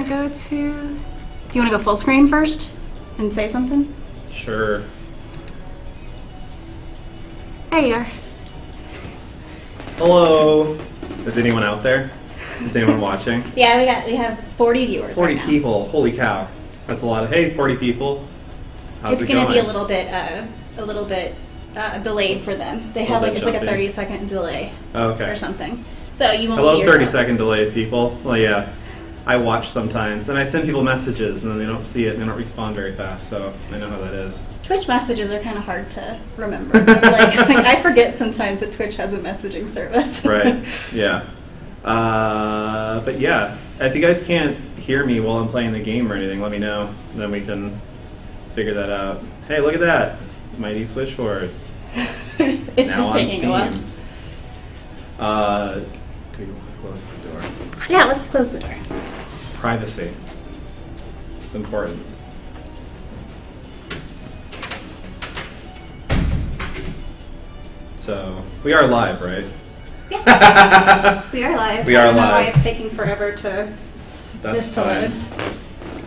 to go to... Do you want to go full screen first and say something? Sure. There you are. Hello. Is anyone out there? Is anyone watching? Yeah, we have 40 viewers 40 right now. people. Holy cow. That's a lot of... Hey, 40 people. How's It's it going to going? be a little bit delayed for them. They have it's like a 30-second delay or something. So you won't see yourself. 30-second delay, people. Well, yeah. I watch sometimes, and I send people messages, and then they don't see it, and they don't respond very fast, so I know how that is. Twitch messages are kind of hard to remember. like I forget sometimes that Twitch has a messaging service. Right, yeah. But yeah, if you guys can't hear me while I'm playing the game or anything, let me know, and then we can figure that out. Hey, look at that! Mighty Switch Force. It's now just taking a while. Do we want to close the door? Yeah, let's close the door. Privacy. It's important. So, we are live, right? Yeah. We are live. We are I don't know live. why it's taking forever to load.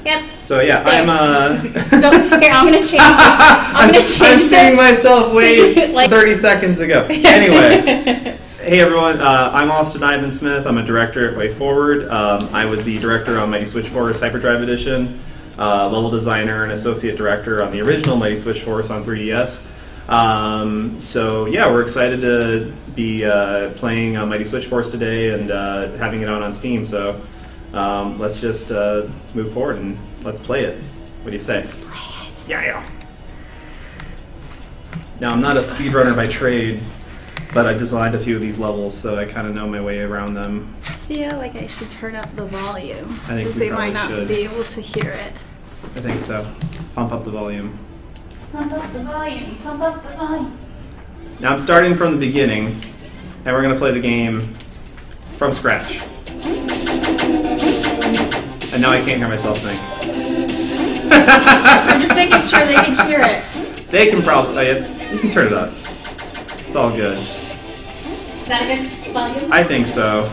Yep. So yeah, there. Here, I'm gonna change this. I'm seeing myself wait like 30 seconds ago. Anyway. Hey everyone, I'm Austin Ivansmith. I'm a director at WayForward. I was the director on Mighty Switch Force Hyperdrive Edition, level designer and associate director on the original Mighty Switch Force on 3DS. So yeah, we're excited to be playing Mighty Switch Force today and having it out on Steam. So let's just move forward and let's play it. What do you say? Let's play it. Yeah. Now I'm not a speedrunner by trade, but I designed a few of these levels, so I kind of know my way around them. I feel like I should turn up the volume, I think because they might not be able to hear it. I think so. Let's pump up the volume. Pump up the volume, pump up the volume. Now I'm starting from the beginning, and we're going to play the game from scratch. And now I can't hear myself think. I'm just making sure they can hear it. They can probably... you can turn it up. It's all good. Is that a good volume? I think so.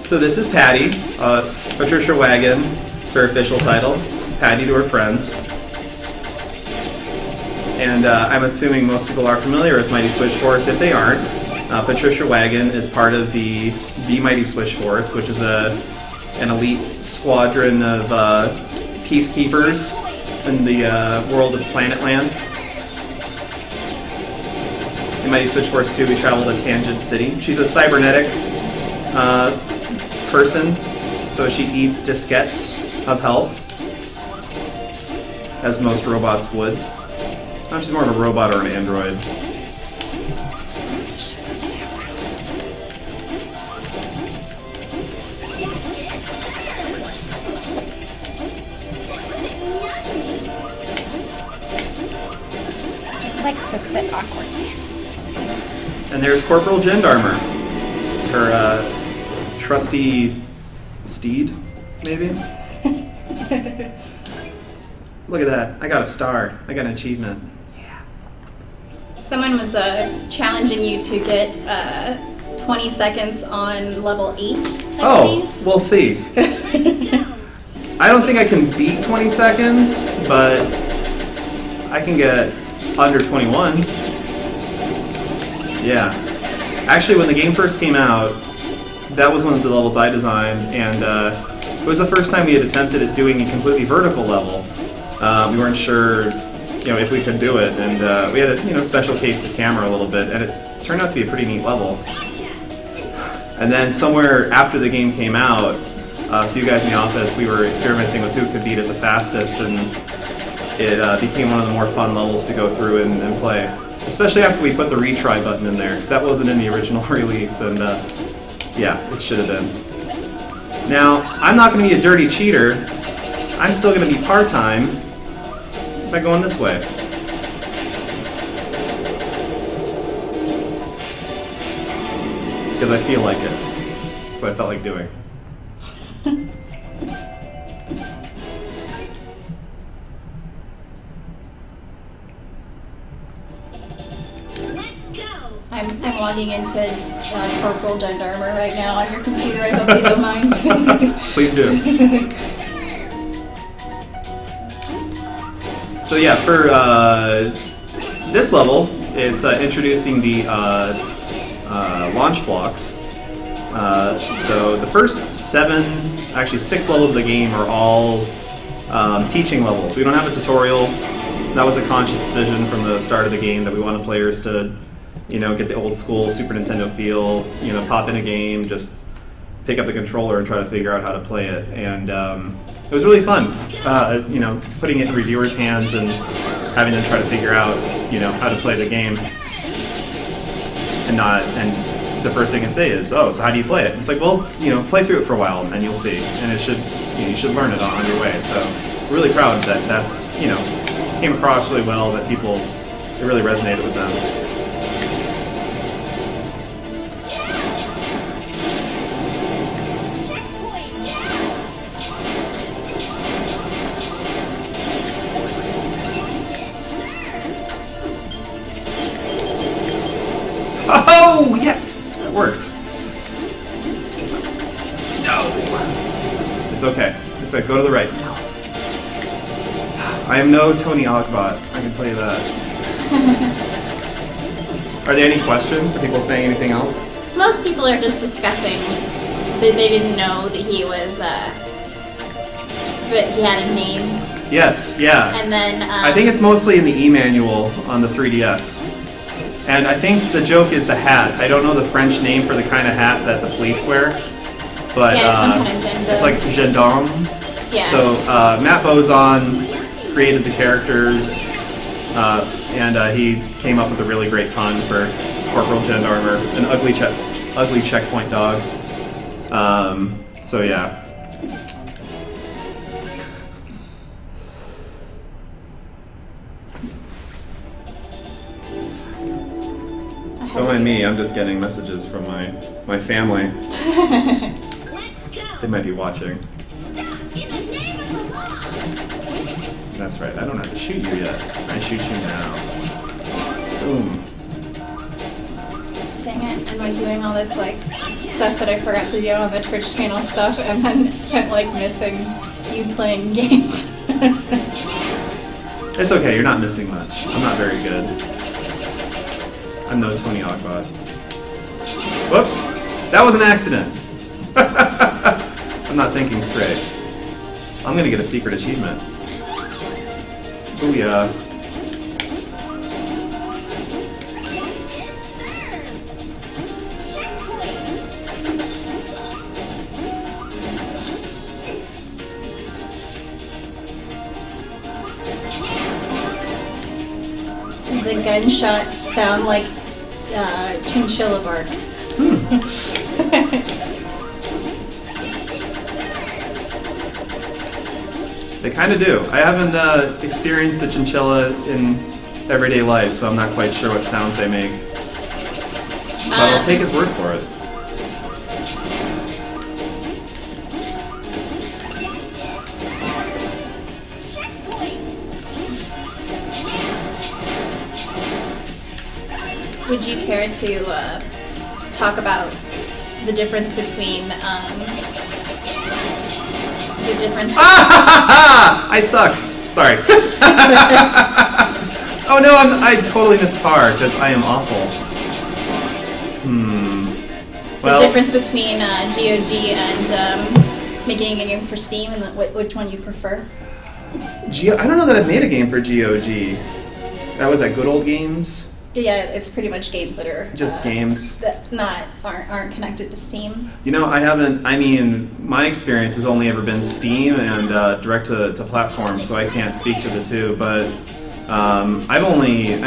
So this is Patty. Patricia Wagon. It's her official title. Patty to her friends. And I'm assuming most people are familiar with Mighty Switch Force. If they aren't, Patricia Wagon is part of the Mighty Switch Force, which is an elite squadron of peacekeepers in the world of Planetland. In Mighty Switch Force 2, we traveled to Tangent City. She's a cybernetic person, so she eats diskettes of health, as most robots would. No, she's more of a robot or an android. Just likes to sit awkwardly. And there's Corporal Gendarmer, her trusty steed, maybe? Look at that, I got a star, I got an achievement. Yeah. Someone was challenging you to get 20 seconds on level 8, I believe. We'll see. I don't think I can beat 20 seconds, but I can get under 21. Yeah. Actually, when the game first came out, that was one of the levels I designed, and it was the first time we had attempted at doing a completely vertical level. We weren't sure, if we could do it, and we had to, special case the camera a little bit, and it turned out to be a pretty neat level. And then somewhere after the game came out, a few guys in the office, we were experimenting with who could beat it the fastest, and it became one of the more fun levels to go through and play. Especially after we put the retry button in there, because that wasn't in the original release, and yeah, it should have been. Now, I'm not going to be a dirty cheater. I'm still going to be part-time by going this way. Because I feel like it. That's what I felt like doing. I'm I'm logging into Corporal Gendarmer right now on your computer. I hope you don't mind. Please do. So yeah, for this level, it's introducing the launch blocks. So the first 6 levels of the game are all teaching levels. We don't have a tutorial. That was a conscious decision from the start of the game that we wanted players to, get the old school Super Nintendo feel, pop in a game, just pick up the controller and try to figure out how to play it. And it was really fun, putting it in reviewers' hands and having them try to figure out, how to play the game. And the first thing I say is, oh, so how do you play it? It's like, well, play through it for a while and you'll see. And it should, you should learn it on your way. So we're really proud that that's, came across really well, that it really resonated with them. Oh, yes! That worked. No! It's okay. It's like, go to the right. No. I am no Tony Ogbot, I can tell you that. Are there any questions? Are people saying anything else? Most people are just discussing that they didn't know that he was, that he had a name. Yes, yeah. And then, I think it's mostly in the e-manual on the 3DS. And I think the joke is the hat. I don't know the French name for the kind of hat that the police wear, but yeah, it's, it's like gendarme. Yeah. So Matt Bozon created the characters, and he came up with a really great pun for Corporal Gendarmer, an ugly checkpoint dog. So yeah. Don't mind me, I'm just getting messages from my family. They might be watching. That's right, I don't have to shoot you yet. I shoot you now. Boom. Dang it, am I doing all this stuff that I forgot to do on the Twitch channel stuff, and then I'm missing you playing games? It's okay, you're not missing much. I'm not very good. I'm no Tony Ogbot. Whoops! That was an accident! I'm not thinking straight. I'm gonna get a secret achievement. Booyah. The gunshots sound like chinchilla barks. They kind of do. I haven't experienced a chinchilla in everyday life, so I'm not quite sure what sounds they make. But I'll take his word for it. Would you care to talk about the difference between I suck. Sorry. Oh no, I totally missed far because I am awful. Well, the difference between GOG and making a game for Steam, and which one you prefer? I don't know that I've made a game for GOG. That was at Good Old Games. Yeah, it's pretty much games that are just games that aren't connected to Steam. I haven't. I mean, my experience has only ever been Steam and direct to platform, so I can't speak to the two. But I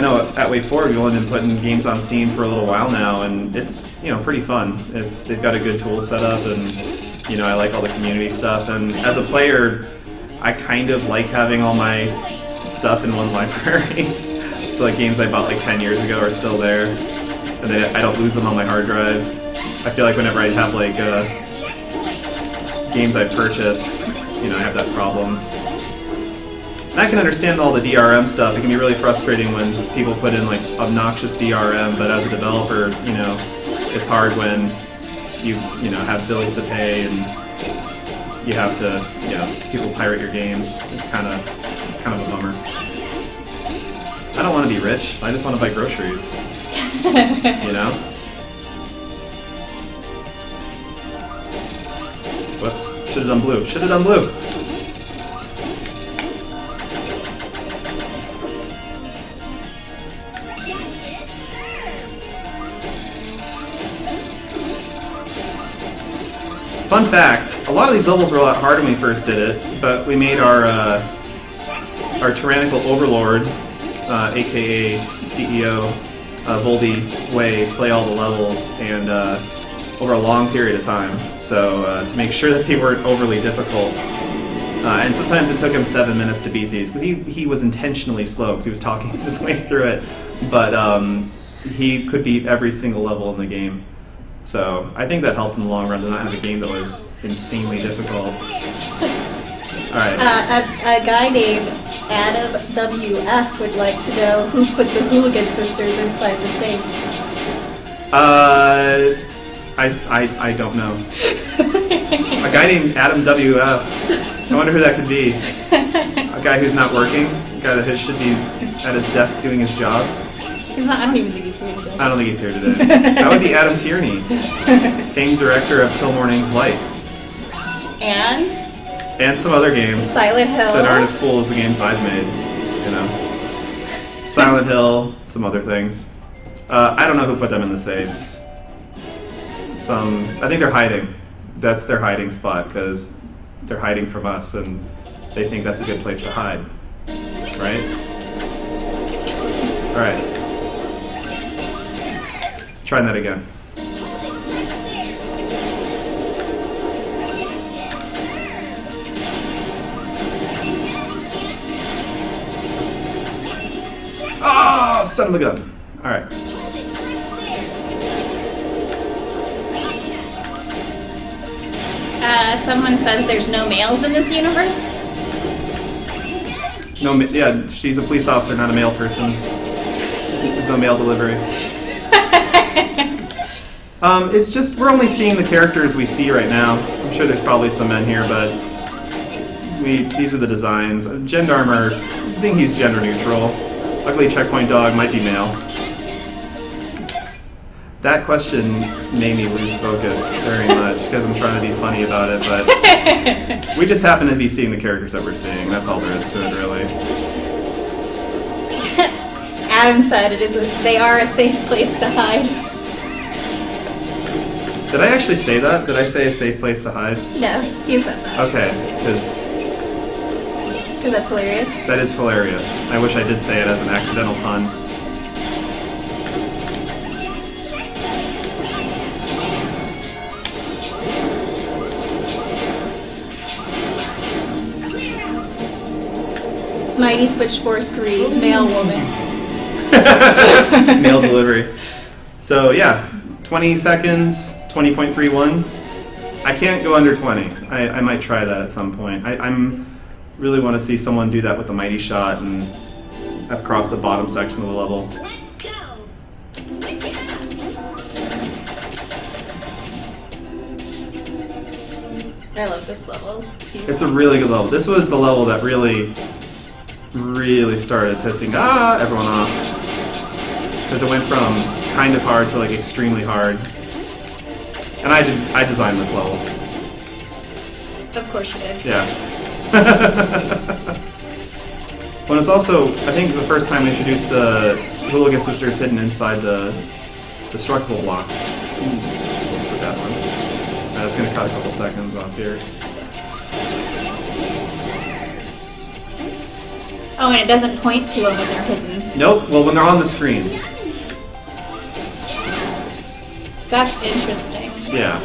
know at WayForward we've only been putting games on Steam for a little while now, and it's pretty fun. They've got a good tool set up, and I like all the community stuff. And as a player, I kind of like having all my stuff in one library. So games I bought 10 years ago are still there, and I don't lose them on my hard drive. I feel like whenever I have games I purchased, I have that problem. I can understand all the DRM stuff. It can be really frustrating when people put in like obnoxious DRM, but as a developer, you know, it's hard when you know, have bills to pay and you have to, you know, people pirate your games. It's kind of a bummer. I don't want to be rich. I just want to buy groceries. You know? Whoops. Should have done blue. Should have done blue. Fun fact, a lot of these levels were a lot harder when we first did it, but we made our tyrannical overlord, aka CEO, Voldy Way, play all the levels, and over a long period of time, so to make sure that they weren't overly difficult. And sometimes it took him 7 minutes to beat these, because he was intentionally slow, because he was talking his way through it, but he could beat every single level in the game. So I think that helped in the long run to not have a game that was insanely difficult. Alright. A guy named Adam WF would like to know who put the Hooligan Sisters inside the safes. I don't know. A guy named Adam WF. I wonder who that could be. A guy who's not working? A guy that should be at his desk doing his job? He's not, I don't even think he's here today. I don't think he's here today. That would be Adam Tierney, famed director of Till Morning's Light. And some other games. Silent Hill. That aren't as cool as the games I've made, you know. Silent Hill, some other things. I don't know who put them in the safes. I think they're hiding. That's their hiding spot, because they're hiding from us, and they think that's a good place to hide. Right? Alright. Trying that again. Oh, son of a gun. Alright. Someone says there's no males in this universe. No, yeah, she's a police officer, not a male person. There's no mail delivery. It's just, we're only seeing the characters we see right now. I'm sure there's probably some men here, but these are the designs. Gendarmer, I think he's gender neutral. Luckily, Checkpoint Dog might be male. That question made me lose focus very much, because I'm trying to be funny about it, but we just happen to be seeing the characters that we're seeing. That's all there is to it, really. Adam said they are a safe place to hide. Did I actually say that? Did I say a safe place to hide? No, you said that. Okay, because that's hilarious. That is hilarious. I wish I did say it as an accidental pun. Mighty Switch Force 3, male woman. Mail delivery. So yeah, 20 seconds, 20.31. I can't go under 20. I might try that at some point. I'm really want to see someone do that with the Mighty Shot and across the bottom section of the level. I love this level. It's a really good level. This was the level that really started pissing everyone off, because it went from kind of hard to like extremely hard. And I designed this level. Of course you did. Yeah. When it's also, I think the first time we introduced the Hooligan Sisters hidden inside the destructible blocks. What's with that one? That's gonna cut a couple seconds off here. Oh, and it doesn't point to them when they're hidden. Nope, well when they're on the screen. That's interesting. Yeah.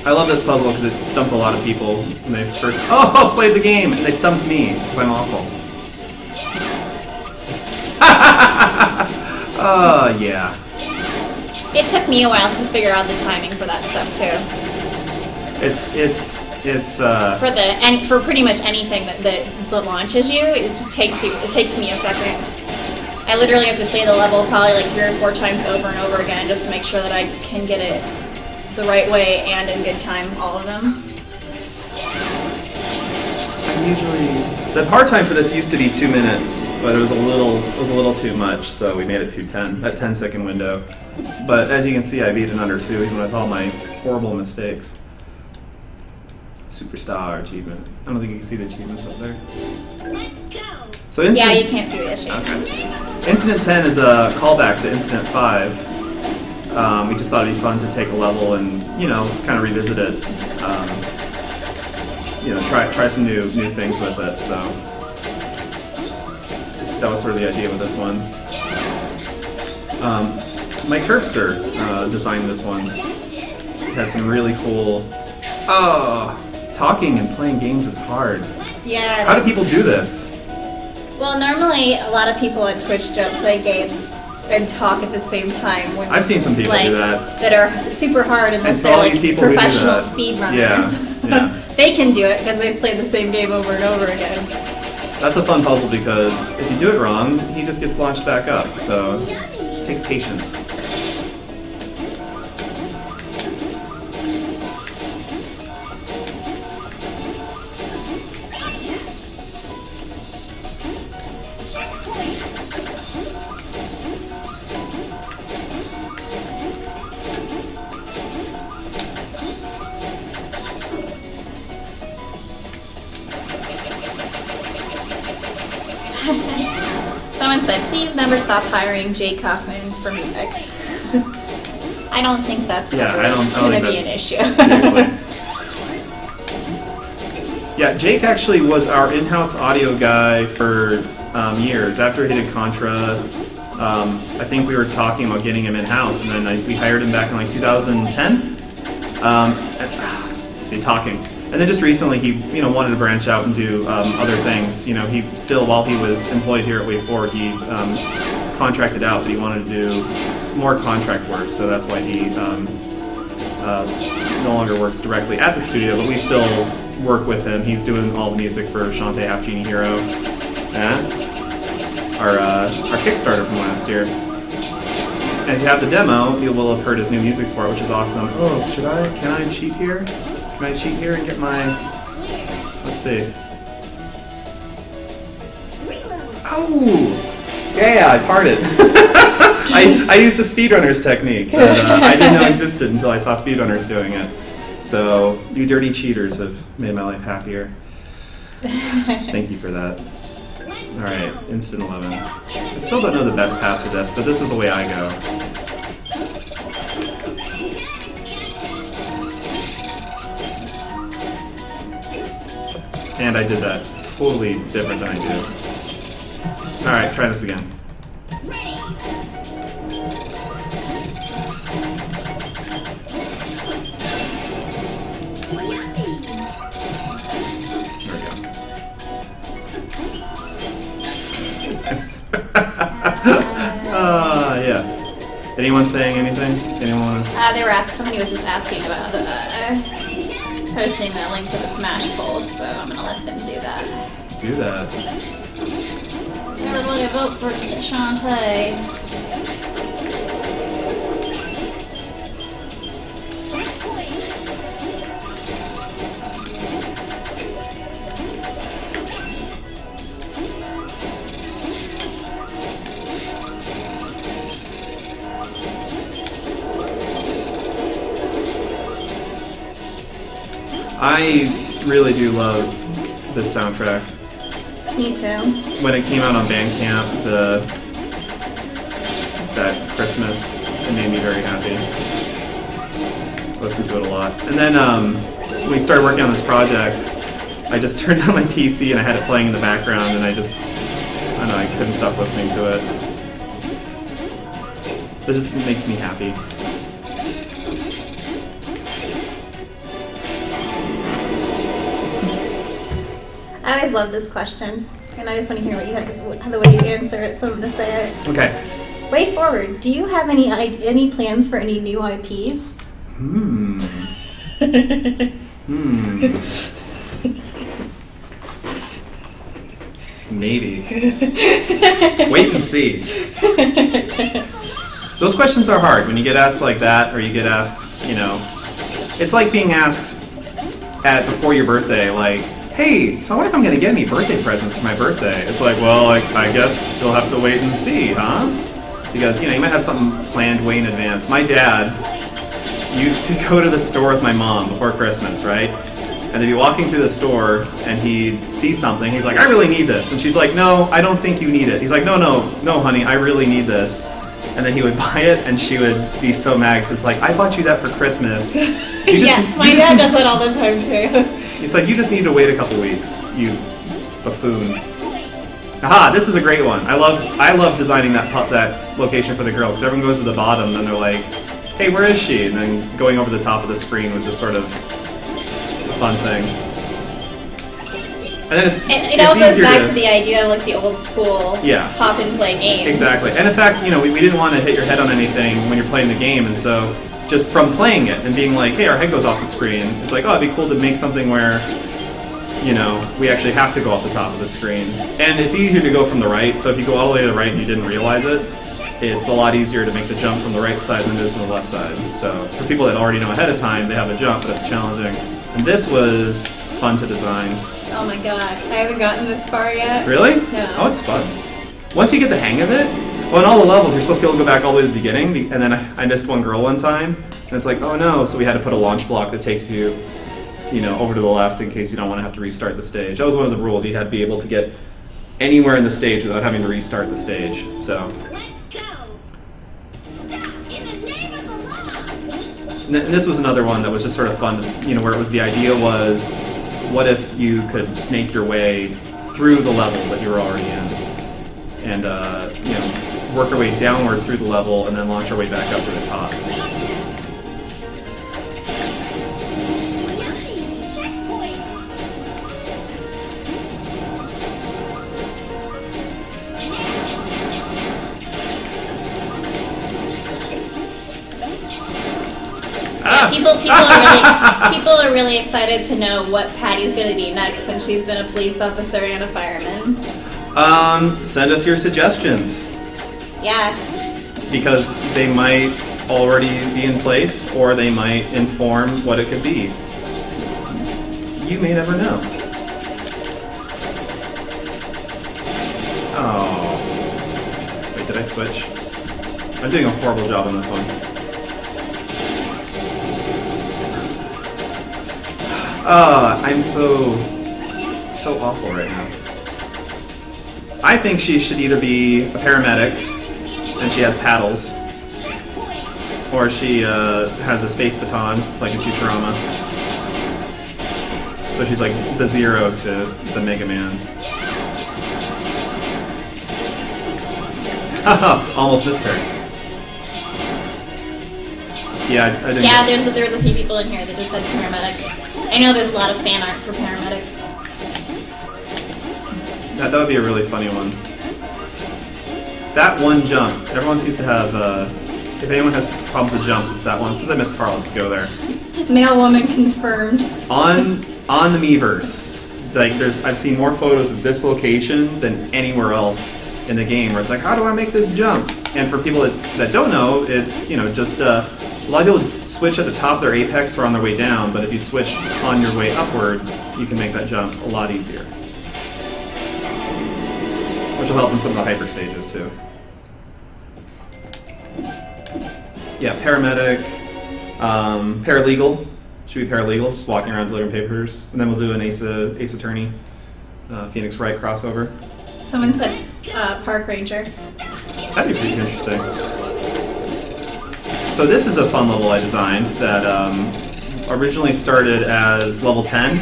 I love this puzzle because it stumped a lot of people when they first played the game, and they stumped me because I'm awful. Oh yeah. It took me a while to figure out the timing for that stuff too. It's for pretty much anything that launches you, it takes me a second. I literally have to play the level probably like 3 or 4 times over and over again just to make sure that I can get it the right way and in good time, all of them. The hard time for this used to be 2 minutes, but it was a little too much, so we made it 2:10, that 10-second window. But as you can see, I beat it under 2, even with all my horrible mistakes. Superstar achievement. I don't think you can see the achievements up there. So yeah, you can't see the issue. Okay. Incident 10 is a callback to Incident 5. We just thought it'd be fun to take a level and, you know, kind of revisit it. You know, try some new things with it. So that was sort of the idea with this one. Mike Herbster designed this one. It had some really cool. Talking and playing games is hard. Yeah. How do people do this? Well, normally a lot of people at Twitch don't play games and talk at the same time. When, I've seen some people do that. That are super hard unless they're like professional speedrunners. Yeah. They can do it because they've played the same game over and over again. That's a fun puzzle because if you do it wrong, he just gets launched back up. So it takes patience. Someone said, please never stop hiring Jay Kaufman for music. I don't think that's going to be an issue. Seriously. Yeah, Jake actually was our in-house audio guy for years. After he did Contra, I think we were talking about getting him in-house, and then we hired him back in like 2010. And then just recently, he wanted to branch out and do other things. You know, he still, while he was employed here at WayForward, he contracted out, but he wanted to do more contract work. So that's why he no longer works directly at the studio, but we still work with him. He's doing all the music for Shantae Half Genie Hero, and our Kickstarter from last year. And if you have the demo, you will have heard his new music for it, which is awesome. Oh, can I cheat here? Can I cheat here and get my... Let's see. Oh! Yeah, I parted. I used the speedrunners technique that I didn't know existed until I saw speedrunners doing it. So, you dirty cheaters have made my life happier. Thank you for that. Alright, Instant 11. I still don't know the best path for this, but this is the way I go. And I did that totally different than I do. Alright, try this again. There we go. Yeah. Anyone saying anything? Anyone? They were somebody was just asking about posting the link to the Smash poll, so I'm gonna let them do that. Do that. Everybody vote for Shantae. I really do love this soundtrack. Me too. When it came out on Bandcamp, that Christmas, it made me very happy. Listened to it a lot. And then when we started working on this project, I just turned on my PC and I had it playing in the background, and I don't know, I couldn't stop listening to it. It just makes me happy. I always love this question, and I just want to hear what you have to, the way you answer it, so I'm going to say it. Okay. WayForward, do you have any plans for any new IPs? Maybe. Wait and see. Those questions are hard when you get asked like that, or you get asked, you know, it's like being asked before your birthday, like, hey, so I wonder if I'm going to get any birthday presents for my birthday. It's like, well, I guess you'll have to wait and see, huh? Because, you know, you might have something planned way in advance. My dad used to go to the store with my mom before Christmas, right? And they'd be walking through the store, and he'd see something. He's like, I really need this. And she's like, no, I don't think you need it. He's like, no, honey, I really need this. And then he would buy it, and she would be so mad, because it's like, I bought you that for Christmas. My dad does that all the time, too. It's like, you just need to wait a couple weeks, you buffoon. Aha, this is a great one. I love designing that location for the girl, because everyone goes to the bottom, and they're like, hey, where is she? And then going over the top of the screen was just sort of a fun thing. And then it all goes back to the idea of like the old school pop and play games. Exactly. And in fact, you know, we didn't want to hit your head on anything when you're playing the game, and so just from playing it and being like, hey, our head goes off the screen, it's like, oh, it'd be cool to make something where, you know, we actually have to go off the top of the screen. And it's easier to go from the right, so if you go all the way to the right and you didn't realize it, it's a lot easier to make the jump from the right side than it is from the left side. So for people that already know ahead of time, they have a jump, but it's challenging. And this was fun to design. Oh my god, I haven't gotten this far yet. Really? No. Oh, it's fun. Once you get the hang of it, well, in all the levels, you're supposed to be able to go back all the way to the beginning, and then I missed one girl one time, and it's like, oh no, so we had to put a launch block that takes you, you know, over to the left in case you don't want to have to restart the stage. That was one of the rules. You had to be able to get anywhere in the stage without having to restart the stage. So. And this was another one that was just sort of fun, you know, where it was the idea was, what if you could snake your way through the level that you were already in, and you know, work our way downward through the level, and then launch our way back up to the top. People are really excited to know what Patty's going to be next, since she's been a police officer and a fireman. Send us your suggestions. Yeah. Because they might already be in place, or they might inform what it could be. You may never know. Oh. Wait, did I switch? I'm doing a horrible job on this one. I'm so awful right now. I think she should either be a paramedic, and she has paddles, or she has a space baton, like in Futurama. So she's like the Zero to the Mega Man. Haha, almost missed her. Yeah, I didn't. Yeah, there's a few people in here that just said paramedic. I know there's a lot of fan art for paramedic. That would be a really funny one. That one jump, everyone seems to have, if anyone has problems with jumps, it's that one. Since I missed Carl, just go there. Male woman confirmed. On the Miiverse, like I've seen more photos of this location than anywhere else in the game, where it's like, how do I make this jump? And for people that don't know, it's, you know, just a lot of people switch at the top of their apex or on their way down, but if you switch on your way upward, you can make that jump a lot easier. Which will help in some of the hyper stages too. Yeah, paramedic, paralegal. Should be paralegal, just walking around delivering papers. And then we'll do an Ace Attorney, Phoenix Wright crossover. Someone said park ranger. That'd be pretty interesting. So this is a fun level I designed that originally started as level 10,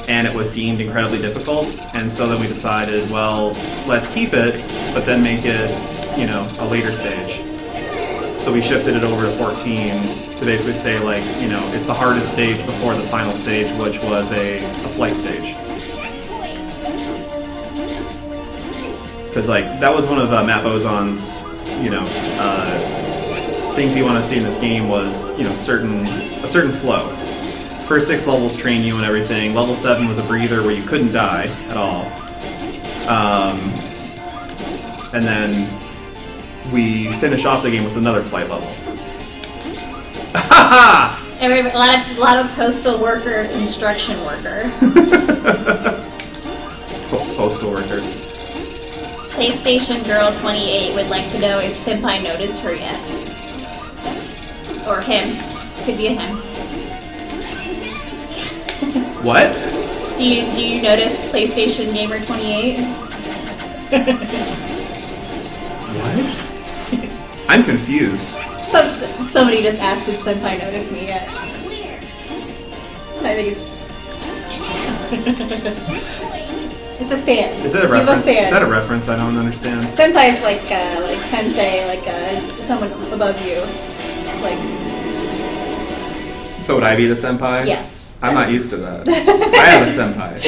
and it was deemed incredibly difficult, and so then we decided, well, let's keep it, but then make it, you know, a later stage. So we shifted it over to 14 to basically say, like, you know, it's the hardest stage before the final stage, which was a flight stage. because like that was one of Matt Bozon's, you know, things you want to see in this game was, you know, a certain flow. First 6 levels train you and everything. Level 7 was a breather where you couldn't die at all. And then we finish off the game with another flight level. A lot of postal worker, instruction worker. Postal worker. PlayStation Girl 28 would like to know if Senpai noticed her yet. Or him. Could be a him. What? Do you notice PlayStation Gamer 28? What? I'm confused. Somebody just asked, did Senpai notice me yet? I think it's... it's a fan. Is that a reference? Is that a reference I don't understand? Senpai is like sensei, like someone above you. Like... So would I be the senpai? Yes. I'm not used to that. So I have a senpai.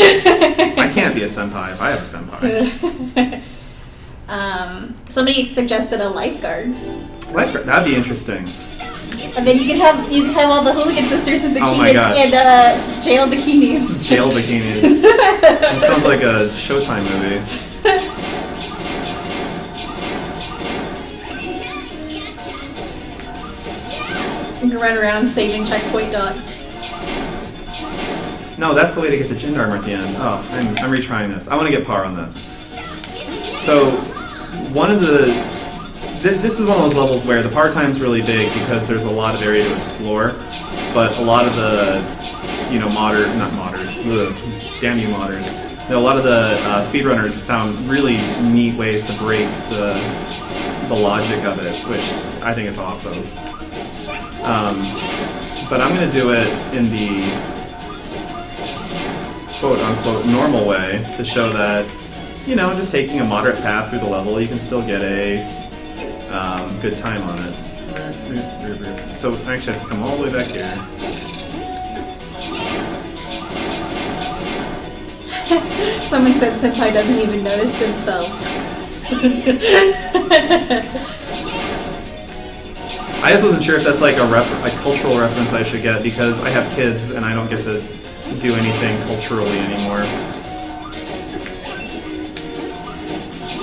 I can't be a senpai if I have a senpai. Somebody suggested a lifeguard. Lifeguard? That'd be interesting. And then you can have all the hooligan sisters in bikinis oh my gosh. and jail bikinis. Jail bikinis. That sounds like a Showtime movie. You can run around saving checkpoint dogs. No, that's the way to get the Jin armor at the end. Oh, I'm retrying this. I want to get par on this. So, one of the... This is one of those levels where the par time's really big because there's a lot of area to explore, but a lot of the, you know, not modders, damn you modders, you know, a lot of the speedrunners found really neat ways to break the logic of it, which I think is awesome. But I'm going to do it in the quote-unquote normal way to show that, you know, just taking a moderate path through the level, you can still get a good time on it. So I actually have to come all the way back here. Someone said Senpai doesn't even notice themselves. I just wasn't sure if that's like a cultural reference I should get because I have kids and I don't get to do anything culturally anymore.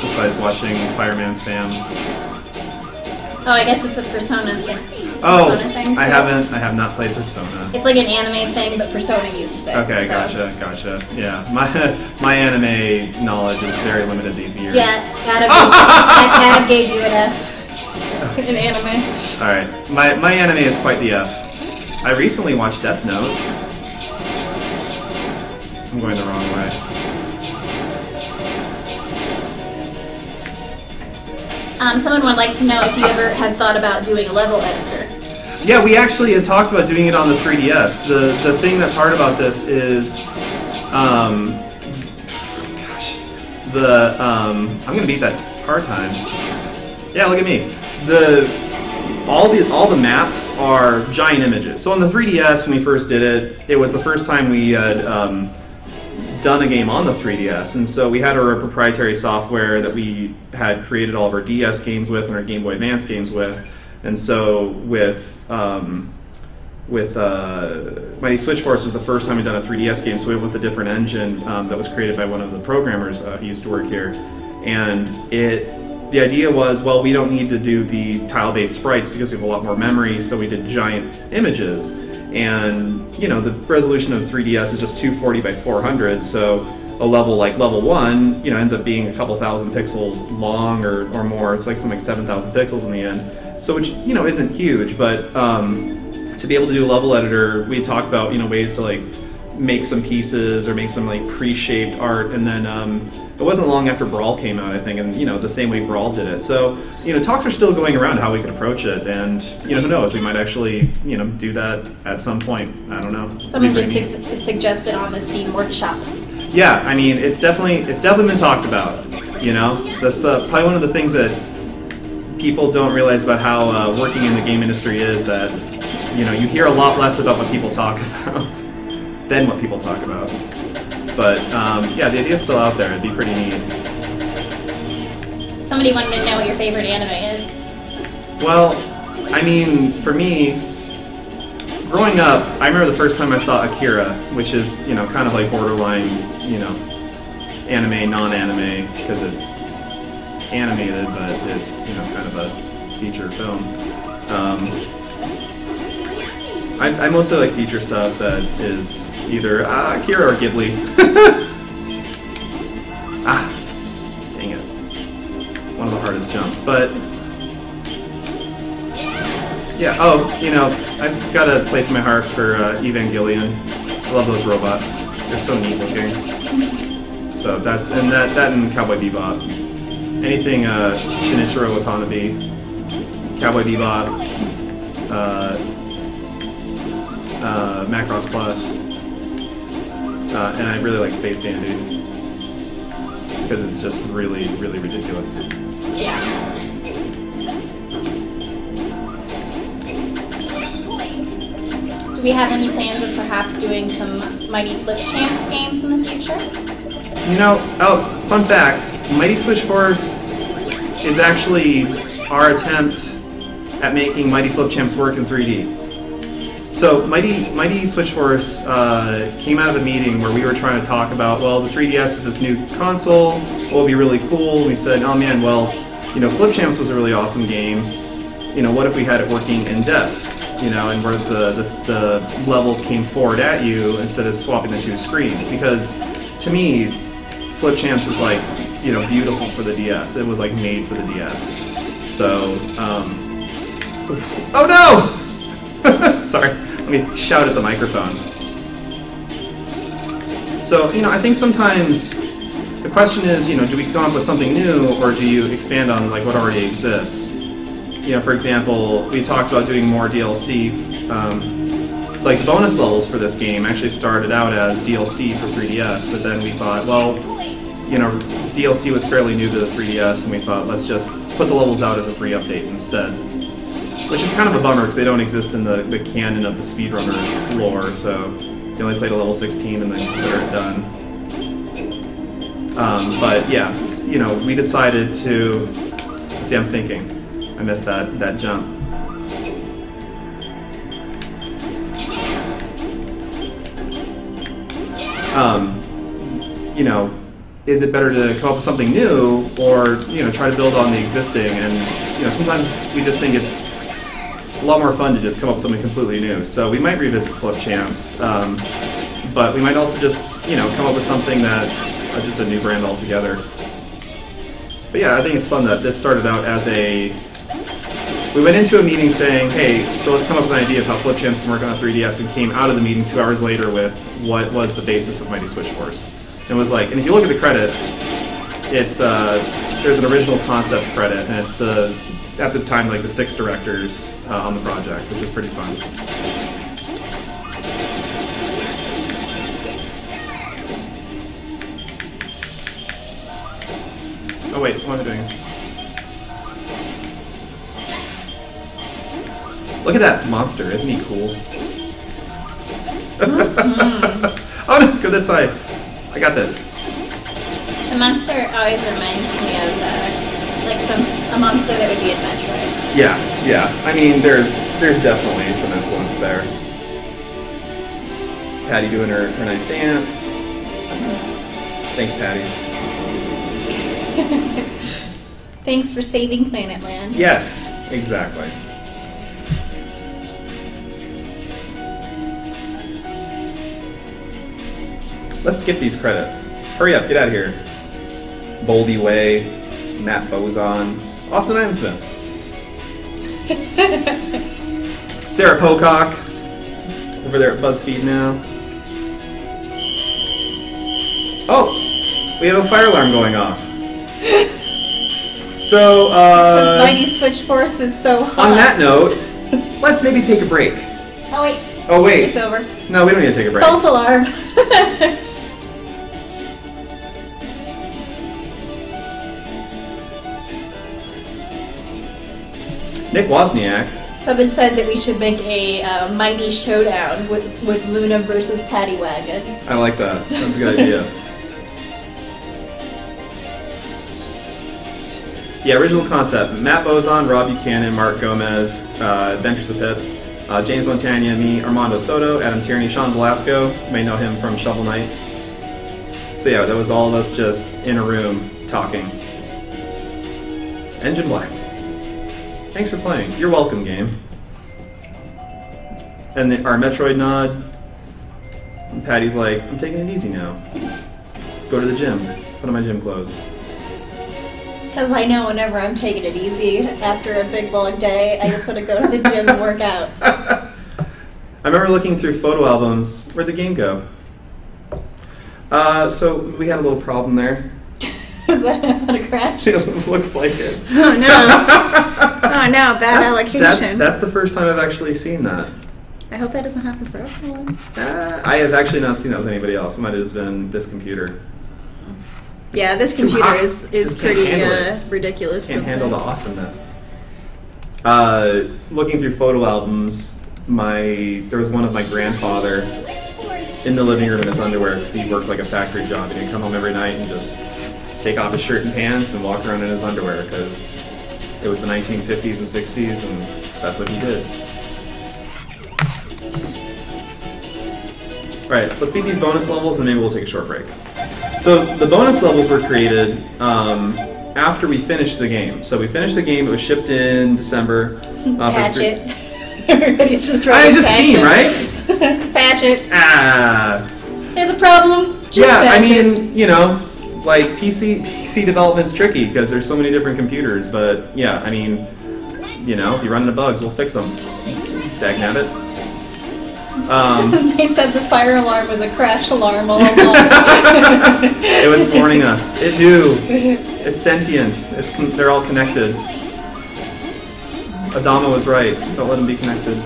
Besides watching Fireman Sam. Oh, I guess it's a Persona thing. Oh, Persona thing, I have not played Persona. It's like an anime thing, but Persona uses it. Okay, so. gotcha. Yeah, my anime knowledge is very limited these years. Yeah, Adam gave you an F in anime. Alright, my anime is quite the F. I recently watched Death Note. I'm going the wrong way. Someone would like to know if you ever had thought about doing a level editor. Yeah, we actually had talked about doing it on the 3DS. The thing that's hard about this is, I'm gonna beat that part time. Yeah, look at me. All the maps are giant images. So on the 3DS, when we first did it, it was the first time we had done a game on the 3DS, and so we had our proprietary software that we had created all of our DS games with and our Game Boy Advance games with, and so with Mighty Switch Force was the first time we'd done a 3DS game, so we went with a different engine that was created by one of the programmers who used to work here, and the idea was, well, we don't need to do the tile-based sprites because we have a lot more memory, so we did giant images. And, you know, the resolution of 3DS is just 240 by 400, so a level like level 1, you know, ends up being a couple thousand pixels long or more. It's like something like 7,000 pixels in the end. So, which, you know, isn't huge, but to be able to do a level editor, we talked about, you know, ways to, like, make some pieces or make some, like, pre-shaped art, and then it wasn't long after Brawl came out, I think, and, you know, the same way Brawl did it. So, you know, talks are still going around how we can approach it, and, you know, who knows, we might actually, you know, do that at some point. I don't know. Someone just suggested on the Steam Workshop. Yeah, I mean, it's definitely been talked about, you know? That's probably one of the things that people don't realize about how working in the game industry is, that, you know, you hear a lot less about what people talk about than what people talk about. But, yeah, the idea's still out there. It'd be pretty neat. Somebody wanted to know what your favorite anime is. Well, I mean, for me, growing up, I remember the first time I saw Akira, which is, you know, kind of like borderline, you know, anime, non-anime, because it's animated, but it's, you know, kind of a feature film. I mostly like feature stuff that is either Akira or Ghibli. Dang it. One of the hardest jumps, but yeah, oh, you know, I've got a place in my heart for Evangelion. I love those robots. They're so neat looking. So that's, and that and Cowboy Bebop. Anything Shinichiro Watanabe, Cowboy Bebop, Macross Plus, and I really like Space Dandy because it's just really, really ridiculous. Yeah. Do we have any plans of perhaps doing some Mighty Flip Champs games in the future? You know, oh, fun fact, Mighty Switch Force is actually our attempt at making Mighty Flip Champs work in 3D. So Mighty Switch Force came out of a meeting where we were trying to talk about, well, the 3DS is this new console, what would be really cool, and we said, oh man, well, you know, Flip Champs was a really awesome game, you know, what if we had it working in depth? You know, and where the levels came forward at you instead of swapping the two screens. Because to me, Flip Champs is like, you know, beautiful for the DS. It was like made for the DS. So, oh no! Sorry, let me shout at the microphone. So, you know, I think sometimes the question is, you know, do we come up with something new or do you expand on like what already exists? You know, for example, we talked about doing more DLC. Like the bonus levels for this game actually started out as DLC for 3DS, but then we thought, well, you know, DLC was fairly new to the 3DS, and we thought, let's just put the levels out as a free update instead. Which is kind of a bummer, because they don't exist in the canon of the speedrunner lore, so you only played a level 16 and then consider it done. But yeah, you know, we decided to... See, I'm thinking. I missed that jump. You know, is it better to come up with something new or, you know, try to build on the existing? And, you know, sometimes we just think it's a lot more fun to just come up with something completely new. So we might revisit Flip Champs, but we might also just, you know, come up with something that's just a new brand altogether. But yeah, I think it's fun that this started out as a... We went into a meeting saying, hey, so let's come up with an idea of how Flip Champs can work on a 3DS, and came out of the meeting 2 hours later with what was the basis of Mighty Switch Force. And it was like, and if you look at the credits, it's there's an original concept credit, and it's at the time like the 6 directors on the project, which is pretty fun. Oh wait, what am I doing? Look at that monster, isn't he cool? Oh no, go this side. I got this. The monster always reminds me of like a monster that would be in Metroid. Yeah, yeah. I mean, there's definitely some influence there. Patty doing her nice dance. Thanks, Patty. Thanks for saving Planet Land. Yes, exactly. Let's skip these credits. Hurry up, get out of here. Boldy Way, Matt Bozon, Austin Ivansmith. Sarah Pocock, over there at BuzzFeed now. Oh, we have a fire alarm going off. So, This Mighty Switch Force is so hot. On that note, let's maybe take a break. Oh wait. Oh wait. It's over. No, we don't need to take a break. False alarm. Nick Wozniak. Someone said that we should make a Mighty Showdown with Luna versus Paddy Wagon. I like that. That's a good idea. Yeah, original concept. Matt Bozon, Rob Buchanan, Mark Gomez, Adventures of Pip, James Montagna, me, Armando Soto, Adam Tierney, Sean Velasco. You may know him from Shovel Knight. So yeah, that was all of us just in a room talking. Engine Black. Thanks for playing. You're welcome, game. And our Metroid nod. And Patty's like, I'm taking it easy now. Go to the gym. Put on my gym clothes. Because I know whenever I'm taking it easy after a big long day, I just want to go to the gym and work out. I remember looking through photo albums. Where'd the game go? So we had a little problem there. is that a crash? It looks like it. Oh no. Oh no, bad allocation. That's the first time I've actually seen that. I hope that doesn't happen for everyone. I have actually not seen that with anybody else. It might have just been this computer. Yeah, this computer is pretty ridiculous. Can't handle the awesomeness. Looking through photo albums, there was one of my grandfather in the living room in his underwear because he worked like a factory job, and he'd come home every night and just take off his shirt and pants and walk around in his underwear because it was the 1950s and 60s, and that's what he did. Alright, let's beat these bonus levels and maybe we'll take a short break. So the bonus levels were created after we finished the game. So we finished the game, it was shipped in December. Patch it. Everybody's just trying to patch Steam, it. right? Patch it. Ah. There's a problem. Just patch it. You know, like PC development's tricky because there's so many different computers, but yeah, I mean, you know, if you run into bugs, we'll fix them. Dagnabbit. They said the fire alarm was a crash alarm all along. It was warning us. It knew. It's sentient. They're all connected. Adama was right. Don't let them be connected.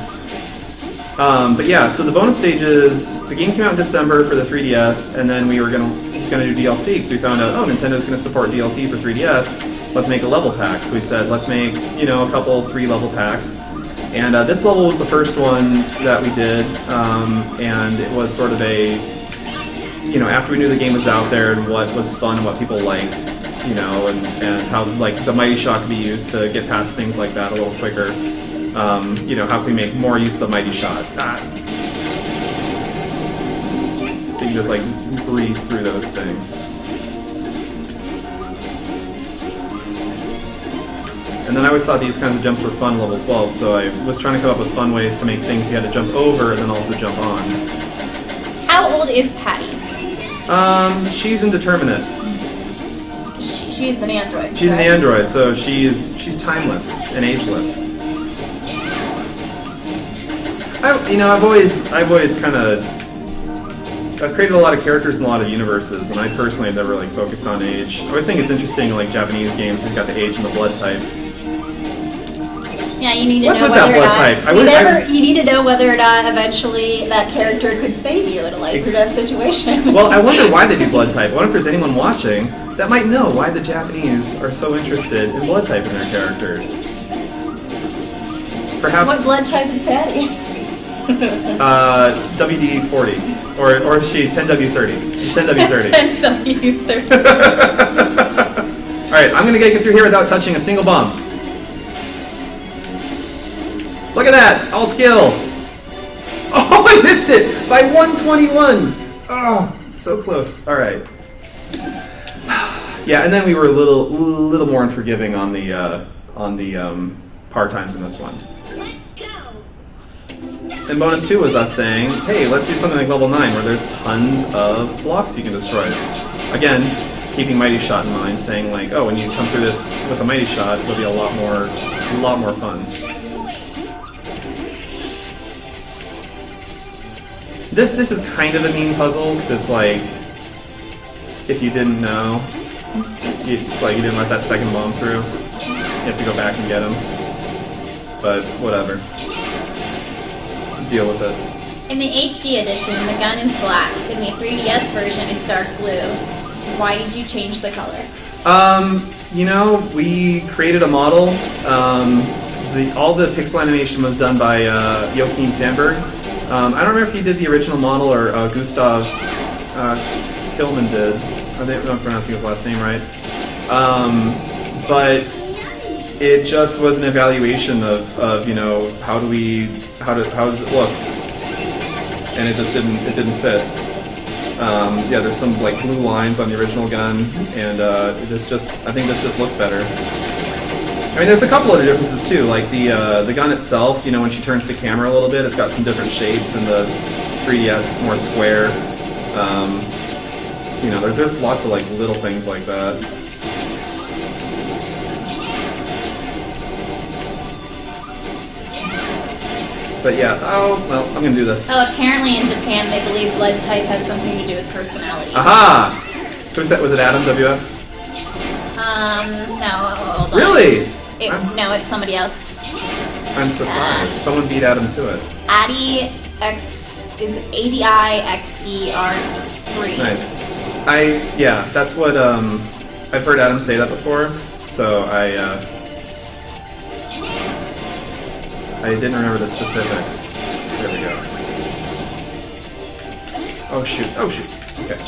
But yeah, so the bonus stages, the game came out in December for the 3DS, and then we were gonna do DLC because we found out, oh, Nintendo's gonna support DLC for 3DS. Let's make a level pack. So we said, let's make, you know, a couple 3-level packs. And this level was the first one that we did, and it was sort of a, you know, after we knew the game was out there and what was fun and what people liked, you know, and how, like, the Mighty Shot could be used to get past things like that a little quicker. You know, how can we make more use of the Mighty Shot? So you can just, like, breeze through those things. And then I always thought these kinds of jumps were fun level 12, so I was trying to come up with fun ways to make things you had to jump over and then also jump on. How old is Patty? She's indeterminate. She's an android. She's an android, so she's timeless and ageless. I've always kind of I've created a lot of characters in a lot of universes, and I personally have never like focused on age. I always think it's interesting in like Japanese games who's got the age and the blood type. Yeah, you need to What's know with whether that blood type? You need to know whether or not eventually that character could save you in a life or death situation. Well, I wonder why they do blood type. I wonder if there's anyone watching that might know why the Japanese are so interested in blood type in their characters. Perhaps. What blood type is Patty? WD-40. Or is she 10W30? She's 10W30. 10W30. Alright, I'm gonna get you through here without touching a single bomb. Look at that! All skill! Oh, I missed it! By 121! Oh, so close. Alright. Yeah, and then we were a little more unforgiving on the par times in this one. And bonus 2 was us saying, hey, let's do something like level 9 where there's tons of blocks you can destroy. Again, keeping Mighty Shot in mind, saying like, oh, when you come through this with a Mighty Shot, it'll be a lot more fun. This is kind of a mean puzzle, because it's like, if you didn't know, you didn't let that second bomb through, you have to go back and get him. But, whatever. Deal with it. In the HD edition, the gun is black. In the 3DS version, it's dark blue. Why did you change the color? You know, we created a model. All the pixel animation was done by Joachim Sandberg. I don't remember if he did the original model or Gustav Killman did. I think I'm pronouncing his last name right. But it just was an evaluation of you know, how does it look, and it just didn't fit. Yeah, there's some like blue lines on the original gun, and I think this just looked better. I mean, there's a couple other differences too, like the gun itself. You know, when she turns to camera a little bit, it's got some different shapes. In the 3DS, it's more square. You know, there's lots of like little things like that. But yeah, oh, well, I'm gonna do this. Oh, apparently in Japan they believe blood type has something to do with personality. Aha! Who said, was it Adam WF? No, hold on. Really? No, it's somebody else. I'm surprised. Someone beat Adam to it. Addy X is ADIXER3. Nice. Yeah, that's what, I've heard Adam say that before, so I didn't remember the specifics. There we go. Oh shoot, oh shoot. Okay.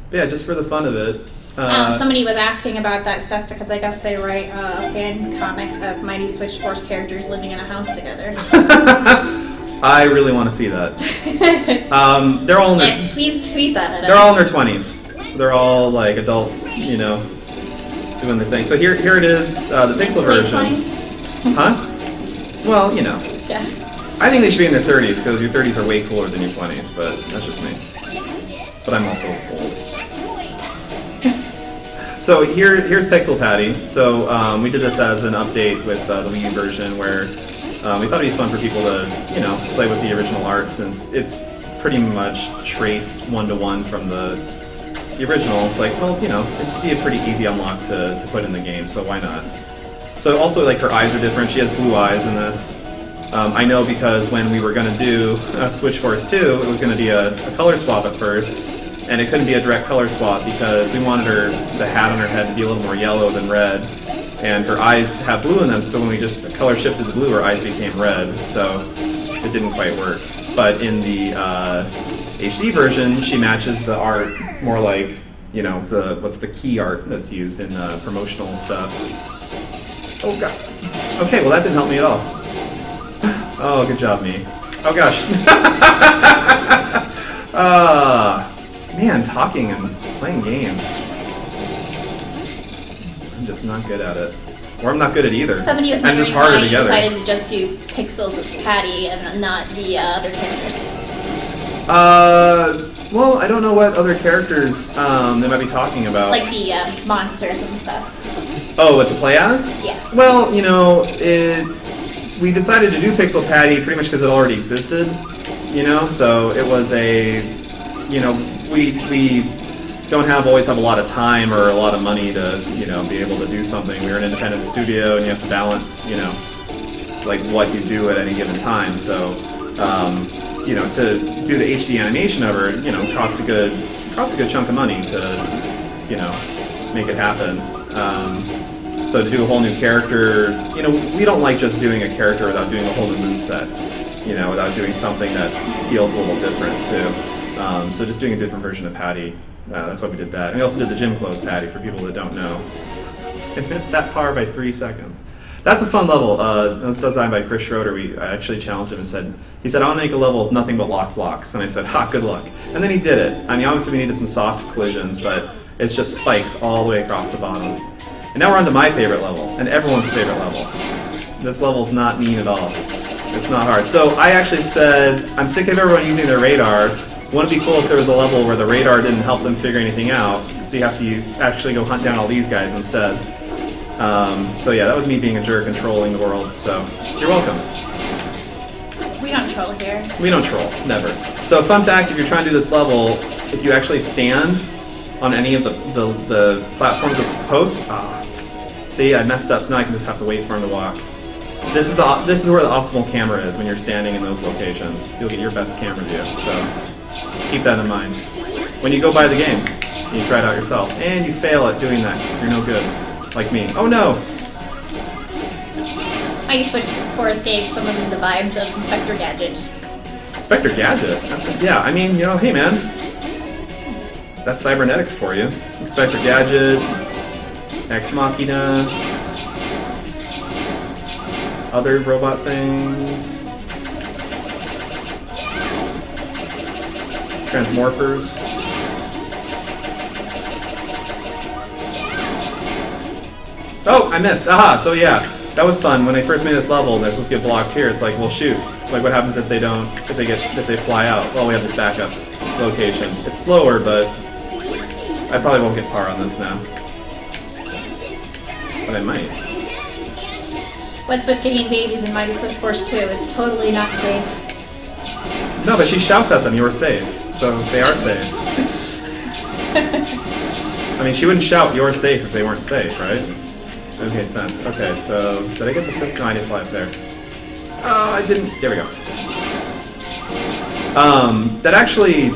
But yeah, just for the fun of it. Somebody was asking about that stuff because I guess they write a fan comic of Mighty Switch Force characters living in a house together. I really want to see that. They're all in their, yes, please tweet that at us. They're all in their 20s. They're all like adults, you know, doing their thing. So here it is, the Pixel version. 20s? Huh? Well, you know. Yeah. I think they should be in their 30s because your 30s are way cooler than your 20s, but that's just me. But I'm also old. So here's Pixel Patty. So we did this as an update with the Wii U version, where we thought it'd be fun for people to, you know, play with the original art, since it's pretty much traced one-to-one from the original. It's like, well, you know, it'd be a pretty easy unlock to put in the game, so why not? So also, like, her eyes are different. She has blue eyes in this. I know because when we were going to do Switch Force 2, it was going to be a color swap at first. And it couldn't be a direct color swap because we wanted the hat on her head to be a little more yellow than red. And her eyes have blue in them, so when we just color shifted to blue, her eyes became red. So it didn't quite work. But in the HD version, she matches the art more like, you know, what's the key art that's used in promotional stuff. Oh god. Okay, well that didn't help me at all. Oh, good job, me. Oh gosh. Man, talking and playing games. I'm just not good at it. Or I'm not good at either. Somebody was wondering why you decided to just do pixels of Patty and not the other characters. Well, I don't know what other characters they might be talking about. Like the monsters and stuff. Oh, what to play as? Yeah. Well, you know, we decided to do Pixel Patty pretty much because it already existed, you know, so it was a, you know, we don't always have a lot of time or a lot of money to, you know, be able to do something. We're an independent studio, and you have to balance, you know, like what you do at any given time. So, you know, to do the HD animation of her, you know, cost a good chunk of money to, you know, make it happen. So to do a whole new character, you know, we don't like just doing a character without doing a whole new moveset, you know, without doing something that feels a little different too. So just doing a different version of Patty, that's why we did that. And we also did the gym clothes Patty, for people that don't know. I missed that par by 3 seconds. That's a fun level. It was designed by Chris Schroeder. I actually challenged him and said, he said, I want to make a level with nothing but locked blocks. And I said, ha, good luck. And then he did it. I mean, obviously we needed some soft collisions, but it's just spikes all the way across the bottom. And now we're on to my favorite level, and everyone's favorite level. This level's not mean at all. It's not hard. So I actually said, I'm sick of everyone using their radar. Wouldn't it be cool if there was a level where the radar didn't help them figure anything out, so you have to actually go hunt down all these guys instead. So yeah, that was me being a jerk and trolling the world, so you're welcome. We don't troll here. We don't troll, never. So fun fact, if you're trying to do this level, if you actually stand on any of the platforms with posts, see, I messed up, so now I can just have to wait for him to walk. This is where the optimal camera is when you're standing in those locations. You'll get your best camera view, so keep that in mind. When you go buy the game, you try it out yourself, and you fail at doing that because you're no good, like me. Oh no! Mighty Switch Force gave some of the vibes of Inspector Gadget. Inspector Gadget? Yeah, I mean, you know, hey man. That's cybernetics for you. Inspector Gadget, Ex Machina, other robot things, Transmorphers. Oh, I missed. Aha, so yeah, that was fun. When I first made this level, they're supposed to get blocked here. It's like, well, shoot. Like, what happens if they don't? If they fly out? Well, we have this backup location. It's slower, but I probably won't get par on this now. But I might. What's with getting babies in Mighty Switch Force 2? It's totally not safe. No, but she shouts at them, "You were safe," so they are safe. I mean, she wouldn't shout, "You're safe," if they weren't safe, right? Okay, sense. Okay, so did I get the fifth? No, I didn't fly up there. Oh, I didn't. There we go. That actually,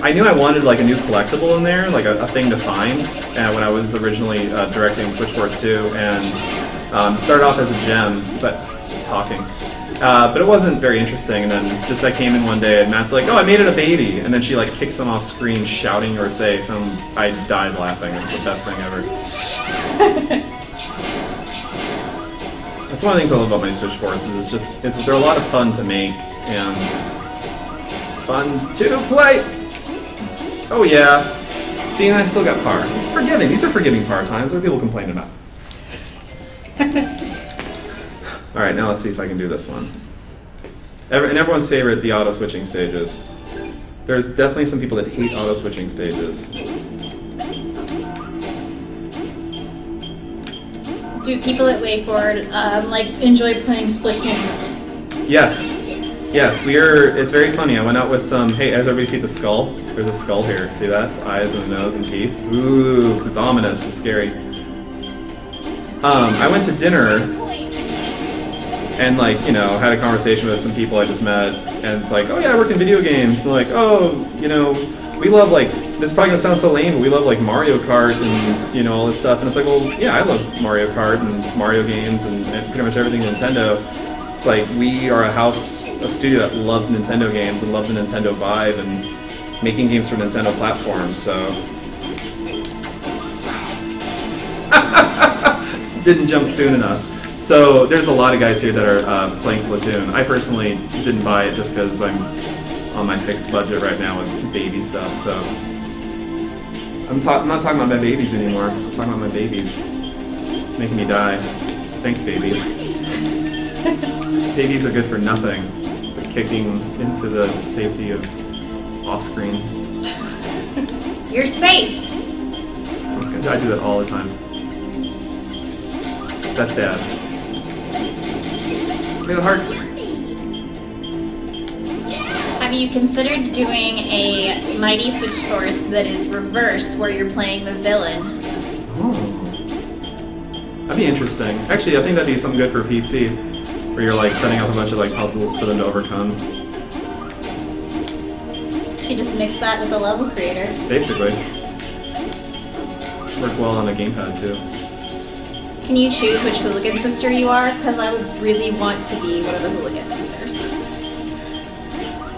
I knew I wanted like a new collectible in there, like a thing to find, when I was originally directing Switch Force 2, and started off as a gem, but it wasn't very interesting. And then just I came in one day, and Matt's like, "Oh, I made it a baby," and then she like kicks him off screen, shouting, "You're safe," and I died laughing. It's the best thing ever. That's one of the things I love about my Switch Forces. They're a lot of fun to make and fun to play. Oh yeah. See, and I still got par. It's forgiving. These are forgiving par times. What are people complaining about? All right, now let's see if I can do this one. And everyone's favorite, the auto switching stages. There's definitely some people that hate auto switching stages. Do people at WayForward like enjoy playing Splatoon? Yes. Yes, it's very funny. I went out with some, hey, as everybody see the skull? There's a skull here. See that? It's eyes and a nose and teeth. Ooh, 'cause it's ominous. It's scary. I went to dinner and, like, you know, had a conversation with some people I just met, and it's like, oh yeah, I work in video games. And they're like, oh, you know, we love, like, this is probably gonna sound so lame, but we love, like, Mario Kart and, you know, all this stuff. And it's like, well, yeah, I love Mario Kart and Mario games and pretty much everything Nintendo. It's like, we are a studio that loves Nintendo games and loves the Nintendo vibe and making games for Nintendo platforms, so... Didn't jump soon enough. So, there's a lot of guys here that are playing Splatoon. I personally didn't buy it just because I'm on my fixed budget right now with baby stuff, so... I'm not talking about my babies anymore. I'm talking about my babies. It's making me die. Thanks, babies. Babies are good for nothing but kicking into the safety of off-screen. You're safe! I do that all the time. That's Dad. Look at the heart. Have you considered doing a Mighty Switch Force that is reverse, where you're playing the villain? Oh. That'd be interesting. Actually, I think that'd be something good for PC. Where you're like setting up a bunch of like puzzles for them to overcome. You just mix that with the level creator. Basically. Work well on a gamepad too. Can you choose which hooligan sister you are? Because I would really want to be one of the hooligan sisters.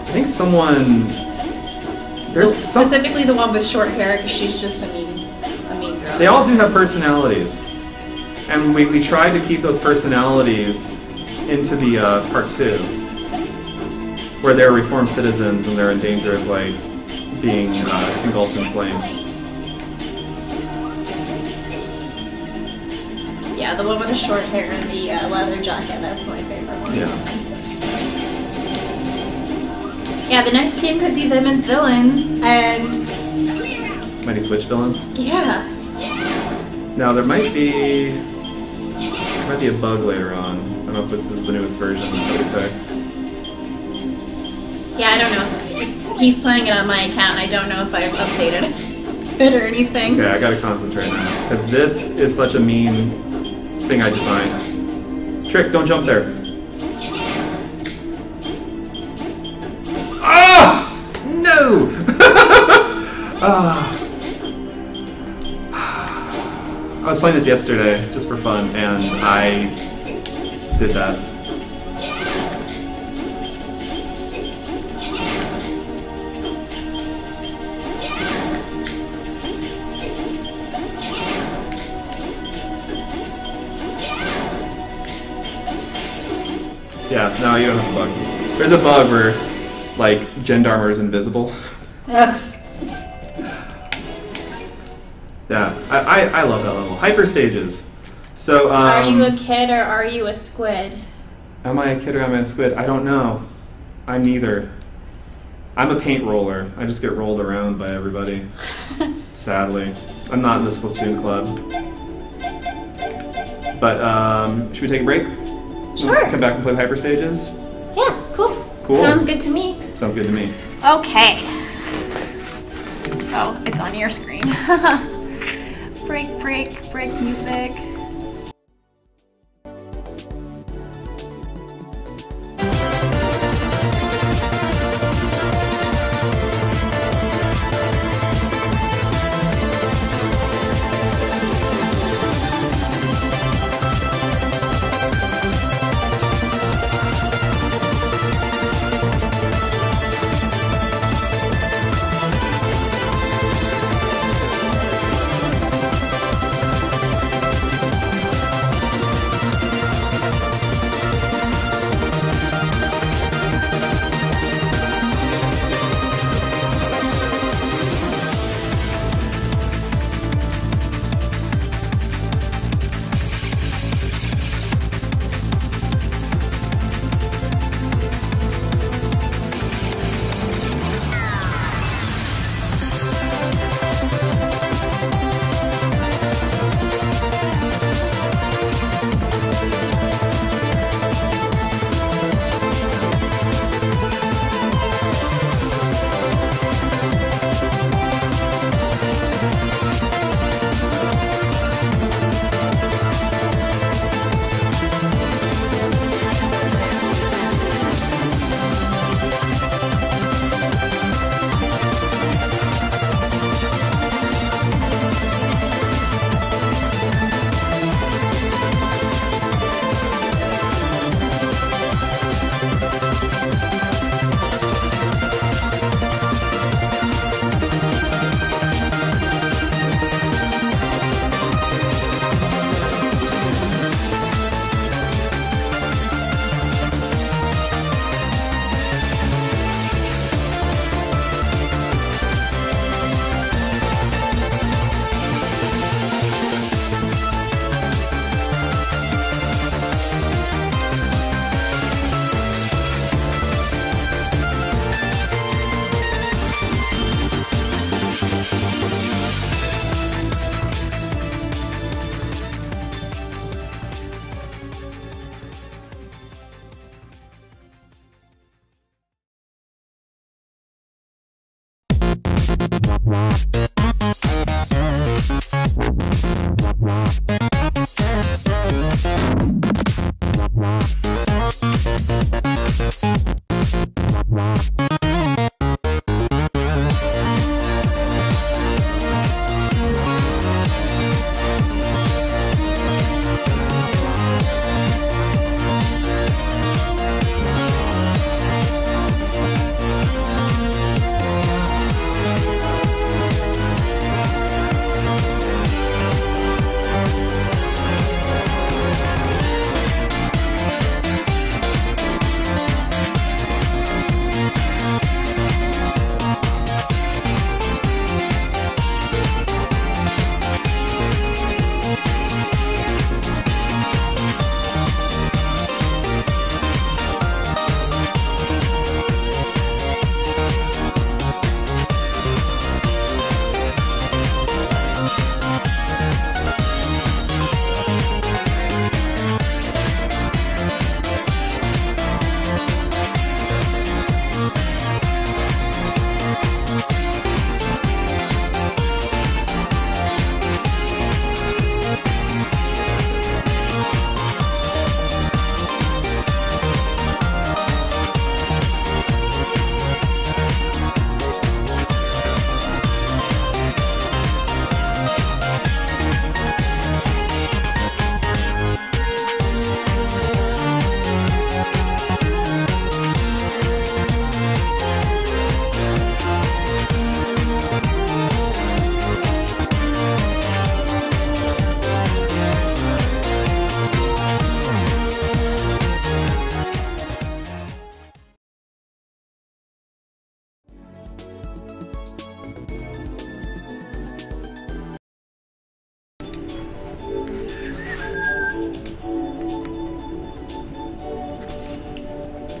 I think someone... Specifically the one with short hair, because she's just a mean girl. They all do have personalities. And we tried to keep those personalities into the part 2, where they're reformed citizens and they're in danger of like being engulfed in flames. Yeah, the one with the short hair and the leather jacket, that's my favorite one. Yeah. Yeah, the next game could be them as villains, and... Mighty Switch villains? Yeah. Now there might be a bug later on. I don't know if this is the newest version that we fixed. Yeah, I don't know. He's playing it on my account. I don't know if I've updated it or anything. Okay, I gotta concentrate now. Because this is such a mean thing I designed. Trick, don't jump there. Ah! No! I was playing this yesterday, just for fun, and I did that. Yeah, no, you don't have a bug. There's a bug where, like, Gendarmer is invisible. Ugh. Yeah, I love that level. Hyper stages. So, Are you a kid or are you a squid? Am I a kid or am I a squid? I don't know. I'm neither. I'm a paint roller. I just get rolled around by everybody. Sadly. I'm not in the Splatoon club. But, should we take a break? Sure. Come back and play Hyper Stages? Yeah, cool. Cool. Sounds good to me. Sounds good to me. Okay. Oh, it's on your screen. break music.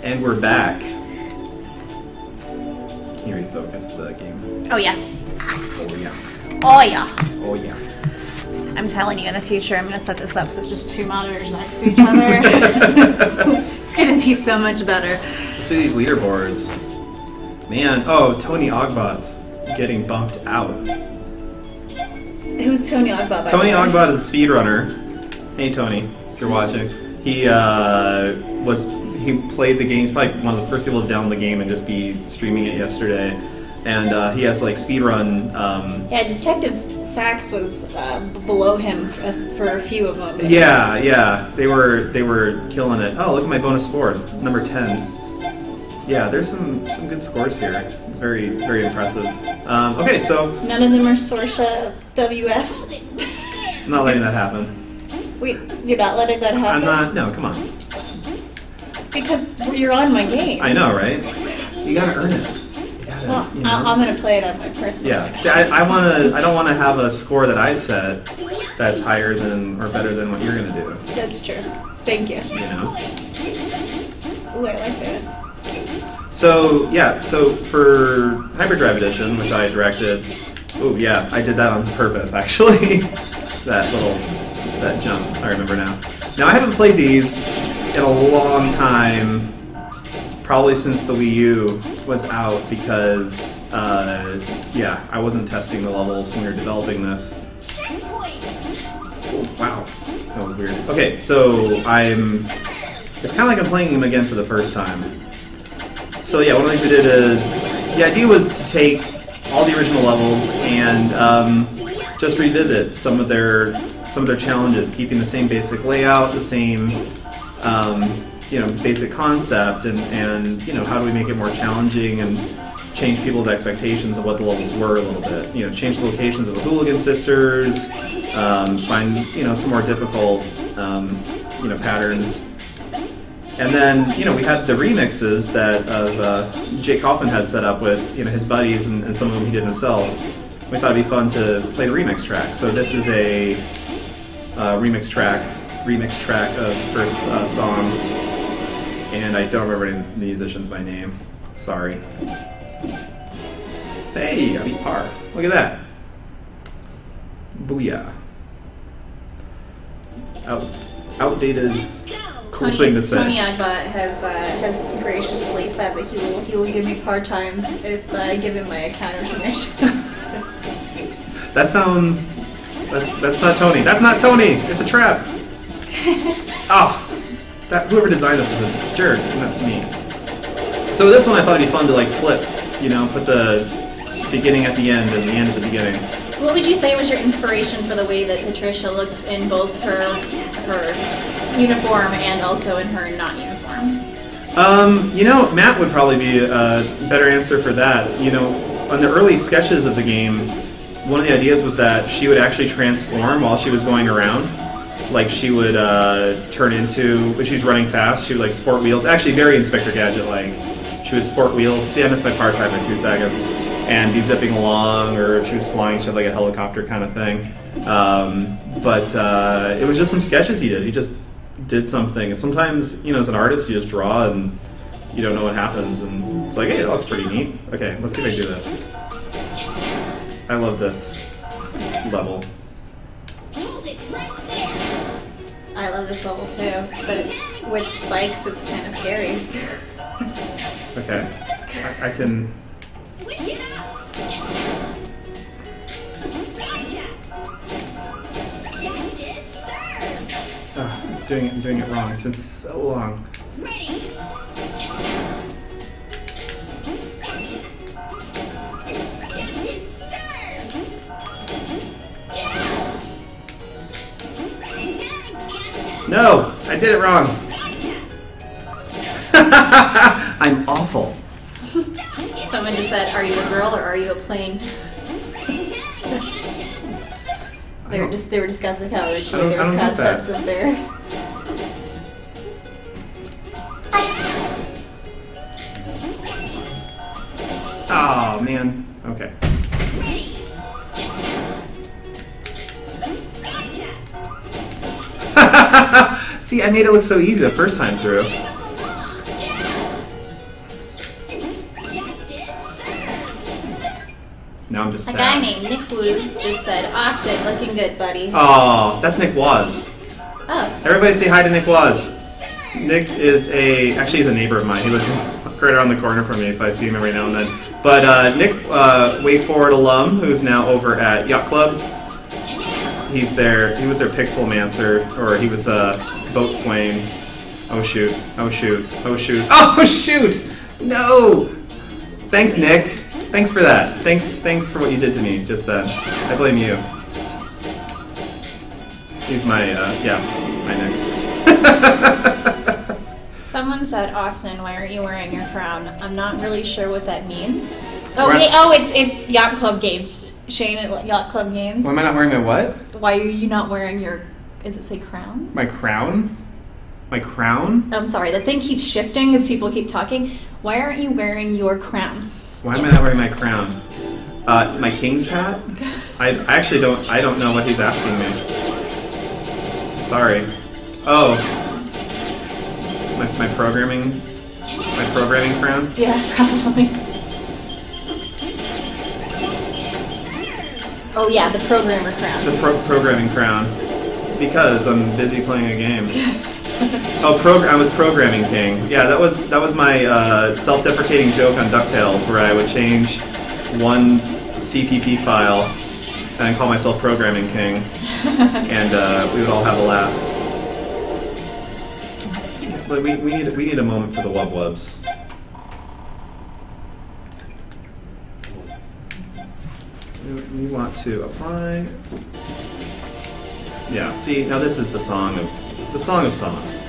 And we're back. Can you refocus the game? Oh yeah. Oh yeah. Oh yeah. Oh yeah. I'm telling you, in the future, I'm gonna set this up so it's just 2 monitors next to each other. It's gonna be so much better. See these leaderboards. Man, oh, Tony Ogbot's getting bumped out. Who's Tony Ogbot? Tony Ogbot is a speedrunner. Hey Tony, if you're watching. He played the game. He's probably one of the first people to download the game and just be streaming it yesterday. And he has like speedrun. Yeah, Detective Sachs was below him for a few of them. Yeah, they were killing it. Oh, look at my bonus forward, number 10. Yeah, there's some good scores here. It's very impressive. Okay, so none of them are Sorsha WF. I'm not letting that happen. Wait, you're not letting that happen? I'm not. No, come on. Because you're on my game. I know, right? You gotta earn it. Well, you know? I'm gonna play it on my personal. Yeah. See, I don't wanna have a score that I set that's higher than or better than what you're gonna do. That's true. Thank you. You know. Ooh, I like this. So yeah, so for Hyperdrive Edition, which I directed. Oh yeah, I did that on purpose actually. that jump, I remember now. Now I haven't played these in a long time. Probably since the Wii U was out because, yeah, I wasn't testing the levels when we were developing this. Oh, wow, that was weird. Okay, so it's kind of like I'm playing them again for the first time. So yeah, one of the things we did is, the idea was to take all the original levels and just revisit some of their challenges, keeping the same basic layout, the same basic concept, and how do we make it more challenging and change people's expectations of what the levels were a little bit. Change the locations of the Hooligan Sisters, find some more difficult patterns, and then we had the remixes that Jake Kaufman had set up with his buddies and some of them he did himself. We thought it'd be fun to play the remix track. So this is a remix track of the first song. And I don't remember any of the musicians by name. Sorry. Hey, I beat par. Look at that. Booyah. Outdated, cool thing to say. Tony Ogbot has graciously said that he will give me par times if I give him my account information. That's not Tony. That's not Tony. It's a trap. Oh. Whoever designed this is a jerk, and that's me. So this one I thought it'd be fun to like flip, put the beginning at the end and the end at the beginning. What would you say was your inspiration for the way that Patricia looks in both her uniform and also in her non-uniform? Matt would probably be a better answer for that. On the early sketches of the game, one of the ideas was that she would actually transform while she was going around. Like she would turn into, when she's running fast, she would like sport wheels. Actually, very Inspector Gadget-like. She would sport wheels. See, I missed my part time by 2 seconds. And be zipping along, or if she was flying, she had like a helicopter kind of thing. But it was just some sketches he did. He just did something. And sometimes, as an artist, you just draw and you don't know what happens. And it's like, hey, that looks pretty neat. Okay, let's see if I can do this. I love this level. I love this level too, but with spikes, it's kind of scary. Okay, I can. Switch it up. Gotcha. Justice served. I'm doing it wrong. It's been so long. Ready. Gotcha. Justice served. Yeah. No, I did it wrong. Gotcha. I'm awful. Someone just said, "Are you a girl or are you a plane?" They were discussing how it should there was concepts of their. Oh man. Okay. See, I made it look so easy the first time through. Now I'm just A sad. guy named Nick Woos just said, Austin, looking good, buddy. Oh, that's Nick Waz. Oh. Everybody say hi to Nick Waz. Nick is actually he's a neighbor of mine. He lives right around the corner from me, so I see him every now and then. But Nick, WayForward alum, who's now over at Yacht Club. He's there. He was their Pixelmancer, or he was Boatswain. Oh shoot! Oh shoot! Oh shoot! Oh shoot! No! Thanks, Nick. Thanks for that. Thanks for what you did to me just then. I blame you. He's my my Nick. Someone said, Austin, why aren't you wearing your crown? I'm not really sure what that means. Oh, Right. it's Yacht Club Games. Shane at Yacht Club Games. Why am I not wearing my what? Why are you not wearing your, does it say crown? My crown? My crown? I'm sorry, the thing keeps shifting as people keep talking. Why aren't you wearing your crown? Why am I not wearing my crown? My king's hat? I actually don't know what he's asking me. Sorry. Oh. My programming crown? Yeah, probably. Oh yeah, the programmer crown. The programming crown. Because I'm busy playing a game. Oh, I was programming king. Yeah, that was my self-deprecating joke on DuckTales, where I would change one CPP file and I'd call myself programming king, and we would all have a laugh. But we need a moment for the wub wubs. We want to apply. Yeah. See, now this is the song of songs.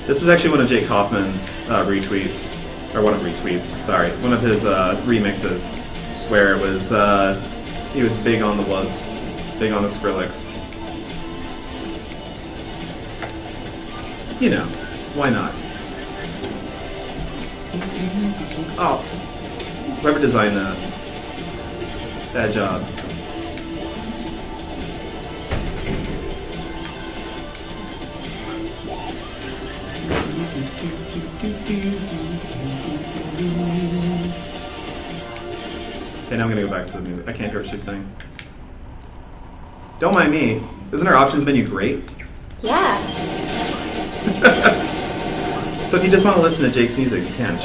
This is actually one of Jake Kaufman's retweets, or one of his remixes, where it was he was big on the wubs, big on the Skrillex. You know, why not? Oh, whoever designed that, bad job. Okay, now I'm gonna go back to the music. I can't hear what she's saying. Don't mind me. Isn't our options menu great? Yeah. So if you just want to listen to Jake's music, you can.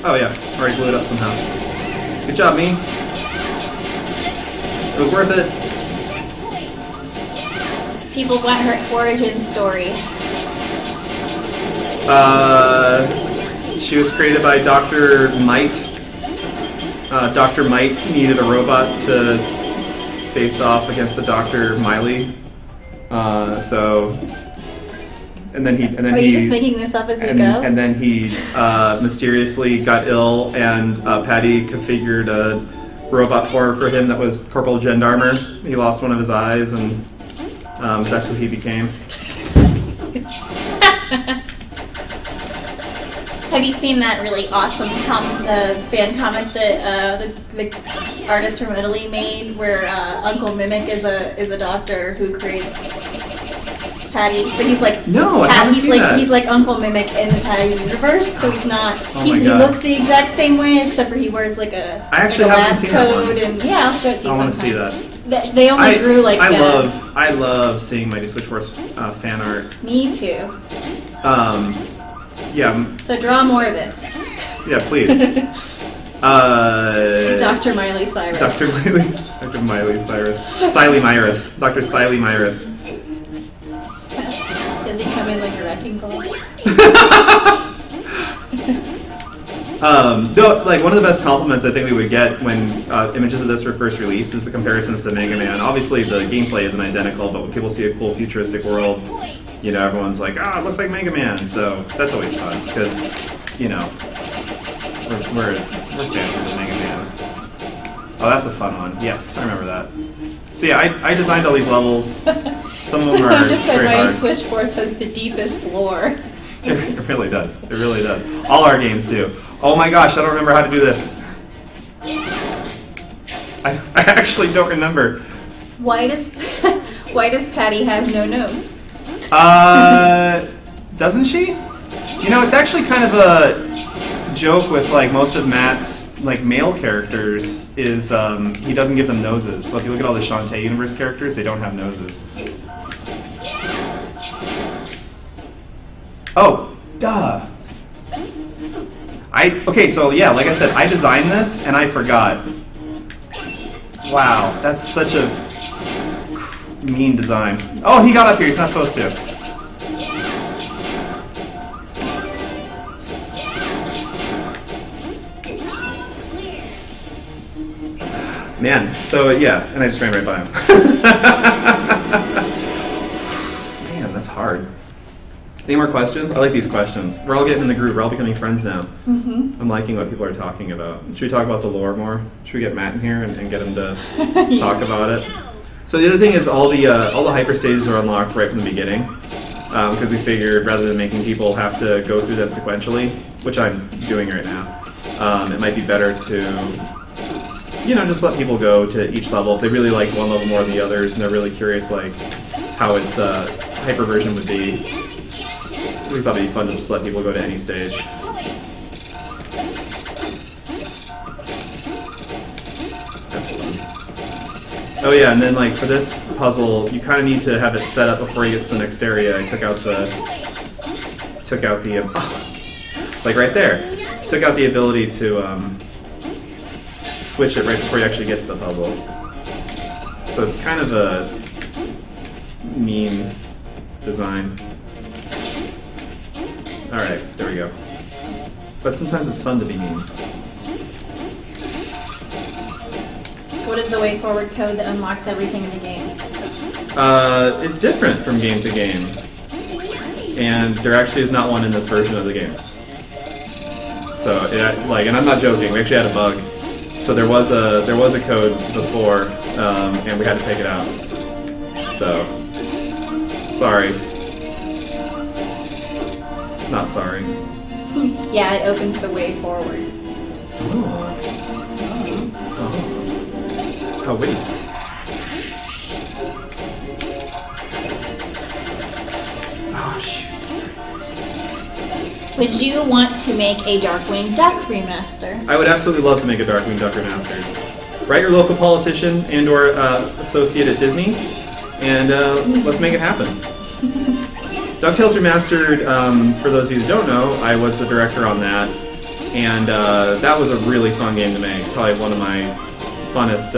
Oh yeah, already blew it up somehow. Good job, me. It was worth it. People want her origin story. She was created by Dr. Might. Dr. Might needed a robot to face off against the Dr. Miley. And then he. Are you just making this up as you go? And then he mysteriously got ill, and Patty configured a robot for him that was Corporal Gendarmer. He lost one of his eyes, and that's who he became. Have you seen that really awesome fan comic that the artist from Italy made, where Uncle Mimic is a doctor who creates Patty, but he's like no, I haven't seen that. He's like Uncle Mimic in the Patty universe, so he's not. Oh he looks the exact same way, except for he wears like a I actually like a haven't lab seen that coat, one. and yeah, I'll show it to you. I want to see sometime. that. They only drew like. I love seeing Mighty Switch Force fan art. Me too. Yeah. So draw more of it. Yeah, please. Dr. Miley Cyrus. Dr. Miley Cyrus. Siley Myrus. Dr. Siley Myrus. Does he come in like a wrecking ball? No, like one of the best compliments I think we would get when images of this were first released is the comparisons to Mega Man. Obviously, the gameplay isn't identical, but when people see a cool futuristic world, you know, everyone's like, "Ah, it looks like Mega Man." So that's always fun because, you know, we're fans of the Mega Mans. Oh, that's a fun one. Yes, I remember that. So yeah, I designed all these levels. Some of them are Someone just said very Mighty hard. Switch Force has the deepest lore. It really does. It really does. All our games do. Oh my gosh, I don't remember how to do this. I actually don't remember. Why does Patty have no nose? Doesn't she? You know, it's actually kind of a joke with like most of Matt's like male characters is he doesn't give them noses. So if you look at all the Shantae universe characters, they don't have noses. Oh, duh. Okay, so yeah, like I said, I designed this and I forgot. Wow, that's such a mean design. Oh, he got up here. He's not supposed to. Man, so yeah, and I just ran right by him. Man, that's hard. Any more questions? I like these questions. We're all getting in the groove. We're all becoming friends now. Mm-hmm. I'm liking what people are talking about. Should we talk about the lore more? Should we get Matt in here and get him to talk about it? So the other thing is all the hyper stages are unlocked right from the beginning because we figured rather than making people have to go through them sequentially, which I'm doing right now, it might be better to just let people go to each level if they really like one level more than the others and they're really curious like how its hyper version would be. We thought it'd be fun to just let people go to any stage. That's fun. Oh yeah, and then like for this puzzle, you kind of need to have it set up before you get to the next area. I took out the like right there. Took out the ability to switch it right before you actually get to the puzzle. So it's kind of a mean design. Alright, there we go. But sometimes it's fun to be mean. What is the WayForward code that unlocks everything in the game? It's different from game to game. And there actually is not one in this version of the game. So, and I'm not joking, we actually had a bug. So there was a code before, and we had to take it out. So, sorry. Not sorry. Yeah, it opens the way forward. Oh. Oh, wait. Oh, shoot. Would you want to make a Darkwing Duck remaster? I would absolutely love to make a Darkwing Duck remaster. Write your local politician and or associate at Disney, and let's make it happen. DuckTales Remastered, for those of you who don't know, I was the director on that, and that was a really fun game to make. Probably one of my funnest,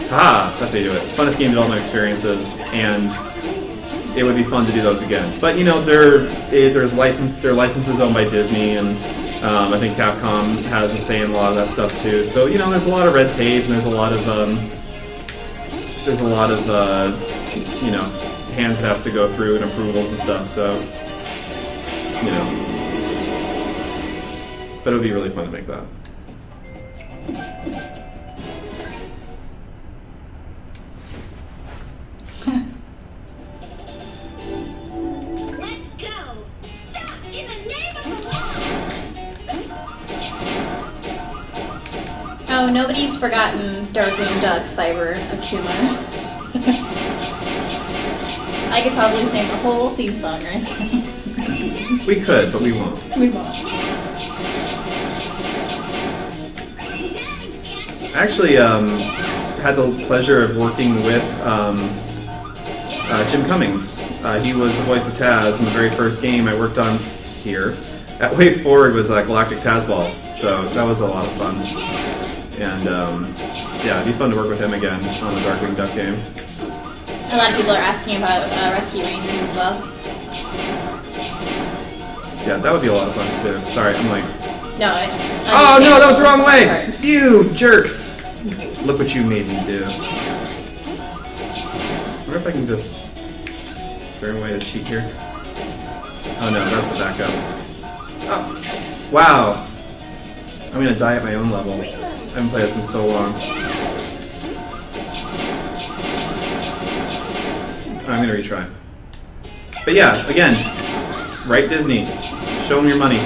that's how you do it. Funnest game development experiences, and it would be fun to do those again. But there's licenses owned by Disney, and I think Capcom has a say in a lot of that stuff too. So there's a lot of red tape, and there's a lot of hands it has to go through and approvals and stuff, so, but it would be really fun to make that. Let's go! Stop in the name of the law! Oh, nobody's forgotten Darkwing Duck Cyber Akuma. I could probably sing the whole theme song right now. We could, but we won't. We won't. I actually had the pleasure of working with Jim Cummings. He was the voice of Taz in the very first game I worked on here. At WayForward was Galactic Tazball, so that was a lot of fun. And yeah, it'd be fun to work with him again on the Darkwing Duck game. A lot of people are asking about Rescue Rangers as well. Yeah, that would be a lot of fun too. Sorry, I'm like... No, Oh no, that was the wrong way! You jerks! Look what you made me do. I wonder if I can just... Is there a way to cheat here? Oh no, that's the backup. Oh. Wow! I'm gonna die at my own level. I haven't played this in so long. I'm gonna retry. But yeah, again, write Disney. Show them your money.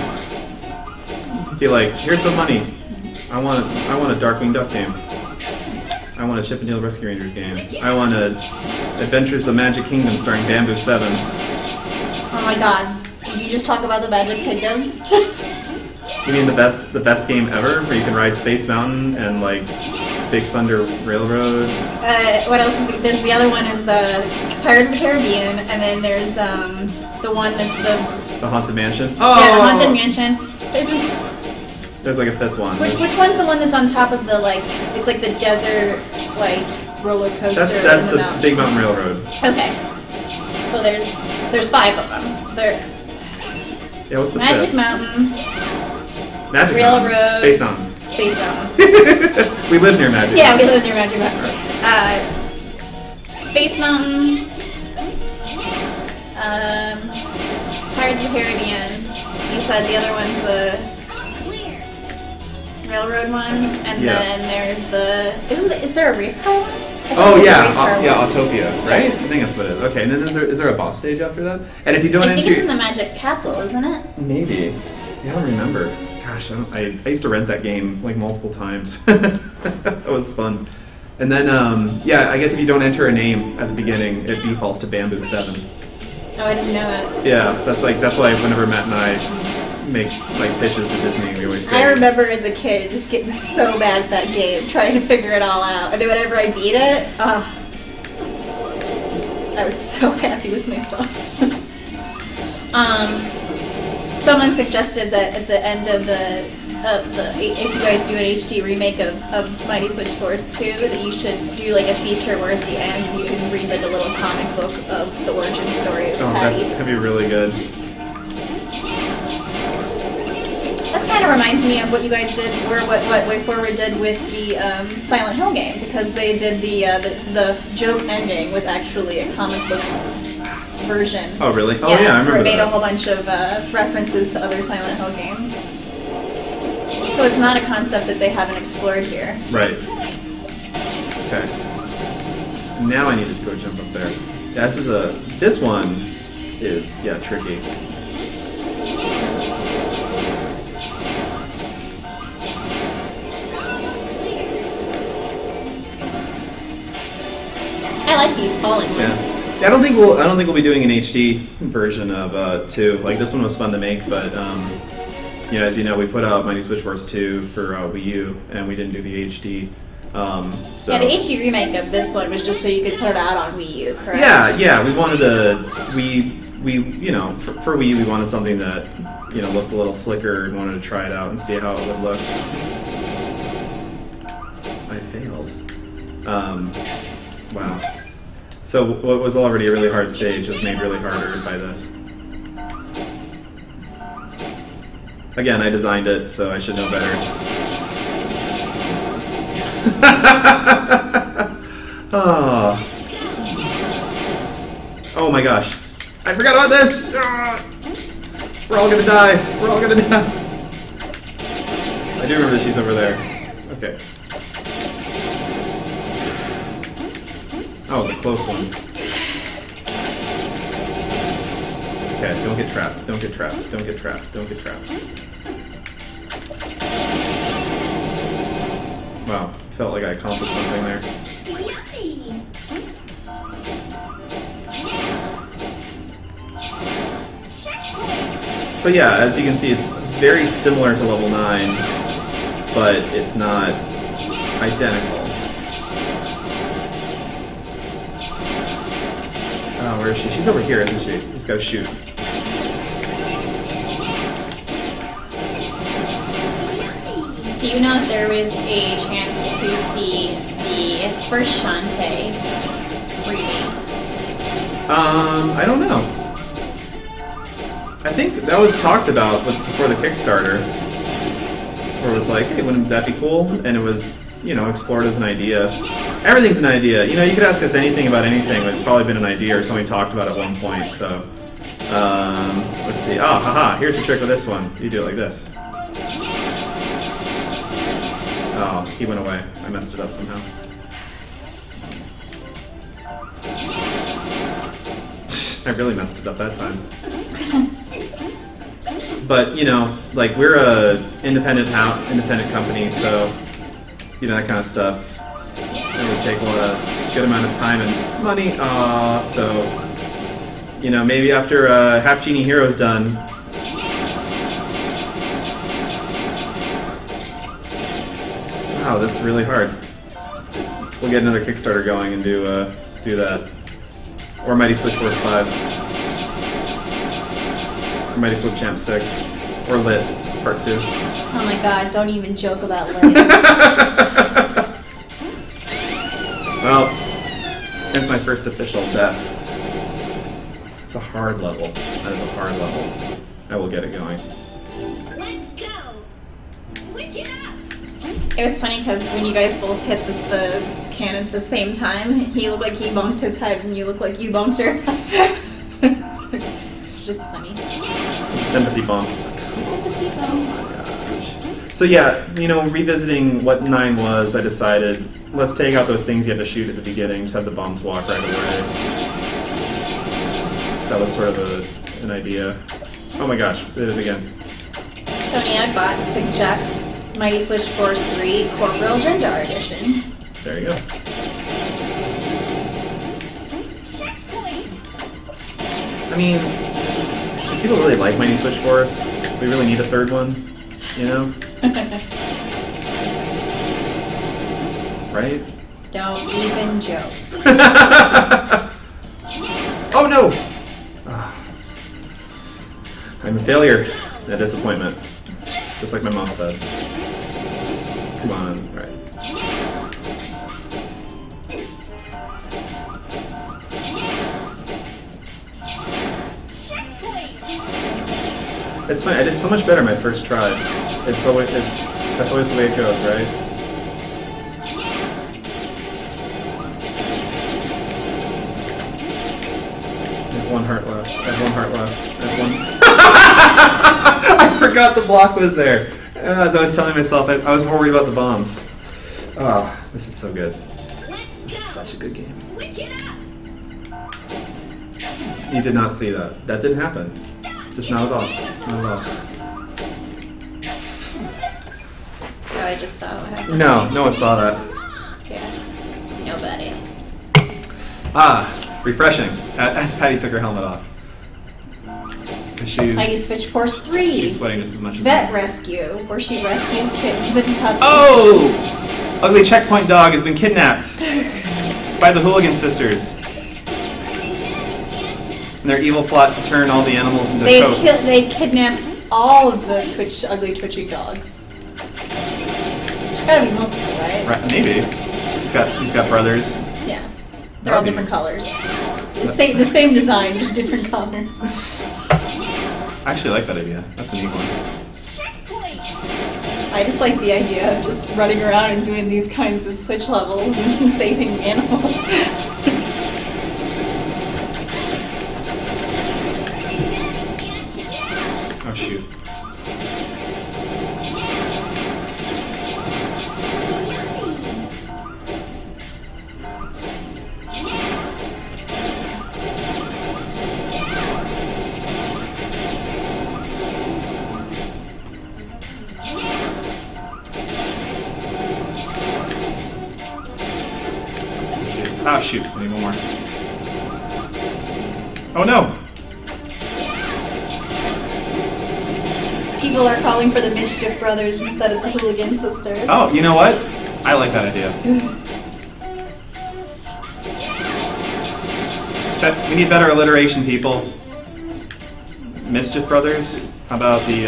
Be like, here's some money. I want a Darkwing Duck game. I want a Chip and Dale Rescue Rangers game. I want a Adventures of the Magic Kingdom starring Bamboo 7. Oh my god. Did you just talk about the Magic Kingdoms? You mean the best game ever, where you can ride Space Mountain and like Big Thunder Railroad? What else? There's the other one is Pirates of the Caribbean, and then there's the one that's the Haunted Mansion. Oh, yeah, the Haunted Mansion. There's like a fifth one. Which one's the one that's on top of the like? It's like the desert like roller coaster. That's in the mountain. Big Mountain Railroad. Okay. So there's 5 of them. Yeah, what's the Magic fifth? Mountain. Magic Railroad. Mountain. Space Mountain. Space Mountain. We live near Magic Yeah, Mountain. we live near Magic Mountain. Space Mountain. Pirates of the Caribbean. You said the other one's the Railroad one, and Yeah. then there's the is there a race car one? Oh there's a yeah, race car one. Autopia, right? I think that's what it is. Okay, and then is there a boss stage after that? And if you don't I think enter, it's in the Magic Castle, isn't it? maybe. Yeah, I don't remember. Gosh, I used to rent that game like multiple times. That was fun. And then yeah, I guess if you don't enter a name at the beginning, it defaults to Bamboo 7. Oh, I didn't know that. Yeah, that's why whenever Matt and I make like pitches to Disney, we always say. I remember as a kid just getting so bad at that game, trying to figure it all out. And then whenever I beat it, I was so happy with myself. Someone suggested that at the end of the if you guys do an HD remake of Mighty Switch Force 2, that you should do like a feature where at the end you can read like a little comic book of the origin story of Patty. That'd be really good. That kind of reminds me of what you guys did, or what WayForward did with the Silent Hill game, because they did the joke ending was actually a comic book version. Oh really? Oh yeah, yeah, I where remember it made that. a whole bunch of references to other Silent Hill games. So it's not a concept that they haven't explored here. Right. Okay. Now I need to go jump up there. Yeah, this one is tricky. I like these falling ones. Yeah. I don't think we'll be doing an HD version of 2. Like this one was fun to make, but as you know, we put out Mighty Switch Force 2 for Wii U, and we didn't do the HD. So Yeah, the HD remake of this one was just so you could put it out on Wii U, correct? Yeah. We wanted for Wii U, we wanted something that looked a little slicker, and wanted to try it out and see how it would look. I failed. Wow. So what was already a really hard stage was made really harder by this. Again, I designed it, so I should know better. Oh my gosh. I forgot about this! We're all gonna die. We're all gonna die. I do remember she's over there. Okay. Oh, the close one. Okay, don't get trapped. Don't get trapped. Don't get trapped. Don't get trapped. Wow, felt like I accomplished something there. Yummy! So yeah, as you can see, it's very similar to level 9, but it's not identical. Oh, where is she? She's over here, isn't she? Just gotta shoot. Do you know if there was a chance to see the first Shantae remake? I don't know. I think that was talked about before the Kickstarter, where it was like, hey, wouldn't that be cool? And it was, explored as an idea. Everything's an idea. You could ask us anything about anything, but it's probably been an idea or something talked about at one point. So, let's see. Oh, haha, here's the trick with this one. You do it like this. Oh, he went away. I messed it up somehow. I really messed it up that time. But, like, we're a independent company, so, that kind of stuff. It would take a good amount of time and money. So, You know, maybe after Half Genie Hero's done. Wow, that's really hard. We'll get another Kickstarter going and do that. Or Mighty Switch Force 5. Or Mighty Flip Champ 6. Or Lit Part 2. Oh my god, don't even joke about Lit. Well, it's my first official death. It's a hard level. That is a hard level. I will get it going. Let's go. Switch it up. It was funny because when you guys both hit the cannons at the same time, he looked like he bumped his head and you looked like you bumped your head. It's just funny. It's a sympathy bump. Sympathy bump. Oh my gosh. So yeah, you know, revisiting what 9 was, I decided, let's take out those things you have to shoot at the beginning, just have the bombs walk right away. That was sort of an idea. Oh my gosh, did it again. Tony Aggbot suggests Mighty Switch Force 3 Corporal Jendar Edition. There you go. Checkpoint. I mean, people really like Mighty Switch Force. We really need a third one, you know? Right? Don't even joke. Oh no! Ah. I'm a failure. A disappointment. Just like my mom said. Come on. Alright. It's fine. I did so much better my first try. That's always the way it goes, right? I have 1 heart left. I have 1 heart left. I have 1. I forgot the block was there. As I was telling myself, I was more worried about the bombs. Oh, this is so good. This is such a good game. Switch it up. You did not see that. That didn't happen. Just not at all. Not at all. Oh, I just saw what happened. No, no one saw that. Yeah. Nobody. Ah, refreshing. As Patty took her helmet off. Mighty Switch Force 3. She's sweating just as much as Vet me. Rescue, where she rescues kittens and puppies. Oh! Ugly checkpoint dog has been kidnapped by the Hooligan sisters. And their evil plot to turn all the animals into coats. They kidnapped all of the ugly twitchy dogs. There's gotta be multiple, right? Right, maybe. He's got brothers. Yeah. They're all different colors. The same design, just different colors. I actually like that idea. That's a neat one. Checkpoint. I just like the idea of just running around and doing these kinds of switch levels and saving animals. Oh shoot. Oh shoot, I need one more. Oh no! People are calling for the Mischief Brothers instead of the Hooligan Sisters. Oh, you know what? I like that idea. We need better alliteration, people. Mischief Brothers? How about the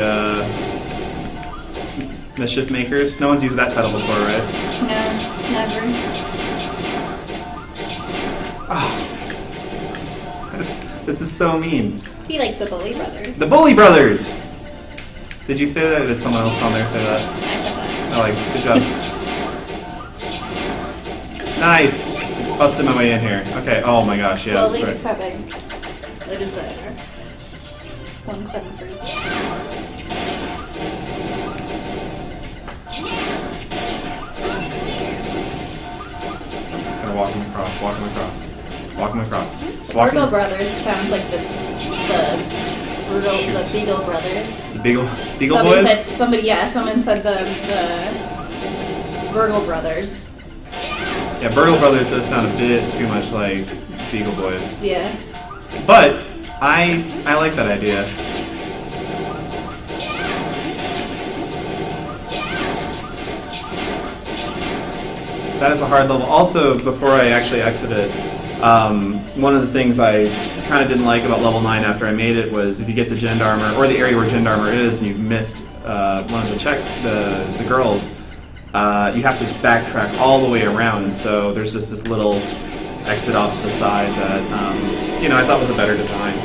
Mischief Makers? No one's used that title before, right? No, never. Oh. This is so mean. Be like the Bully Brothers. The Bully Brothers! Did you say that, or did someone else on there say that? I said that. I like, good job. Nice! Busted my way in here. Okay, oh my gosh, yeah, Slowly that's right. becoming the designer. One clever person. Gotta walk him across, walk him across. Walk him across. Just walk Virgo him. Brothers sounds like the Beagle Brothers. The Beagle Boys? Someone said the Virgo Brothers. Yeah, Burgle Brothers does sound a bit too much like Beagle Boys. Yeah. But I like that idea. That is a hard level. Also, before I actually exited, one of the things I kind of didn't like about level 9 after I made it was if you get the Gendarmer, or the area where Gendarmer is, and you've missed one of the girls, you have to backtrack all the way around, and so there's just this little exit off to the side that, I thought was a better design.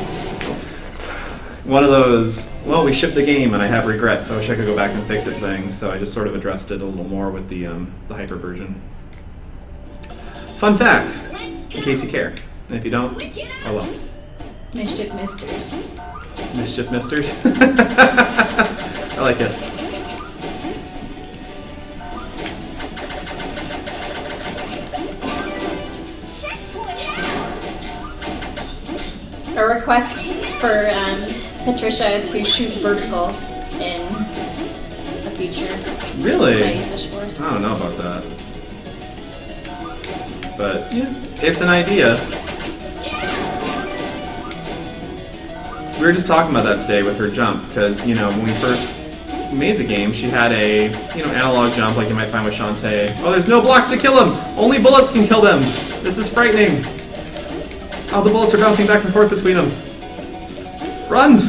One of those, well, we shipped the game and I have regrets, I wish I could go back and fix it things, so I just sort of addressed it a little more with the hyper version. Fun fact, in case you care. And if you don't, oh well. Mischief Misters. Mischief Misters? I like it. A request for Patricia to shoot vertical in a future Really? Mighty Switch Force. I don't know about that. But, yeah, it's an idea. We were just talking about that today with her jump, because, when we first made the game, she had a, analog jump like you might find with Shantae. Oh, there's no blocks to kill them! Only bullets can kill them! This is frightening! Oh, the bullets are bouncing back and forth between them. Run!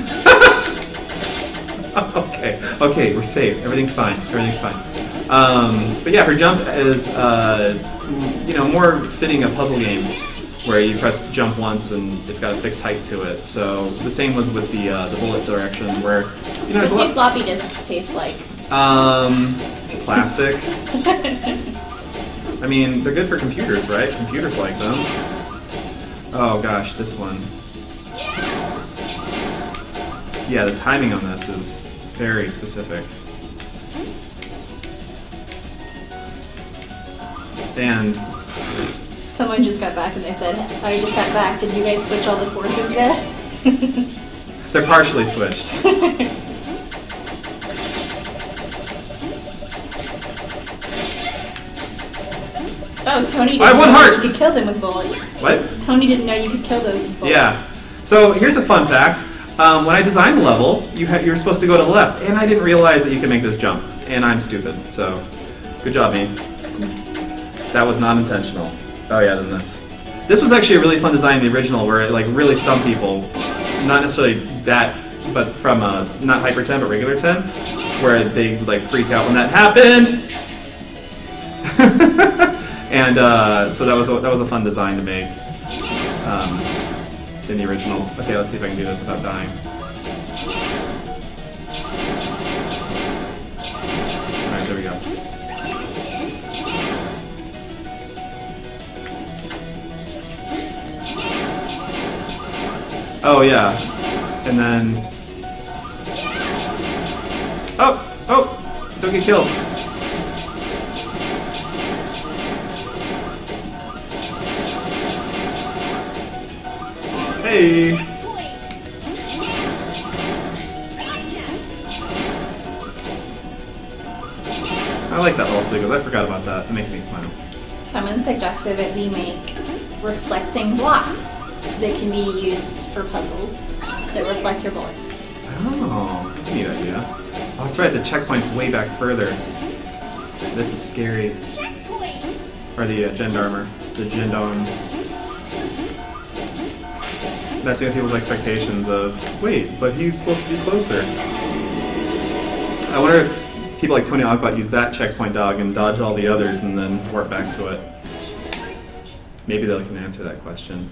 Okay, we're safe. Everything's fine. But yeah, her jump is, more fitting a puzzle game, where you press jump once and it's got a fixed height to it. So the same was with the bullet direction, where What do floppy disks taste like? Plastic. I mean, they're good for computers, right? Computers like them. Oh gosh, this one. Yeah, the timing on this is very specific. And someone just got back and they said, I just got back, did you guys switch all the forces yet? They're partially switched. Oh, Tony didn't know you could kill them with bullets. What? Tony didn't know you could kill those with bullets. Yeah. So here's a fun fact. When I designed the level, you're supposed to go to the left, and I didn't realize that you can make this jump. And I'm stupid, so good job, me. That was not intentional. Oh yeah, then this. This was actually a really fun design in the original, where it really stumped people. Not necessarily that, but from not Hyper 10, but regular 10, where they freak out when that happened. And so that was a fun design to make in the original. Okay, let's see if I can do this without dying. All right, there we go. Oh yeah, and then oh, don't get killed. Hey! I like that little sequence. I forgot about that. It makes me smile. Someone suggested that we make reflecting blocks that can be used for puzzles that reflect your bullets. Oh, that's a neat idea. Oh, that's right. The checkpoint's way back further. This is scary. Or the Gendarmer. The Gendarme. Messing with people's expectations of, wait, but he's supposed to be closer. I wonder if people like Tony Ogbot use that checkpoint dog and dodge all the others and then warp back to it. Maybe they can answer that question.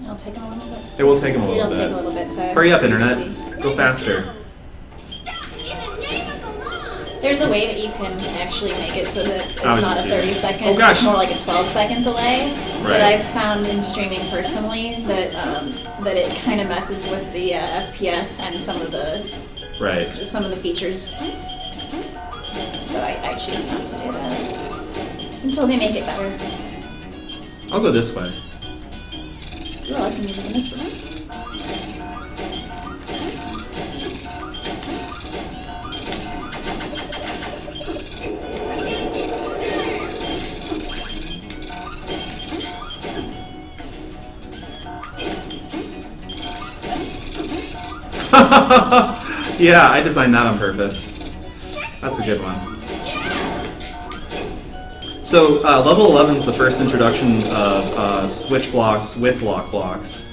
It'll take them a little bit. It will take them a little bit. It'll take a little bit to... Hurry up, Internet. Go faster. There's a way that you can actually make it so that it's not a 30-second, oh, gosh. It's more like a 12-second delay. Right. But I've found in streaming personally that that it kind of messes with the FPS and some of the features. So I choose not to do that until they make it better. I'll go this way. Ooh, I like the music in this one. Yeah, I designed that on purpose. That's a good one. So, level 11 is the first introduction of switch blocks with lock blocks.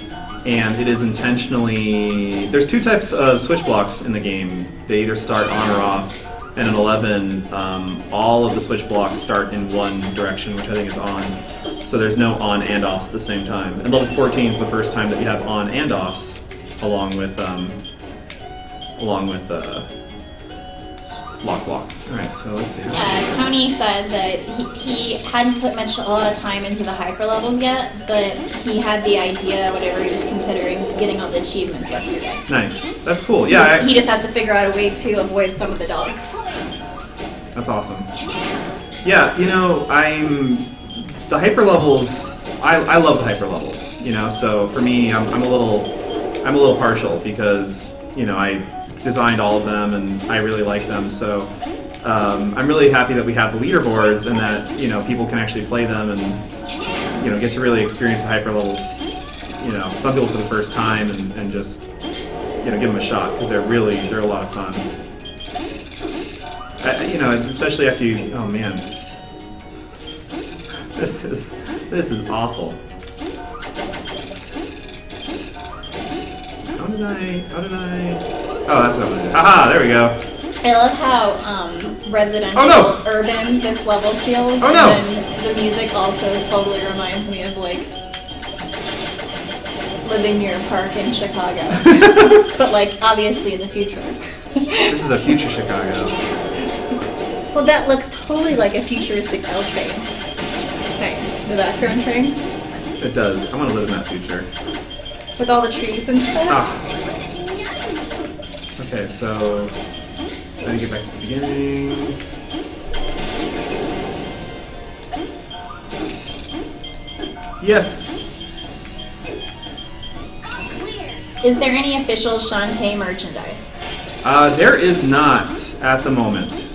And it is intentionally... There's two types of switch blocks in the game. They either start on or off. And in 11, all of the switch blocks start in one direction, which I think is on. So there's no on and offs at the same time. And level 14 is the first time that you have on and offs, along with lock blocks. All right, so let's see. Tony said that he hadn't put a lot of time into the hyper levels yet, but he had the idea, whatever he was considering, getting all the achievements yesterday. Nice. That's cool. Yeah. He just has to figure out a way to avoid some of the dogs. That's awesome. Yeah, you know, the hyper levels. I love the hyper levels. You know, so for me, I'm a little partial because I designed all of them and I really like them. So I'm really happy that we have the leaderboards and that people can actually play them and get to really experience the hyper levels. Some people for the first time and just give them a shot because they're a lot of fun. Especially after you. Oh man, this is awful. How did I? Oh, that's what I'm gonna do. Haha, there we go. I love how residential, urban this level feels. Oh no! And then the music also totally reminds me of like living near a park in Chicago, but like obviously in the future. This is a future Chicago. Well, that looks totally like a futuristic L train. Same, the background train. It does. I want to live in that future. With all the trees and stuff. Ah. Okay, so let me get back to the beginning. Yes. Is there any official Shantae merchandise? There is not at the moment.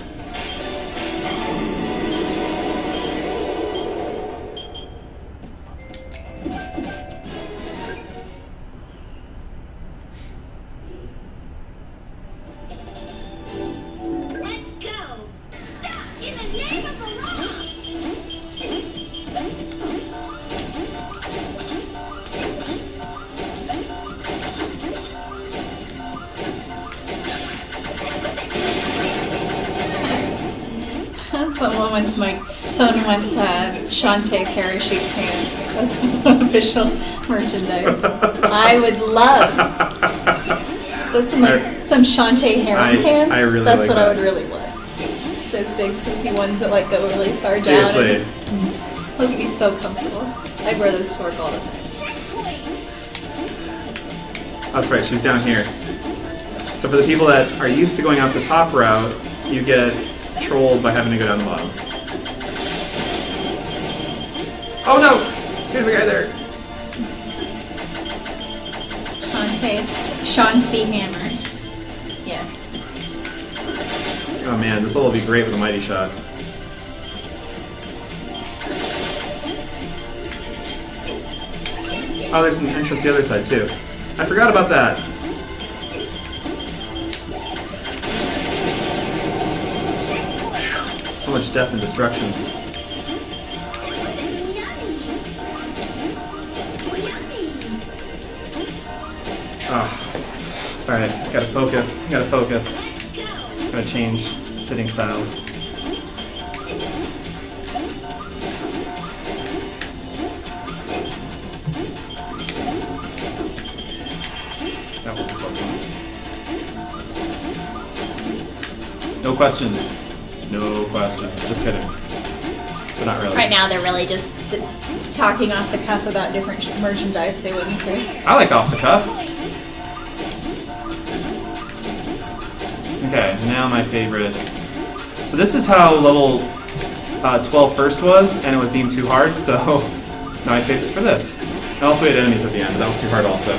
Someone once had Shantae parachute pants as official merchandise. I would love some Shantae harem pants. I really That's like what that. I would really want. Those big poofy ones that like go really far Seriously. down. Those would be so comfortable. I'd wear those to work all the time. That's right, she's down here. So for the people that are used to going out the top route, you get trolled by having to go down the bottom. Oh no! There's a guy there. Sean C. Hammer. Yes. Oh man, this will be great with a mighty shot. Oh, there's an entrance the other side too. I forgot about that. So much death and destruction. Oh. Alright, gotta focus. Gotta change sitting styles. That was a close one. No questions. No questions. Just kidding. But not really. Right now they're really just talking off the cuff about different merchandise they wouldn't say. I like off the cuff. Okay, now my favorite. So this is how level 12 first was, and it was deemed too hard, so now I saved it for this. And also we had enemies at the end, but that was too hard also.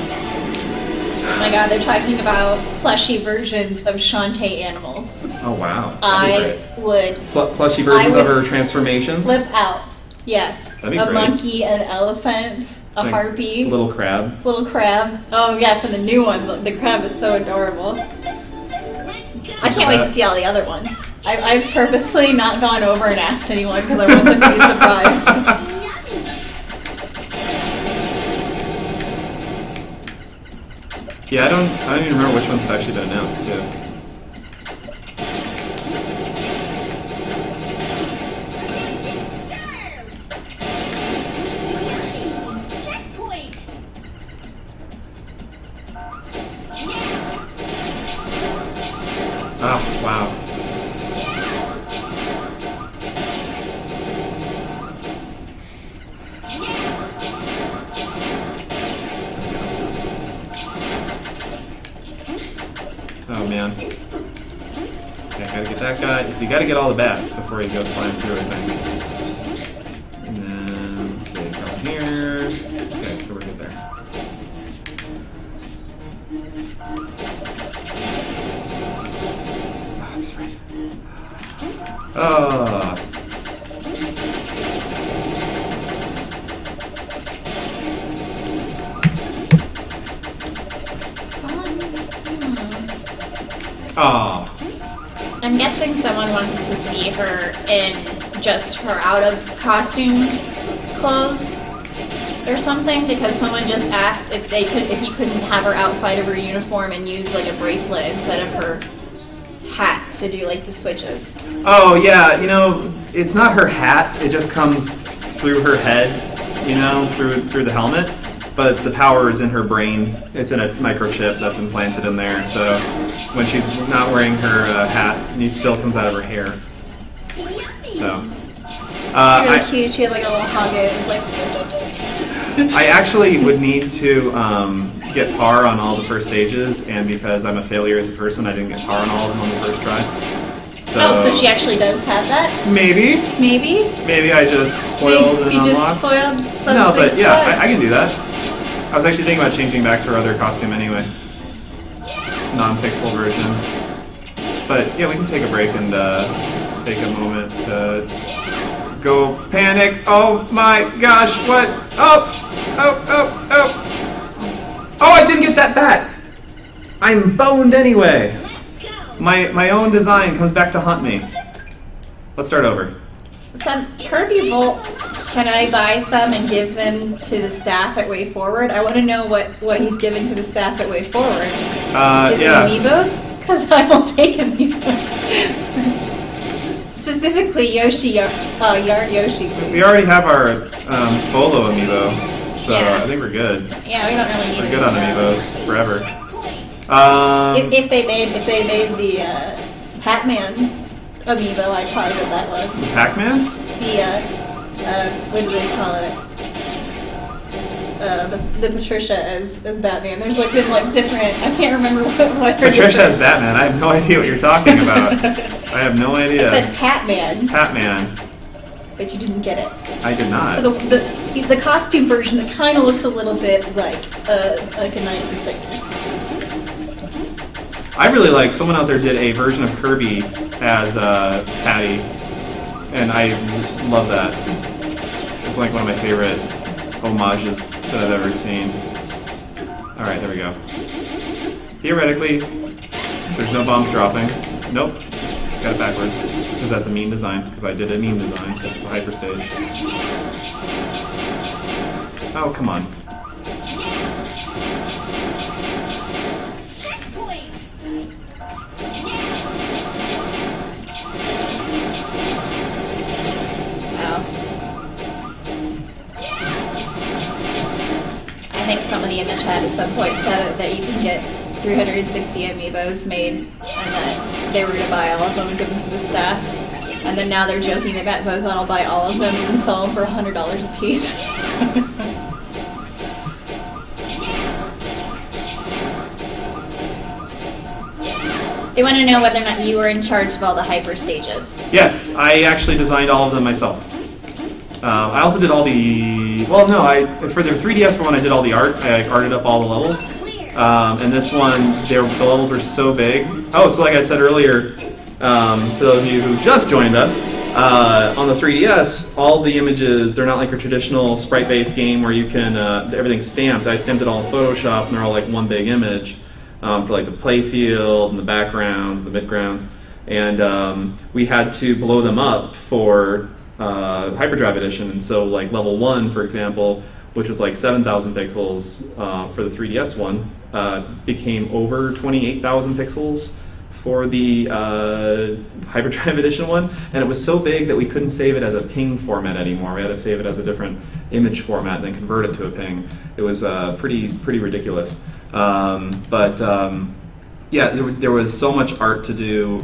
Oh my god, they're talking about plushy versions of Shantae animals. Oh wow. I would... Plushy versions I would of her transformations? flip out. Yes. That'd be a great. monkey, an elephant, a Like, harpy, Little crab. little crab. Oh yeah, for the new one, the crab is so adorable. I can't wait to see all the other ones. I've purposely not gone over and asked anyone because I want them to be surprised. Yeah, I don't even remember which ones have actually been announced too. Checkpoint. Oh, wow. Oh man. Okay, gotta get that guy. So you gotta get all the bats before you go flying through, I think. And then, let's see, come here. Okay, so we're good there. Oh, that's right. Oh. Oh. I'm guessing someone wants to see her in just her out of costume clothes or something, because someone just asked if you couldn't have her outside of her uniform and use like a bracelet instead of her hat to do like the switches. Oh yeah, you know, it's not her hat, it just comes through her head, you know, through the helmet. But the power is in her brain. It's in a microchip that's implanted in there. So when she's not wearing her hat, it still comes out of her hair. So Really cute. She had like a little hug. It was like. I actually would need to get par on all the first stages, and because I'm a failure as a person, I didn't get par on all of them on the first try. So, so she actually does have that? Maybe I just spoiled and You just unlocked. spoiled something. No, but yeah, fun. I can do that. I was actually thinking about changing back to her other costume anyway. Non-pixel version. But yeah, we can take a break and take a moment to go panic. Oh my gosh, what? Oh, I didn't get that bat! I'm boned anyway! My own design comes back to haunt me. Let's start over. Some Kirby Volt. Can I buy some and give them to the staff at WayForward? I want to know what he's giving to the staff at WayForward. Is Yeah. it amiibos? Because I won't take amiibos. Specifically Yoshi, Yard Yoshi. Please. We already have our Bolo amiibo, so Yeah. I think we're good. Yeah, we don't really need. We're good on amiibos forever. If they made the Pac-Man amiibo, I'd probably get that one. The Pac-Man? What do they call it? The Patricia as Batman. There's like been like different. I can't remember what her Patricia as different- Batman. I have no idea what you're talking about. I have no idea. I said Patman, Batman. but you didn't get it. I did not. So the costume version, it kind of looks a little bit like a 90%. I really like someone out there did a version of Kirby as Patty, and I love that. It's like one of my favorite homages that I've ever seen. Alright, there we go. Theoretically, there's no bombs dropping. Nope. It's got it backwards. Because that's a meme design. Because I did a meme design. Because it's a hyperstage. Oh, come on. I think somebody in the chat at some point said that you can get 360 amiibos made, and that they were going to buy all of them and give them to the staff. And then now they're joking that Matt Bozon will buy all of them and sell them for $100 a piece. They want to know whether or not you were in charge of all the hyper stages. Yes, I actually designed all of them myself. I also did all the... Well, no, for the 3DS one, I did all the art. I arted up all the levels. And this one, the levels were so big. Oh, so like I said earlier, to those of you who just joined us, On the 3DS, all the images, they're not like a traditional sprite-based game where you can, everything's stamped. I stamped it all in Photoshop, and they're all like one big image for like the playfield and the backgrounds, the midgrounds. And we had to blow them up for Hyperdrive Edition. And so like level 1, for example, which was like 7,000 pixels for the 3DS one, became over 28,000 pixels for the Hyperdrive Edition one, and it was so big that we couldn't save it as a PNG format anymore. We had to save it as a different image format and then convert it to a PNG. It was pretty ridiculous. Yeah, there was so much art to do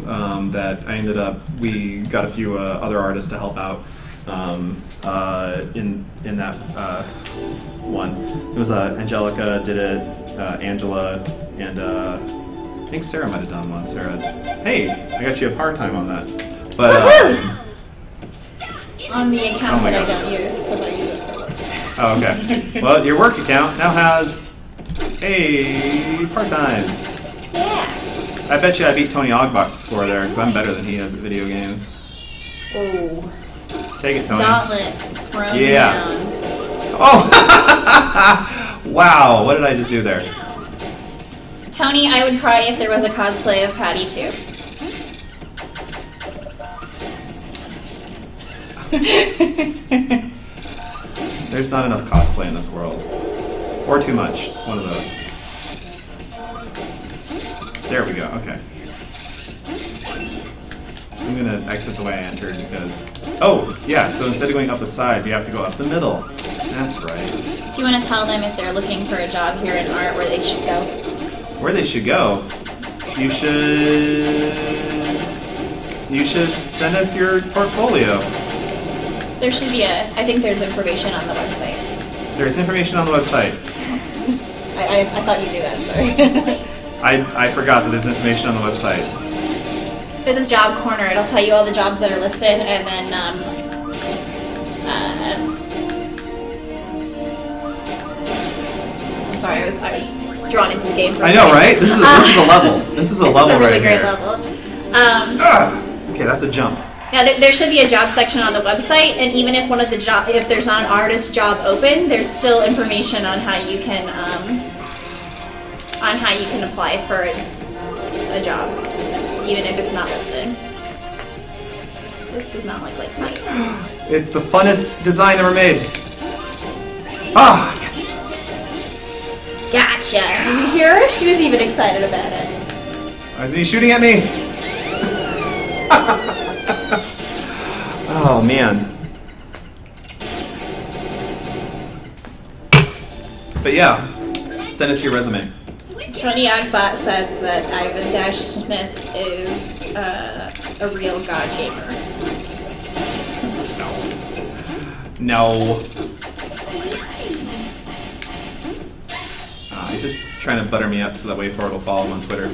that I ended up, we got a few other artists to help out in that one. It was Angelica did it, Angela, and I think Sarah might have done one. Sarah, hey, I got you a part-time on that. But on the account oh my that I gosh. don't use, because I use it for work. Oh, okay. Well, your work account now has a part-time. Yeah. I bet you I beat Tony Ogbach's score there, because I'm better than he is at video games. Oh. Take it, Tony. Gauntlet. Thrown Yeah. down. Oh! Wow, what did I just do there? Tony, I would cry if there was a cosplay of Patty too. There's not enough cosplay in this world. Or too much. One of those. There we go, okay. I'm gonna exit the way I entered because... Oh, yeah, so instead of going up the sides, you have to go up the middle. That's right. Do you want to tell them if they're looking for a job here in art where they should go? Where they should go? You should send us your portfolio. There should be I think there's information on the website. There's information on the website. I thought you knew that, sorry. I forgot that there's information on the website. There's a job corner. It'll tell you all the jobs that are listed, and then I'm sorry, I was drawn into the game for a I know, second. right? This is a level. This is a level This is a really right great here. level. Okay, that's a jump. Yeah, there should be a job section on the website, and even if if there's not an artist job open, there's still information on how you can apply for a job, even if it's not listed. This does not look like mine. It's the funnest design ever made. Ah, yes. Gotcha. Did you hear her? She was even excited about it. Why is he shooting at me? Oh man. But yeah, send us your resume. Tony Ogbot says that Ivansmith is a real god gamer. No. He's just trying to butter me up so that WayForward will follow him on Twitter.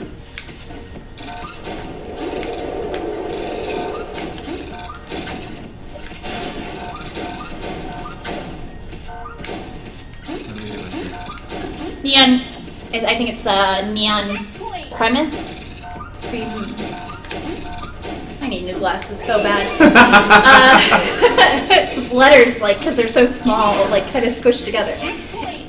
Neon, I think it's Neon Premise. I need new glasses so bad. Letters, like, because they're so small, like, kind of squished together.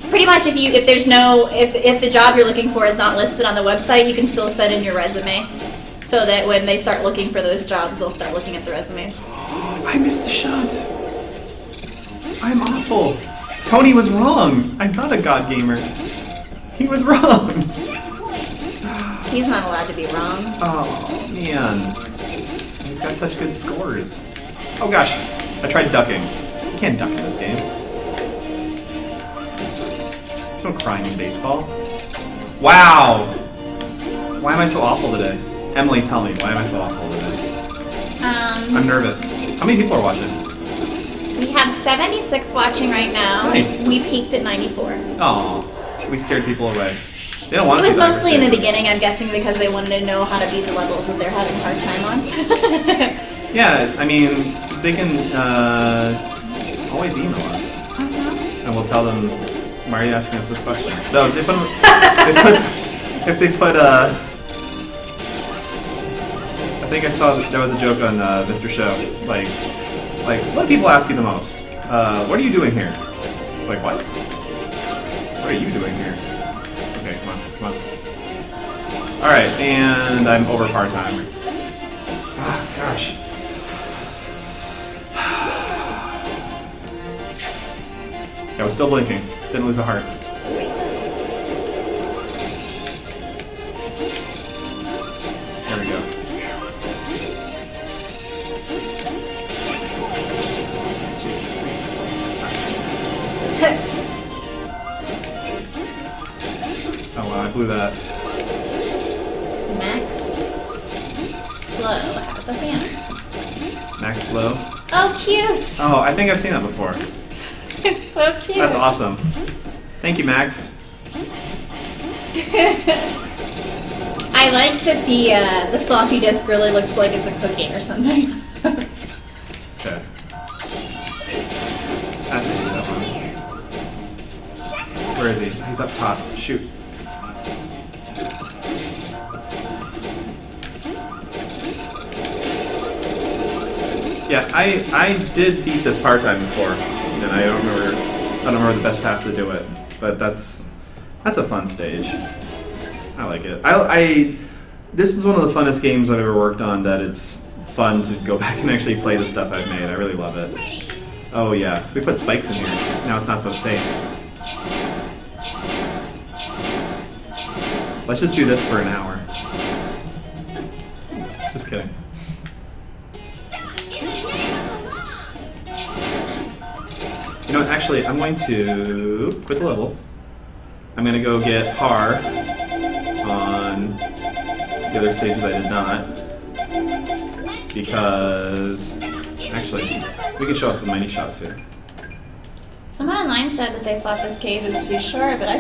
Pretty much, if the job you're looking for is not listed on the website, you can still send in your resume, so that when they start looking for those jobs, they'll start looking at the resumes. I missed the shot. I'm awful. Tony was wrong. I'm not a god gamer. He was wrong. He's not allowed to be wrong. Oh, man. He's got such good scores. Oh, gosh. I tried ducking. You can't duck in this game. There's no crying in baseball. Wow. Why am I so awful today? Emily, tell me. Why am I so awful today? I'm nervous. How many people are watching? We have 76 watching right now. Nice. We peaked at 94. Oh, we scared people away. They don't want It to was see that mostly in the experience. beginning, I'm guessing, because they wanted to know how to beat the levels that they're having a hard time on. Yeah, I mean, they can always email us, and we'll tell them, why are you asking us this question? No, if they put a think I saw that there was a joke on Mr. Show. Like, what do people ask you the most? What are you doing here? It's like, what? What are you doing here? Okay, come on, come on. Alright, and I'm over par time. Ah, gosh. I was still blinking. Didn't lose a heart. There we go. Oh wow, I blew that. Max Flow has a banner. Max Flow. Oh, cute! Oh, I think I've seen that before. It's so cute. That's awesome. Thank you, Max. I like that the floppy disk really looks like it's a cookie or something. Okay. That's easy, that one. Where is he? He's up top. Shoot. Yeah, I did beat this part time before, and I don't remember the best path to do it, but that's a fun stage. I like it. This is one of the funnest games I've ever worked on. That it's fun to go back and actually play the stuff I've made. I really love it. Oh yeah, we put spikes in here. Now it's not so safe. Let's just do this for an hour. Just kidding. You know what, actually, I'm going to quit the level. I'm going to go get par on the other stages I did not. Because, actually, we can show off the mighty shot too. Someone online said that they thought this cave was too short, but I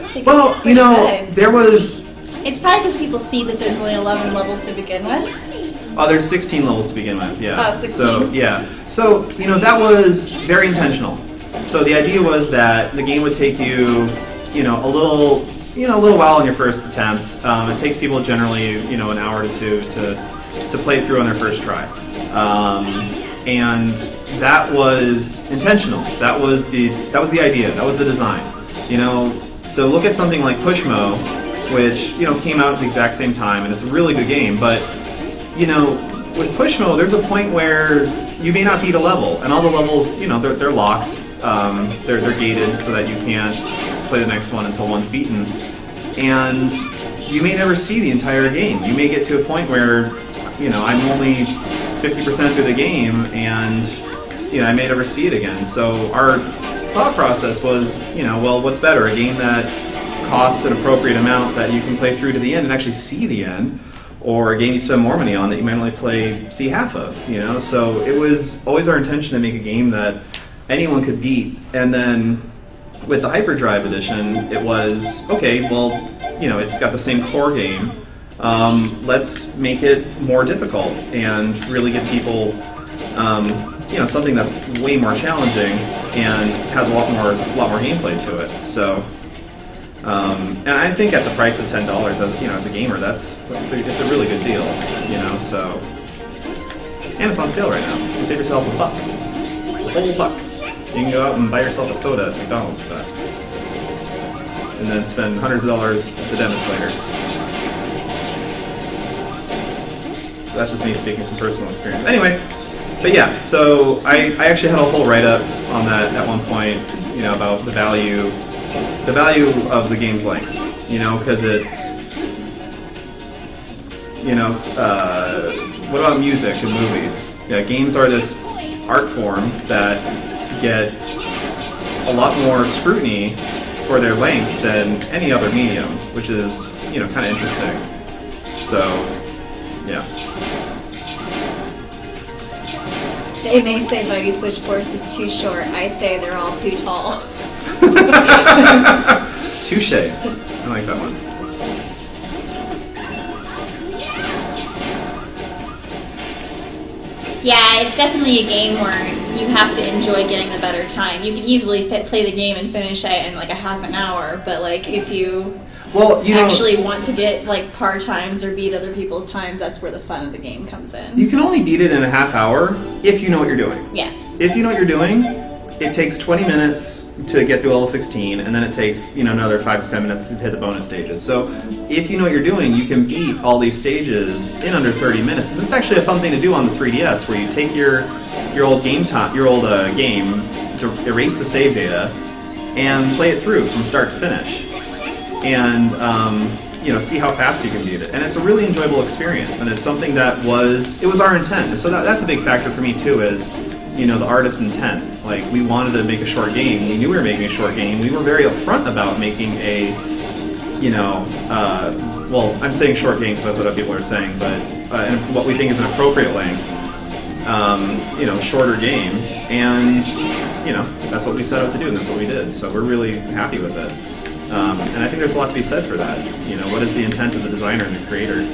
think Well, it's you know, good. there was... It's probably because people see that there's only 11 levels to begin with. Oh, there's 16 levels to begin with, yeah. Oh, 16. So, yeah. So, you know, that was very intentional. So the idea was that the game would take you, a little while on your first attempt. It takes people generally, an hour to two to play through on their first try. And that was intentional. That was the idea. That was the design. So look at something like Pushmo, which, came out at the exact same time, and it's a really good game, but with Pushmo, there's a point where you may not beat a level, and all the levels, they're locked, they're gated so that you can't play the next one until one's beaten, and you may never see the entire game. You may get to a point where, I'm only 50% through the game, and I may never see it again. So our thought process was, well, what's better, a game that costs an appropriate amount that you can play through to the end and actually see the end, or a game you spend more money on that you might only see half of, So it was always our intention to make a game that anyone could beat. And then with the Hyperdrive edition, it was, okay, well, it's got the same core game. Let's make it more difficult and really give people, something that's way more challenging and has a lot more gameplay to it. So. And I think at the price of $10, as a gamer, it's a really good deal, So, and it's on sale right now. You can save yourself $1, a whole $1. You can go out and buy yourself a soda at McDonald's for that, and then spend hundreds of dollars at the dentist later. So that's just me speaking from personal experience. Anyway, but yeah, so I actually had a whole write-up on that at one point, about the value of the game's length, because it's, what about music and movies? Yeah, games are this art form that get a lot more scrutiny for their length than any other medium, which is, kind of interesting. So, yeah. They may say Mighty Switch Force is too short. I say they're all too tall. Touche. I like that one. Yeah, it's definitely a game where you have to enjoy getting the better time. You can easily play the game and finish it in like a half an hour, but like if you actually want to get like par times or beat other people's times, that's where the fun of the game comes in. You can only beat it in a half hour if you know what you're doing. Yeah. If you know what you're doing, it takes 20 minutes to get to level 16, and then it takes another 5 to 10 minutes to hit the bonus stages. So if you know what you're doing, you can beat all these stages in under 30 minutes. And it's actually a fun thing to do on the 3DS, where you take your old game to erase the save data and play it through from start to finish, and see how fast you can beat it. And it's a really enjoyable experience, and it's something that it was our intent. So that's a big factor for me too, is the artist intent. Like, we wanted to make a short game. We knew we were making a short game. We were very upfront about making a, well, I'm saying short game because that's what other people are saying, but what we think is an appropriate length, shorter game. And, that's what we set out to do, and that's what we did. So we're really happy with it. And I think there's a lot to be said for that. What is the intent of the designer and the creator?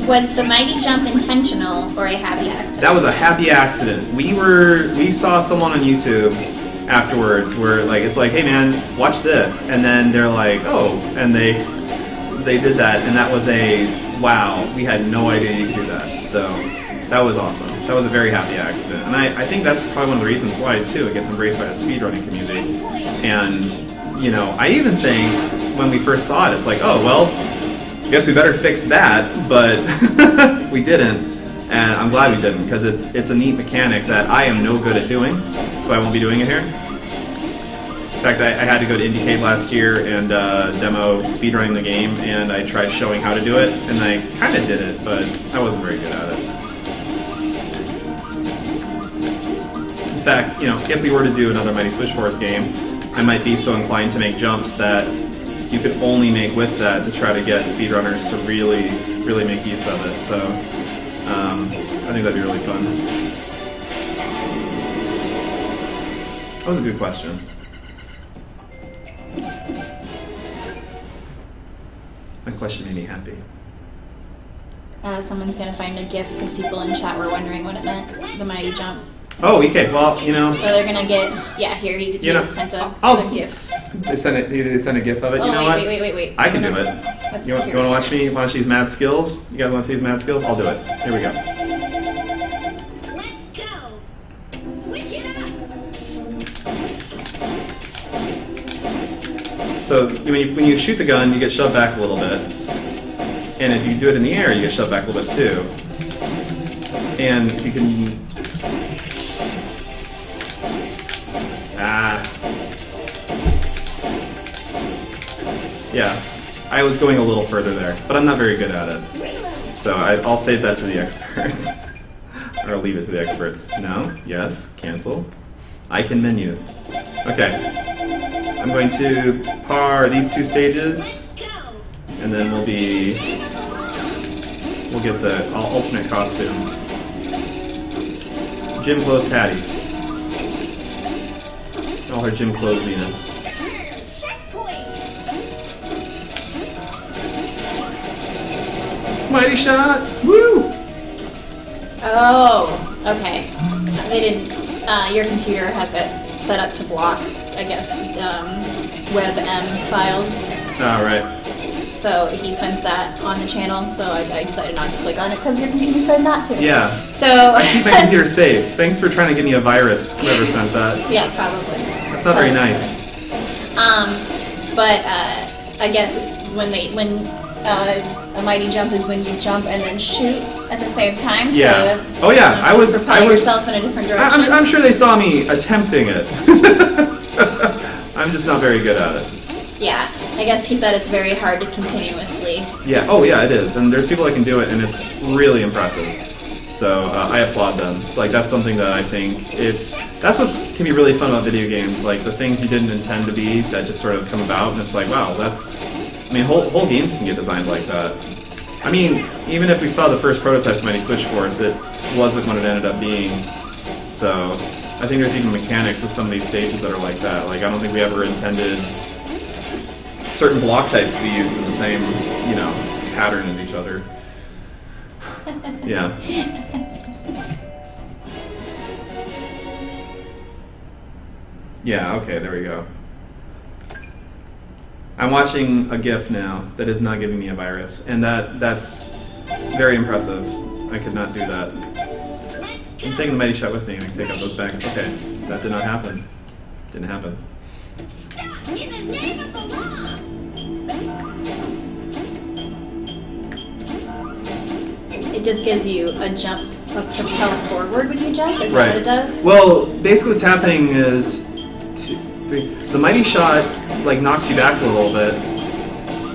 Was the mighty jump intentional or a happy accident? That was a happy accident. We saw someone on YouTube afterwards where it's like, hey man, watch this, and then they're like, oh, and they did that, and that was a wow. We had no idea you could do that. So that was awesome. That was a very happy accident, and I think that's probably one of the reasons why too it gets embraced by the speedrunning community. And I even think when we first saw it, it's like, oh well, guess we better fix that, but we didn't, and I'm glad we didn't, because it's a neat mechanic that I am no good at doing, so I won't be doing it here. In fact, I had to go to IndieCade last year and demo speedrunning the game, and I tried showing how to do it, and I kind of did it, but I wasn't very good at it. In fact, if we were to do another Mighty Switch Force game, I might be so inclined to make jumps that you could only make with that to try to get speedrunners to really, really make use of it. So I think that'd be really fun. That was a good question. That question made me happy. Someone's gonna find a GIF because people in chat were wondering what it meant, the mighty jump. Oh, okay. Well, So they're gonna get, here, he just sent a GIF. They sent a GIF of it. Oh, you know what? Wait. I can do it. You want to watch me? Want to see these mad skills? You guys want to see these mad skills? I'll do it. Here we go. Let's go. Switch it up. So when you shoot the gun, you get shoved back a little bit, and if you do it in the air, you get shoved back a little bit too. And you can. Yeah, I was going a little further there, but I'm not very good at it. So I'll save that to the experts. Or I'll leave it to the experts. No, yes, cancel. I can menu. Okay. I'm going to par these two stages, and then we'll get the alternate costume. Gym clothes Patty. All her gym clothesiness. Mighty shot! Woo! Oh, okay. They didn't. Your computer has it set up to block, I guess, WebM files. Oh, right. So he sent that on the channel, so I decided not to click on it because your computer said not to. Yeah. So I keep my computer safe. Thanks for trying to give me a virus, whoever sent that. Yeah, probably. That's not very nice. But I guess when a mighty jump is when you jump and then shoot at the same time. Yeah. To, oh yeah, I was yourself in a different direction. I'm sure they saw me attempting it. I'm just not very good at it. Yeah, I guess he said it's very hard to continuously. Yeah. Oh yeah, it is, and there's people that can do it, and it's really impressive. So I applaud them. Like, that's something that I think that's what can be really fun about video games. Like, the things you didn't intend to be that just sort of come about, and it's like, wow, whole games can get designed like that. I mean, even if we saw the first prototypes of Mighty Switch Force, it wasn't what it ended up being. So I think there's even mechanics with some of these stages that are like that. Like, I don't think we ever intended certain block types to be used in the same, pattern as each other. Yeah. Yeah, okay, there we go. I'm watching a GIF now that is not giving me a virus, and that's very impressive. I could not do that. I'm taking the Mighty Shot with me, and I can take out those back. Okay, that did not happen. Didn't happen. Stop in the name of the law. It just gives you a jump, a propel forward when you jump. Is that what it does? Well, basically what's happening is the Mighty Shot like knocks you back a little bit.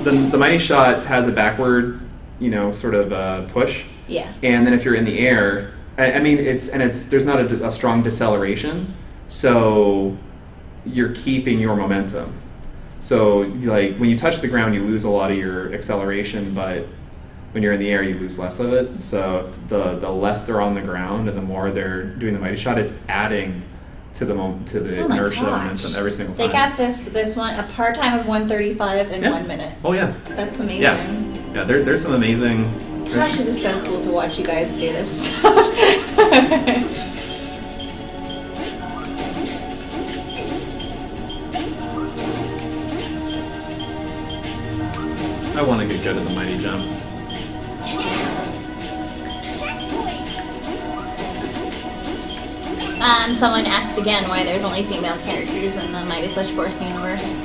The Mighty Shot has a backward, you know, sort of push. Yeah. And then if you're in the air, I mean, there's not a strong deceleration, so you're keeping your momentum. So like when you touch the ground, you lose a lot of your acceleration, but when you're in the air, you lose less of it. So the less they're on the ground and the more they're doing the Mighty Shot, it's adding to the inertia momentum every single time. They got this one a part time of 1:35 in 1 minute. Oh yeah. That's amazing. Yeah. There's some amazing. Gosh, it is so cool to watch you guys do this stuff. I want to get good at the Mighty Jump. Someone asked again why there's only female characters in the Mighty Switch Force universe.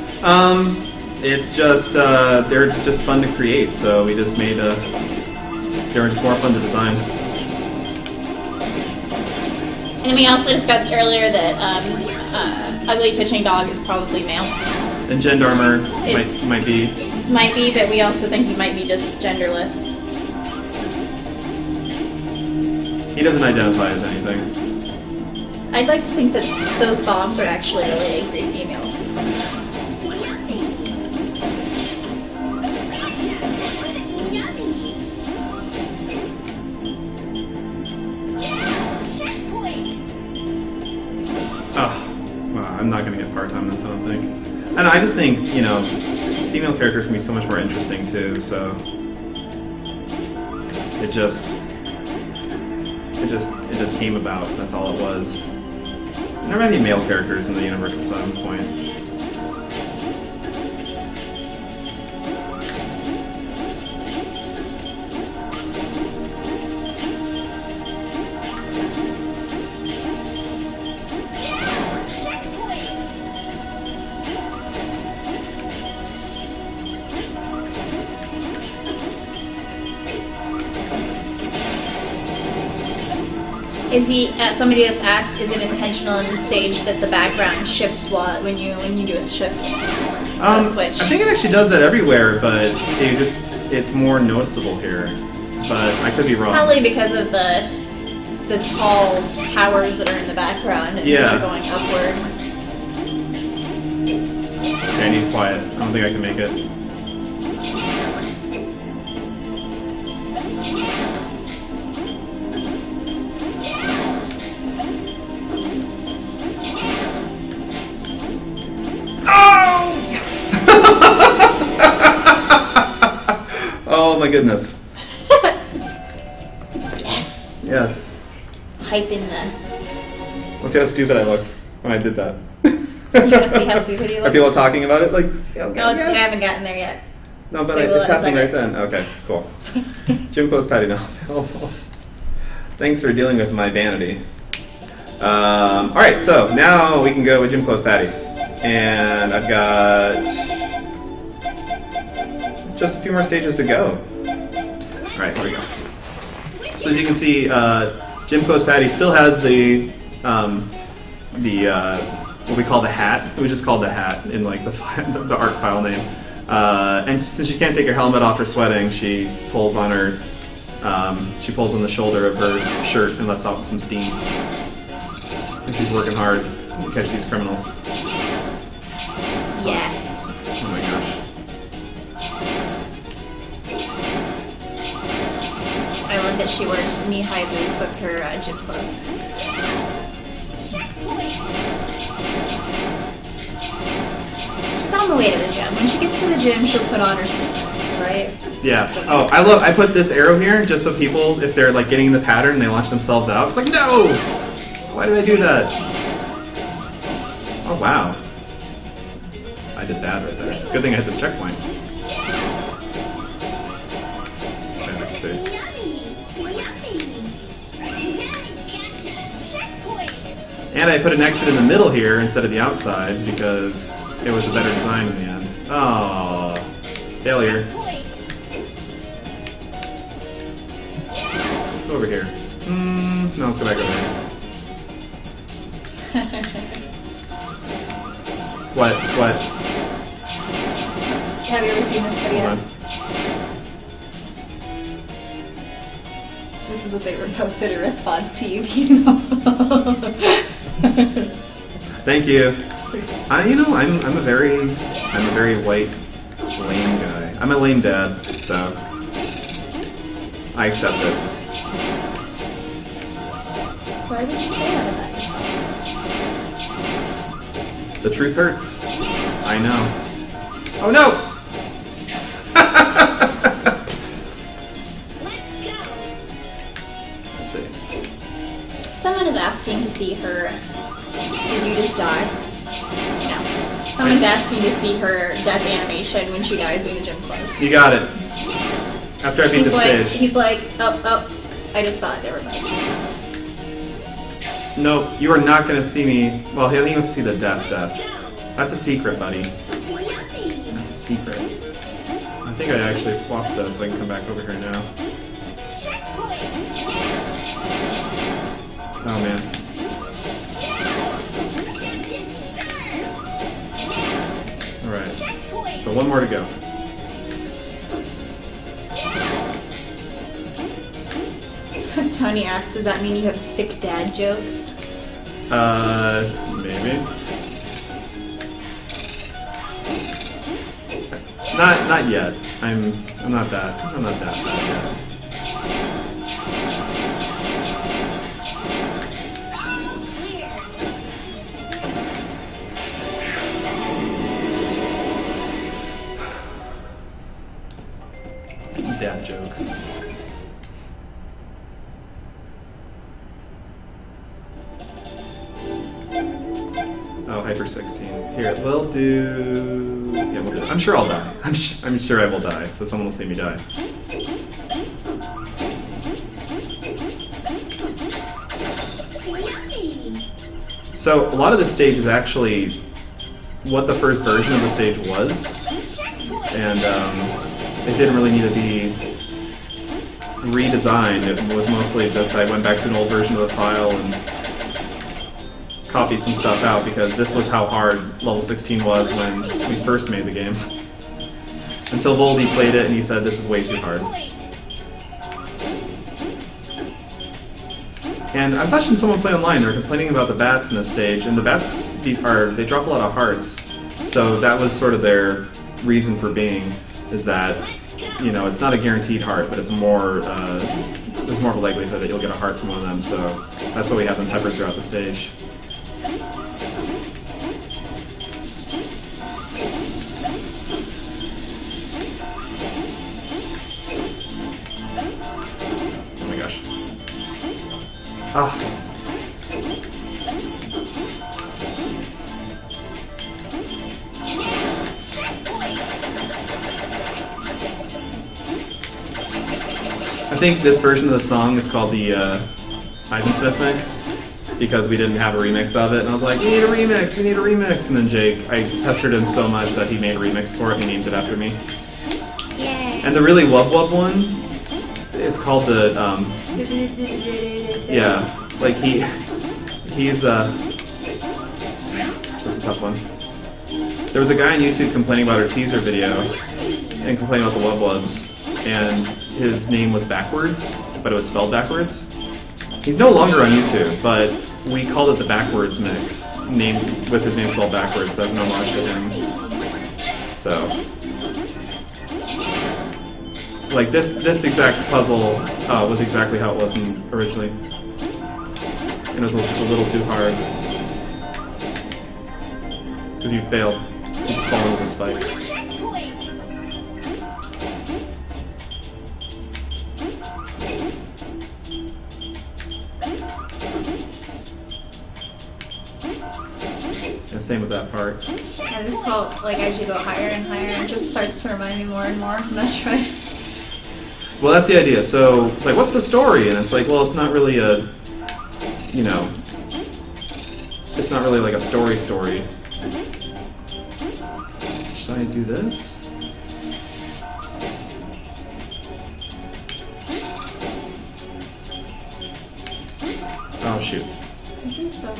It's just they're just fun to create, so we just made they were just more fun to design. And we also discussed earlier that Ugly Twitching Dog is probably male. And Gendarmer might be. Might be, but we also think he might be just genderless. He doesn't identify as anything. I'd like to think that those bombs are actually really angry females. Oh, well, I'm not going to get part-time this, I don't think. And I just think, you know, female characters can be so much more interesting too, so it just came about. That's all it was. There might be male characters in the universe at some point. Is somebody just asked, is it intentional in the stage that the background shifts when you do a shift? Switch? I think it actually does that everywhere, but it's more noticeable here. But I could be wrong. Probably because of the tall towers that are in the background and are going upward. Okay, I need quiet. I don't think I can make it. Oh my goodness. Yes. Yes. Hype in the... Let's see how stupid I looked when I did that. You want to see how stupid you look? Are people talking about it? Like, no, I haven't gotten there yet. No, but it's happening right then. Okay, cool. Gym clothes patty now available. Thanks for dealing with my vanity. Alright, so now we can go with gym clothes patty. And I've got just a few more stages to go. Alright, here we go. So as you can see, Gym Clothes Patty still has the what we call the hat. It was just called the hat in like the art file name. And since she can't take her helmet off for sweating, she pulls on the shoulder of her shirt and lets out some steam. And she's working hard to catch these criminals. Yes. Oh my gosh. I love that she wears knee-high boots with her gym clothes. She's on the way to the gym. When she gets to the gym, she'll put on her sneakers, right? Yeah. Oh, I put this arrow here just so people, if they're like getting the pattern, they launch themselves out. It's like, no! Why did I do that? Oh wow. I did bad right there. Good thing I hit this checkpoint. Okay, let's see. And I put an exit in the middle here instead of the outside because it was a better design in the end. Oh, failure. Let's go over here. No, let's go back over here. What? Have you ever seen this video? Hold on. This is what they posted in response to you. Thank you. You know, I'm a very white, lame guy. I'm a lame dad, so I accept it. Why would you say that about yourself? The truth hurts. I know. Oh no! Let's see. Someone is asking to see her. Did you just die? No. Someone's asking to see her death animation when she dies in the gym close. You got it. After I beat the stage. He's like, oh, I just saw it, never mind. No, you are not going to see me. Well, he doesn't even see the death. That's a secret, buddy. That's a secret. I think I actually swapped those so I can come back over here now. Oh man. Alright. So one more to go. Tony asked, does that mean you have sick dad jokes? Maybe. Not yet. I'm not that bad yet. Dad jokes. Oh, Hyper 16. Here, we'll do... Yeah, we'll do it. I'm sure I'll die. I'm sure I will die, so someone will see me die. So, a lot of this stage is actually what the first version of the stage was, and it didn't really need to be redesigned. It was mostly just I went back to an old version of the file and copied some stuff out because this was how hard level 16 was when we first made the game. Until Voldy played it and he said this is way too hard. And I was watching someone play online, they were complaining about the bats in this stage, and the bats they drop a lot of hearts, so that was sort of their reason for being, is that, you know, it's not a guaranteed heart, but it's more, there's more of a likelihood that you'll get a heart from one of them, so that's why we have them peppered throughout the stage. Oh my gosh. Ah. I think this version of the song is called the Ivansmith mix because we didn't have a remix of it, and I was like, we need a remix, we need a remix, and then Jake, I pestered him so much that he made a remix for it and he named it after me. Yeah. And the really wub wub one is called the, yeah, like he's that's a tough one. There was a guy on YouTube complaining about our teaser video and complaining about the wub wubs, and his name was backwards, but it was spelled backwards. He's no longer on YouTube, but we called it the backwards mix, named with his name spelled backwards as an homage to him. So, like this exact puzzle was exactly how it was originally, and it was just a little too hard because you failed. You just fall into the spikes. And same with that part. Yeah, this fault, like as you go higher and higher, it just starts to remind me more and more of Metroid. Well, that's the idea. So it's like, what's the story? And it's like, well, it's not really a, you know, it's not really like a story. Should I do this? Oh shoot. I think so.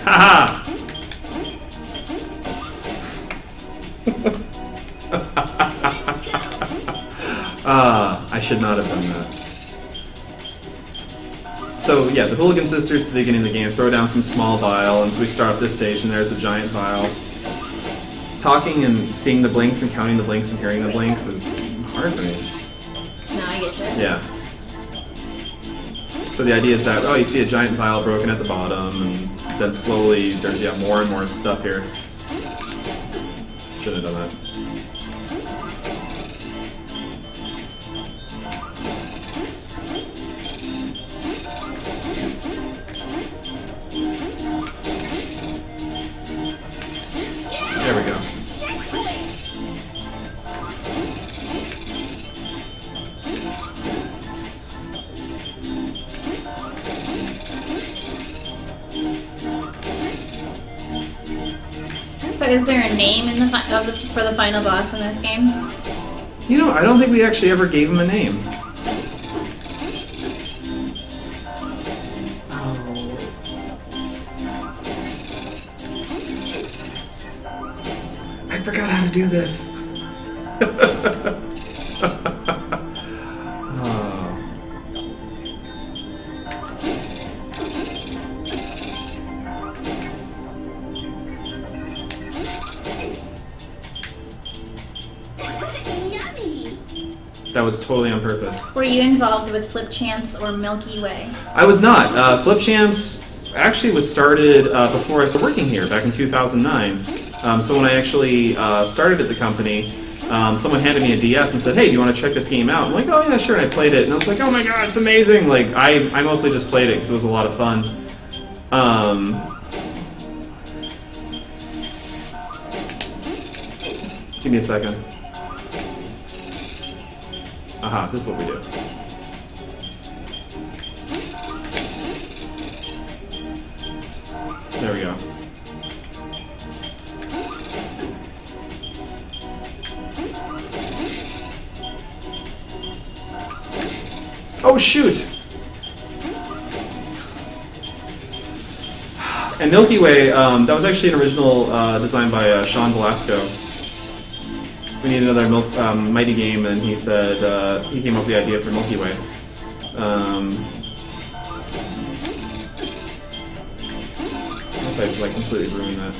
Haha! I should not have done that. So yeah, the Hooligan Sisters at the beginning of the game throw down some small vial, and so we start off this stage, and there's a giant vial. Talking and seeing the blinks and counting the blinks and hearing the blinks is hard for me. No, I get you. Yeah. So the idea is that, oh, you see a giant vial broken at the bottom, and then slowly there's, yeah, more and more stuff here. Shouldn't have done that. There we go. So is there a name in the for the final boss in this game? You know, I don't think we actually ever gave him a name. I forgot how to do this. Yummy. That was totally on purpose. Were you involved with Flip Champs or Milky Way? I was not. Flip Champs actually was started before I started working here, back in 2009. So when I actually started at the company, someone handed me a DS and said, "Hey, do you want to check this game out?" I'm like, "Oh yeah, sure." And I played it, and I was like, "Oh my god, it's amazing!" Like I mostly just played it because it was a lot of fun. Give me a second. Aha, this is what we do. There we go. Oh shoot! And Milky Way, that was actually an original design by Sean Velasco. We need another Mighty game, and he said he came up with the idea for Milky Way. I hope I like completely ruined that.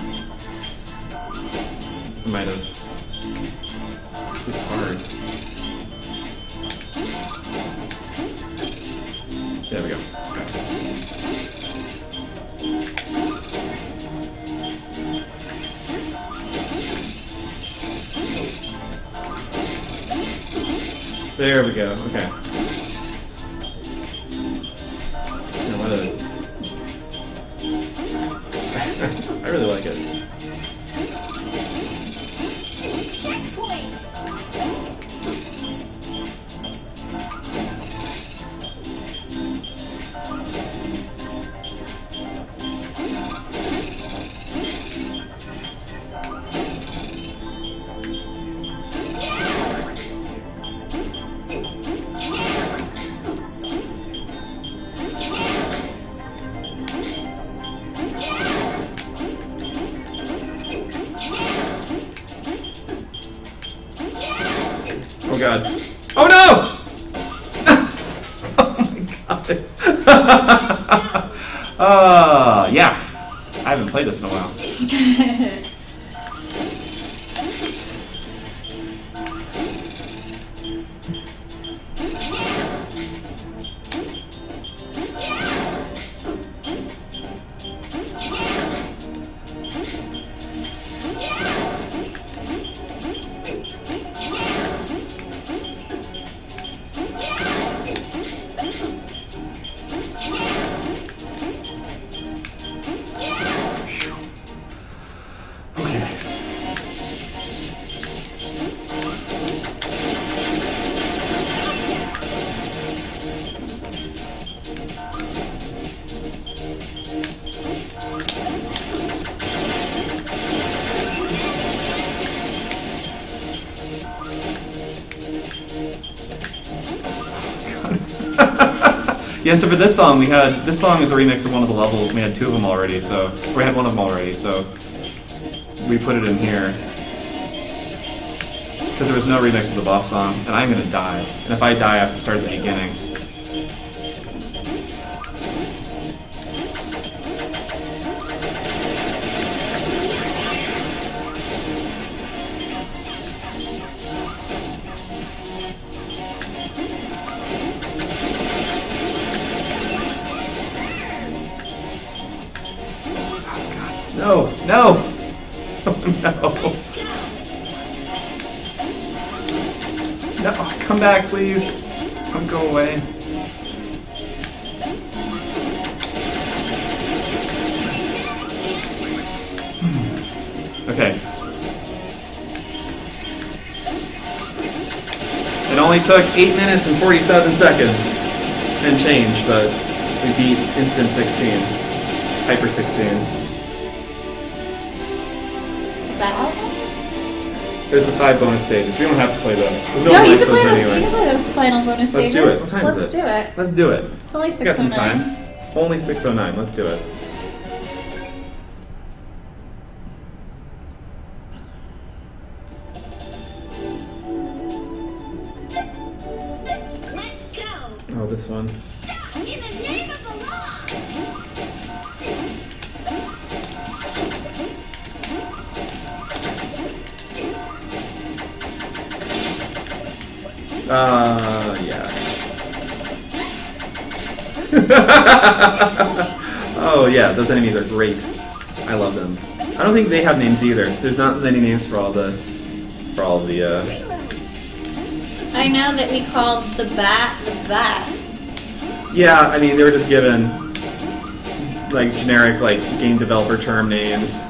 I might have. This is hard. There we go. Okay. There we go. Okay. Yeah, what I really like it. Checkpoint. Oh god. Oh no! Oh my god. Yeah. I haven't played this in a while. Yeah, and so for this song, this song is a remix of one of the levels. We had two of them already, so we had one of them already, so we put it in here because there was no remix of the boss song, and I'm gonna die. And if I die, I have to start at the beginning. No! No! Oh, no! No! Come back, please! Don't go away. Okay. It only took 8 minutes and 47 seconds and change, but we beat Instant 16. Hyper 16. Is that all? There's the 5 bonus stages. We don't have to play those. No, you can play those. You can play those final bonus Let's stages. do it. What time is it? Let's do it. Let's do it. It's only 6:09. We got some time. Only 6:09. Let's do it. Let's go. Oh, this one. Stop in the name of the law. Yeah. Oh, yeah, those enemies are great. I love them. I don't think they have names either. There's not many names for all the... I know that we called the bat. Yeah, I mean, they were just given, like, generic, like, game developer term names.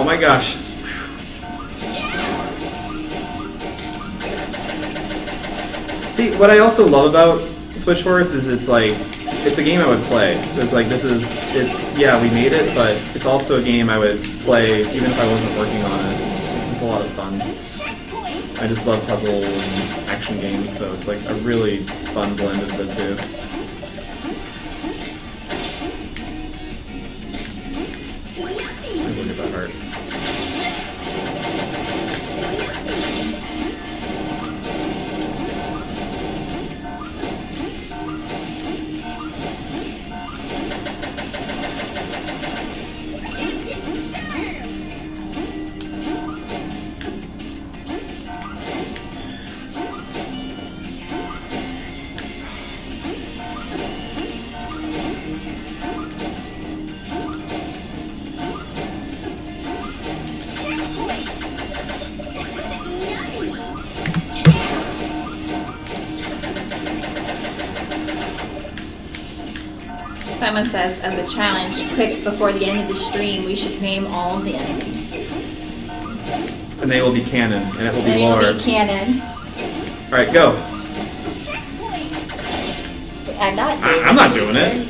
Oh my gosh. See, what I also love about Switch Force is it's like, it's a game I would play. It's like, yeah, we made it, but it's also a game I would play even if I wasn't working on it. It's just a lot of fun. I just love puzzle and action games, so it's like a really fun blend of the two. Look at that heart. Simon says, as a challenge, quick before the end of the stream, we should name all of the enemies. And they will be canon, and it will be They lore. will be canon. Alright, go. I'm not doing it. I'm not doing it.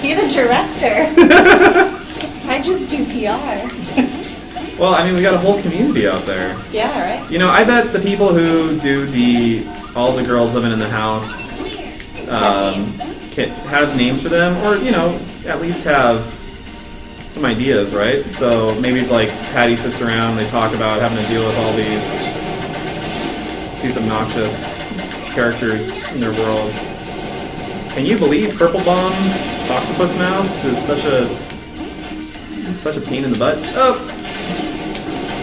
You're the director. I just do PR. Well, I mean, we got a whole community out there. Yeah, right? You know, I bet the people who do all the girls living in the house have names for them, or, you know, at least have some ideas, right? So maybe, like, Patty sits around and they talk about having to deal with all these obnoxious characters in their world. Can you believe Purple Bomb Octopus Mouth is such a pain in the butt? Oh!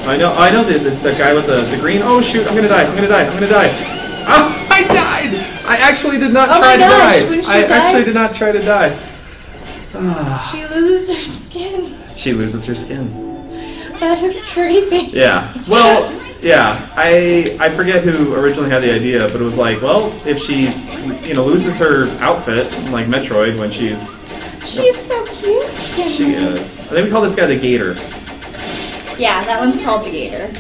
I know the guy with the green. Oh shoot, I'm gonna die. Oh, I died! I actually did not try to die. I actually did not try to die. She loses her skin. She loses her skin. That is creepy. Yeah. Well, yeah. I forget who originally had the idea, but it was like, well, if she, you know, loses her outfit, like Metroid, when she's... She's so cute. She is. I think we call this guy the Gator. Yeah, that one's called the Gator.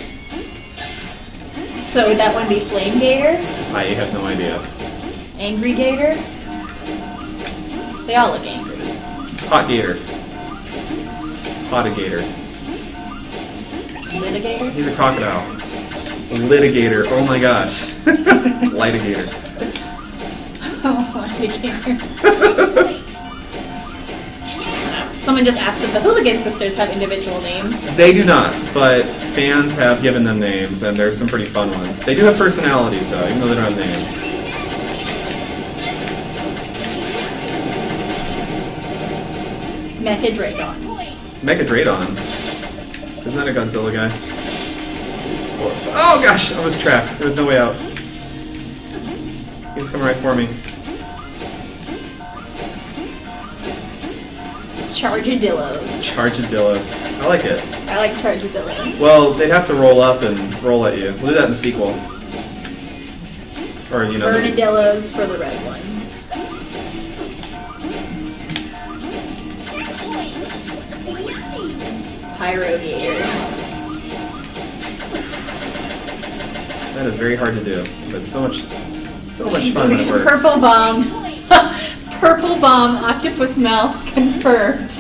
So would that one be Flame Gator? I have no idea. Angry Gator? They all look angry. Hot gator. Hottigator. Litigator? He's a crocodile. Litigator. Oh my gosh. Litigator. Oh, litigator. Someone just asked if the Hooligan Sisters have individual names. They do not, but fans have given them names, and there's some pretty fun ones. They do have personalities, though, even though they don't have names. Mechadradon. Mechadradon? Isn't that a Godzilla guy? Oh gosh, I was trapped. There was no way out. He was coming right for me. Chargadillos. Chargadillos. I like it. I like Chargadillos. Well, they'd have to roll up and roll at you. We'll do that in the sequel. Or, you know... Bernadillos for the red ones. Pyrogator. That is very hard to do, but so much fun when it works. Purple bomb. Purple bomb, octopus mouth, confirmed.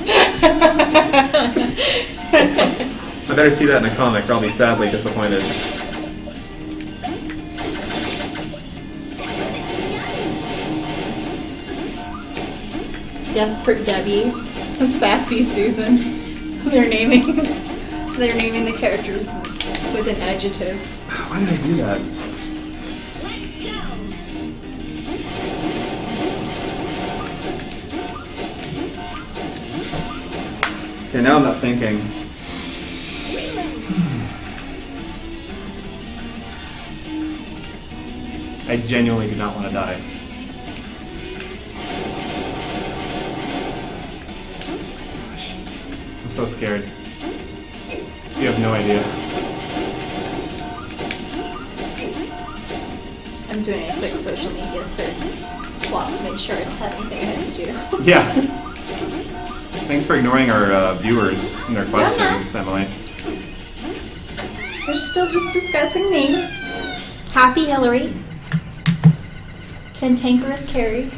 I better see that in a comic, or I'll be sadly disappointed. Desperate Debbie, Sassy Susan. They're naming the characters with an adjective. Why did I do that? Okay, now I'm not thinking. I genuinely do not want to die. Gosh, I'm so scared. You have no idea. I'm doing a quick social media search swap to make sure I don't have anything I have to do. Yeah. Thanks for ignoring our viewers and their questions, Emily. We're still just discussing names. Happy Hillary. Cantankerous Carrie.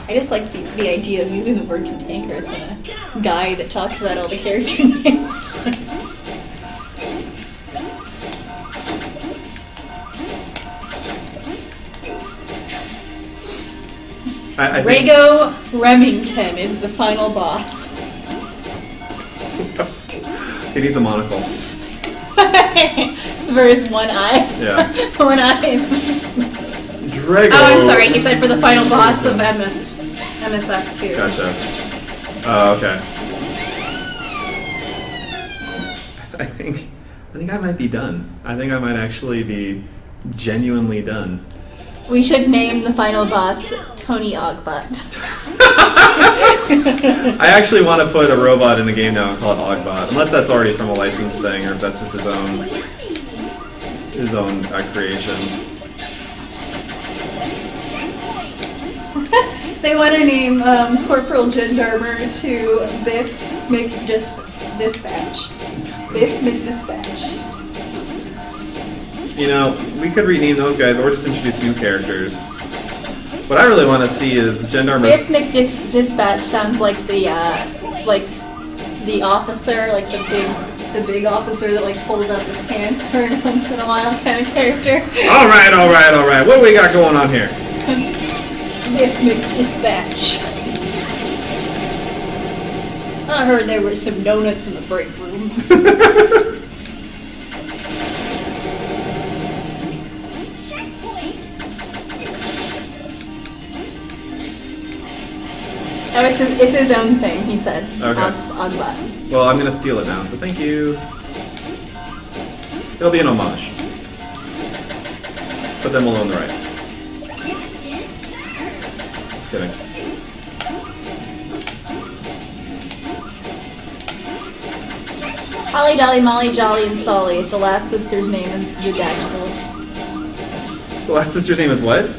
I just like the idea of using the word cantankerous in a guide that talks about all the character names. Rago Remington is the final boss. He needs a monocle. For his one eye. Yeah. One eye. Drago. Oh, I'm sorry. He said for the final boss of MSF2. Gotcha. Oh, okay. I think I might be done. I think I might actually be genuinely done. We should name the final boss Tony Ogbot. I actually want to put a robot in a game now and call it Ogbot, unless that's already from a licensed thing or if that's just his own creation. They want to name Corporal Gendarmer to Biff McDispatch. Biff McDispatch. You know, we could rename those guys or just introduce new characters. What I really want to see is Gendarmer. Biff McDispatch sounds like the officer, like the big officer that like pulls up his pants every once in a while kind of character. All right. What do we got going on here? Biff McDispatch. I heard there were some donuts in the break room. Oh, it's his own thing, he said. Okay. Ogbot. Well, I'm gonna steal it now, so thank you. It'll be an homage. But then we'll own the rights. Just kidding. Holly, Dolly, Molly, Jolly, and Solly. The last sister's name is debatable. The last sister's name is what?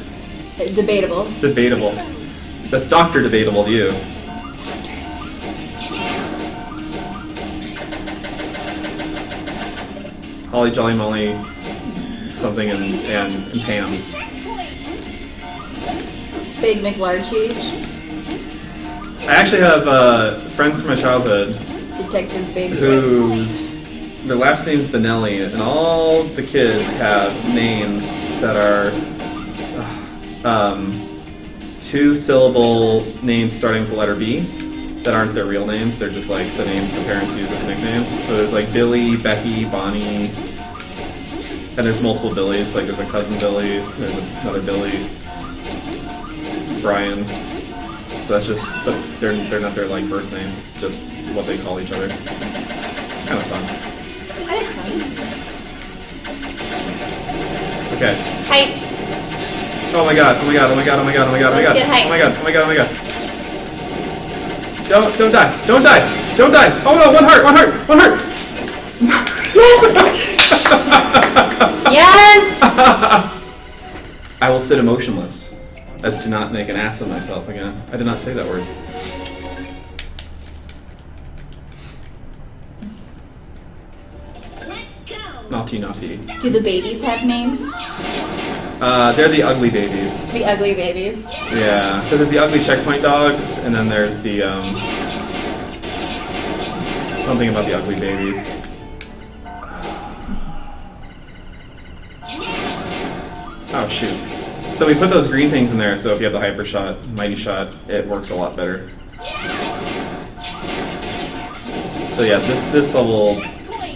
Debatable. Debatable. That's Dr. Debatable to you. Holly, Jolly, Molly, something, and Pam. Big McLarge. I actually have friends from my childhood Detective Baby. whose their last name's Benelli, and all the kids have names that are 2-syllable names starting with the letter B that aren't their real names. They're just like the names the parents use as nicknames. So there's like Billy, Becky, Bonnie, and there's multiple Billies. Like there's a cousin Billy, there's another Billy, Brian. So that's just, but they're not their like birth names. It's just what they call each other. It's kind of fun. That is fun. Okay. Height. Oh my god, oh my god, oh my god, oh my god, oh my god, oh my god. Let's get hyped. Oh my god, oh my god, oh my god. Don't die. Don't die. Don't die. Oh no, one heart, one heart, one heart. Yes! Yes! I will sit emotionless as to not make an ass of myself again. I did not say that word. Let's go. Naughty, naughty. Do the babies have names? They're the ugly babies. The ugly babies. Yeah, because there's the ugly checkpoint dogs, and then there's the, something about the ugly babies. Oh, shoot. So we put those green things in there, so if you have the hyper shot, mighty shot, it works a lot better. So yeah, this level,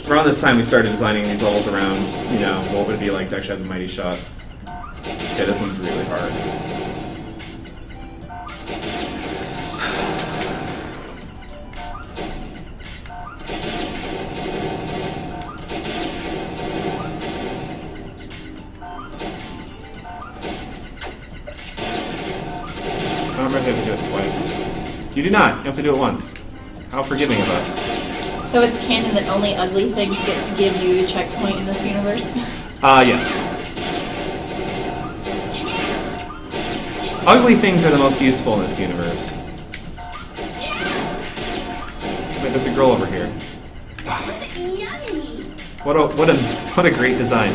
around this time we started designing these levels around, you know, what would it be like to actually have the mighty shot. Okay, this one's really hard. I don't remember if you have to do it twice. You do not. You have to do it once. How forgiving of us. So it's canon that only ugly things get to give you a checkpoint in this universe? Yes. Ugly things are the most useful in this universe. Wait, there's a girl over here. Yummy. What a great design.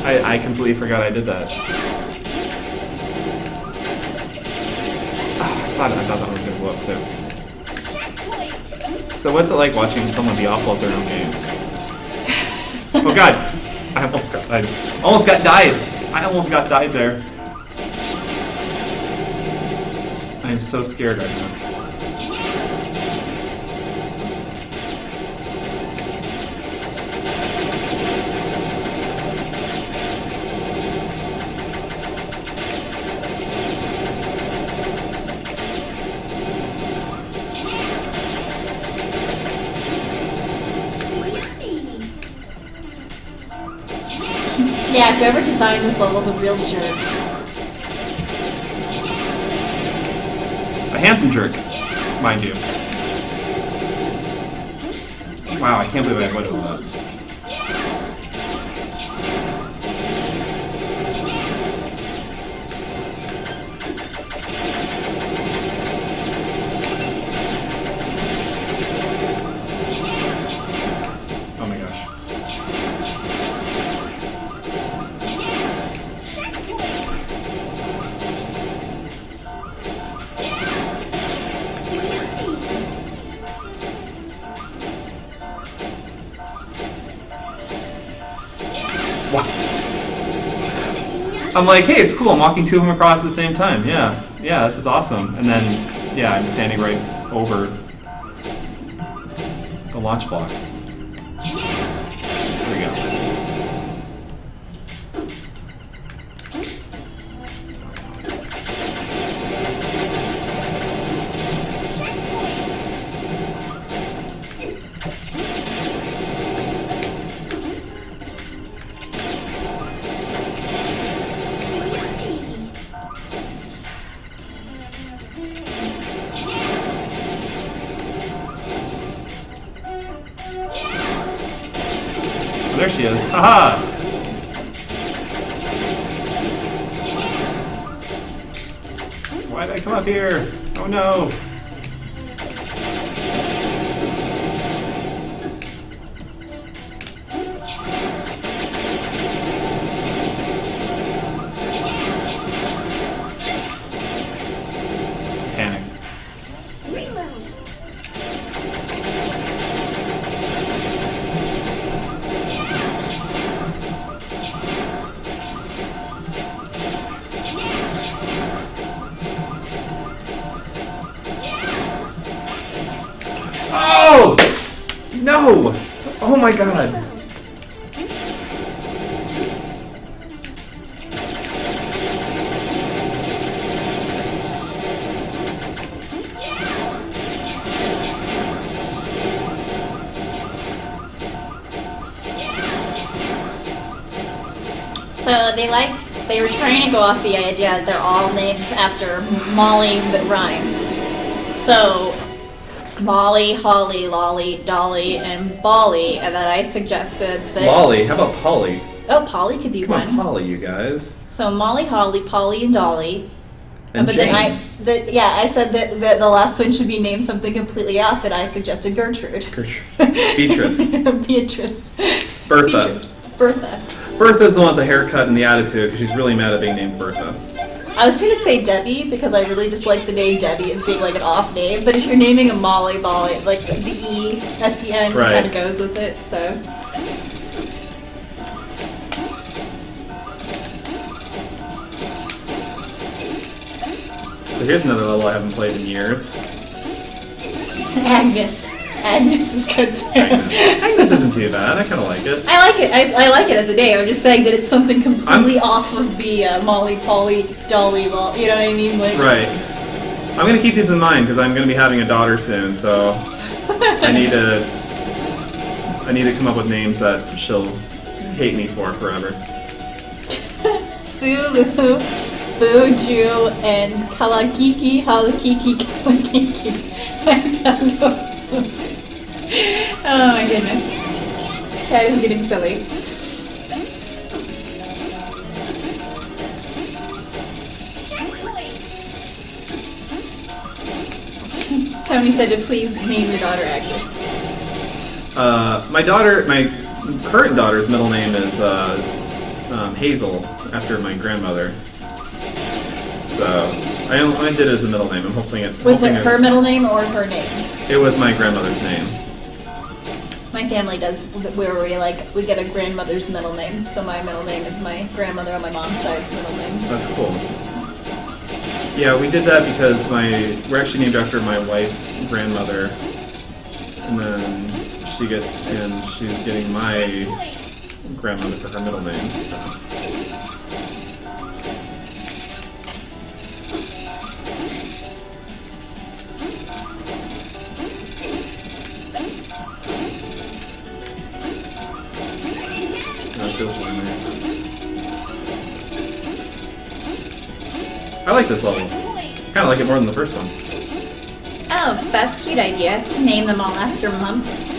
I completely forgot I did that. I thought that one was gonna blow up too. Checkpoint. So what's it like watching someone be awful at their own game? Oh god! I almost got died. I almost got died there. I am so scared right now. Yeah, whoever designed this level's a real jerk. A handsome jerk, mind you. Wow, I can't believe I avoided all that. Oh my gosh. I'm like, hey, it's cool. I'm walking two of them across at the same time. Yeah, this is awesome. And then, yeah, I'm standing right over the launch block. There we go. There she is. Haha! Why did I come up here? Oh no! No! Oh my god. So they were trying to go off the idea that they're all named after Molly that rhymes. So Molly, Holly, Lolly, Dolly, and Bolly, and then I suggested that Lolly, how about Polly? Oh, Polly could be Come one. on, Polly, you guys. So Molly, Holly, Polly, and Dolly. And but Jane. then I said that the last one should be named something completely off, and I suggested Gertrude. Beatrice. Beatrice. Bertha. Beatrice. Bertha. Bertha's the one with the haircut and the attitude, because she's really mad at being named Bertha. I was going to say Debbie, because I really dislike the name Debbie as being like an off name, but if you're naming a Molly, like the E at the end Right. kind of goes with it, so. So here's another level I haven't played in years. Agnes. Agnes is good too. Agnes isn't too bad. I kind of like it. I like it. I like it as a name. I'm just saying that it's something completely off of the Molly, Polly, Dolly, you know what I mean? Like, Right. I'm going to keep these in mind because I'm going to be having a daughter soon, so I need to come up with names that she'll hate me for forever. Sulu, Buju, and Kalakiki, Kalakiki. I don't know. Oh my goodness. Chat is getting silly. Tony said to please name your daughter Agnes. My current daughter's middle name is Hazel, after my grandmother. So I only did it as a middle name. I'm hoping it. Was it her middle name or her name? It was my grandmother's name. My family does where we get a grandmother's middle name. So my middle name is my grandmother on my mom's side's middle name. That's cool. Yeah, we did that because we're actually named after my wife's grandmother, and then she's getting my grandmother for her middle name. So. That feels really nice. I like this level. Kind of like it more than the first one. Oh, that's a cute idea, to name them all after months.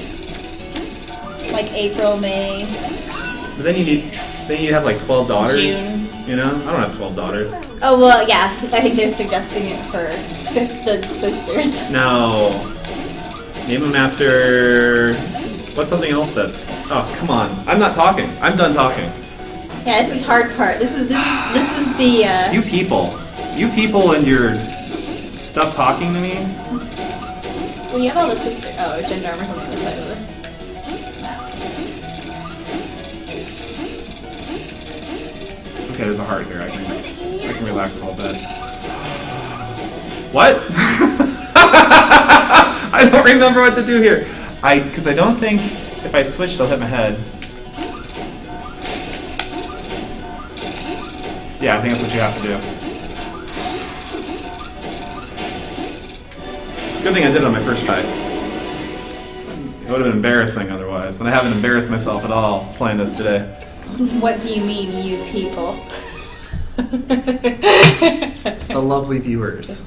Like April, May, But then you have like 12 daughters. June. You know? I don't have 12 daughters. Oh, well, yeah, I think they're suggesting it for the sisters. No. Name them after... What's something else that's... Oh, come on. I'm not talking. I'm done talking. Yeah, this is hard part. This is the, You people. You people and your stuff talking to me? Well, you have all the sisters. Oh, gendarme's on the other side of it. Okay, there's a heart here. I can relax a little bit. What? I don't remember what to do here. Because I don't think if I switch, they'll hit my head. Yeah, I think that's what you have to do. It's a good thing I did it on my first try. It would have been embarrassing otherwise, and I haven't embarrassed myself at all playing this today. What do you mean, you people? The lovely viewers.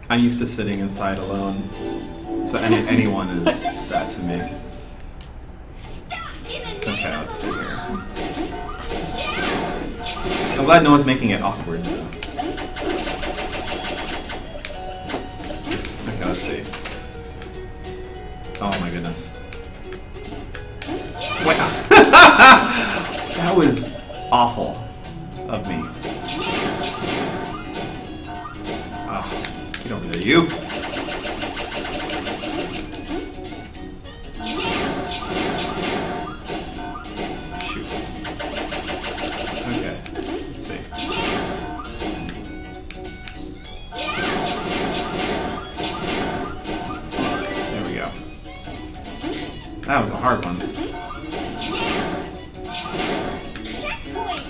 I'm used to sitting inside alone, so anyone is that to me. Okay, let's see here. I'm glad no one's making it awkward, though. Okay, let's see. Oh my goodness. Wait. That was awful of me. Oh, get over there, you. Shoot. Okay, let's see. That was a hard one. Checkpoint.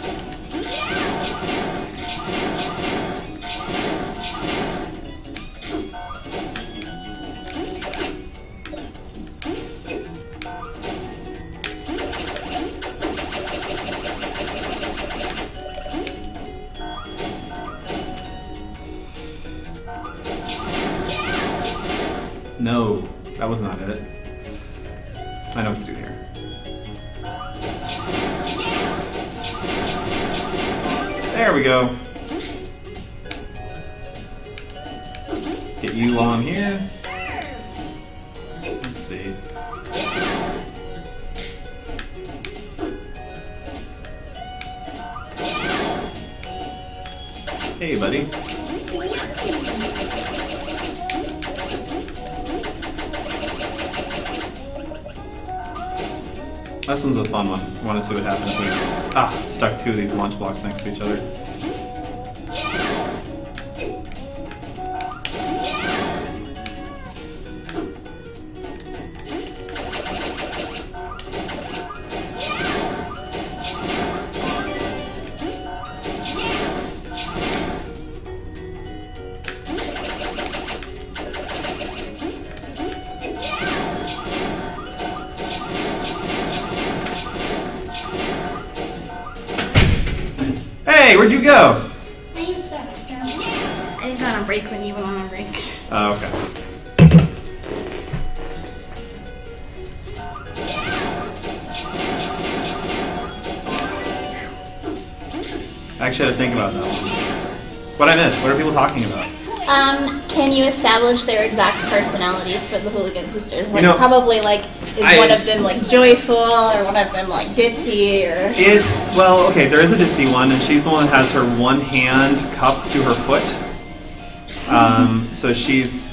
No, that was not it. I know what to do here. There we go. Get you while I'm here. Let's see. Hey, buddy. This one's a fun one. I want to see what happens if we stuck two of these launch blocks next to each other. Hey, where'd you go? I used that stone. I didn't go on a break when you went on a break. Oh, okay. I actually had to think about that one. What'd I miss? What are people talking about? Can you establish their exact personalities for the Hooligan Sisters? Like, You know, probably like, is one of them like joyful, or one of them like ditzy, or? Well, okay, there is a ditzy one, and she's the one that has her one hand cuffed to her foot. So she's,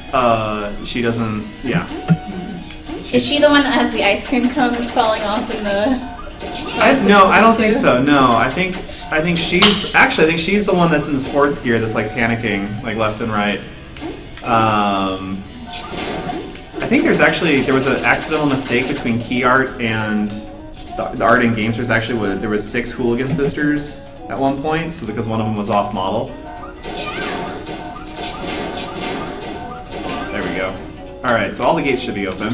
she doesn't, yeah. Is she the one that has the ice cream cone that's falling off in the? No, I don't think so. No, I think she's the one that's in the sports gear that's like panicking, like left and right. I think there was an accidental mistake between key art and the art in games. There was 6 Hooligan Sisters at one point, so because one of them was off model. There we go. All right, so all the gates should be open.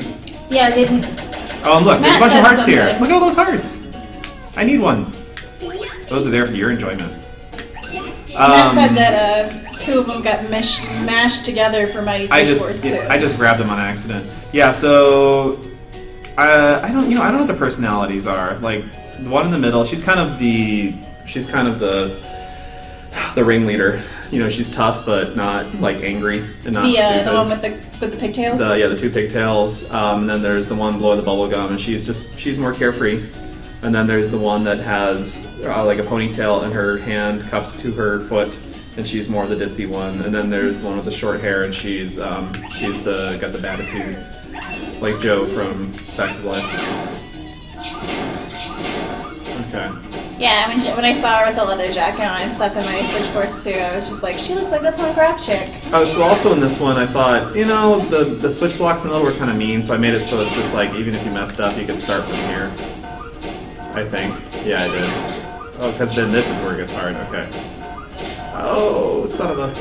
Yeah, I didn't. Oh, and look, there's a bunch of Matt hearts said here. something. Look at all those hearts. I need one. Those are there for your enjoyment. Matt said that 2 of them got mashed together for Mighty Switch Force too. I just grabbed them on accident. Yeah, so I don't know what the personalities are. Like the one in the middle, she's kind of the ringleader. You know, she's tough but not like angry and not stupid. The one with the pigtails. The 2 pigtails. And then there's the one blowing the bubble gum, and she's more carefree. And then there's the one that has like a ponytail and her hand cuffed to her foot, and she's more the ditzy one. And then there's the one with the short hair, and she's got the attitude, like Joe from Facts of Life. Okay. Yeah, when I saw her with the leather jacket on and stuff in Mighty Switch Force 2, I was just like, she looks like the punk rock chick. Oh, so also in this one, I thought, you know, the switch blocks in the middle were kind of mean, so I made it so it's just like, even if you messed up, you could start from here. I think. Yeah, I did. Oh, because then this is where it gets hard. Okay. Oh, son of a...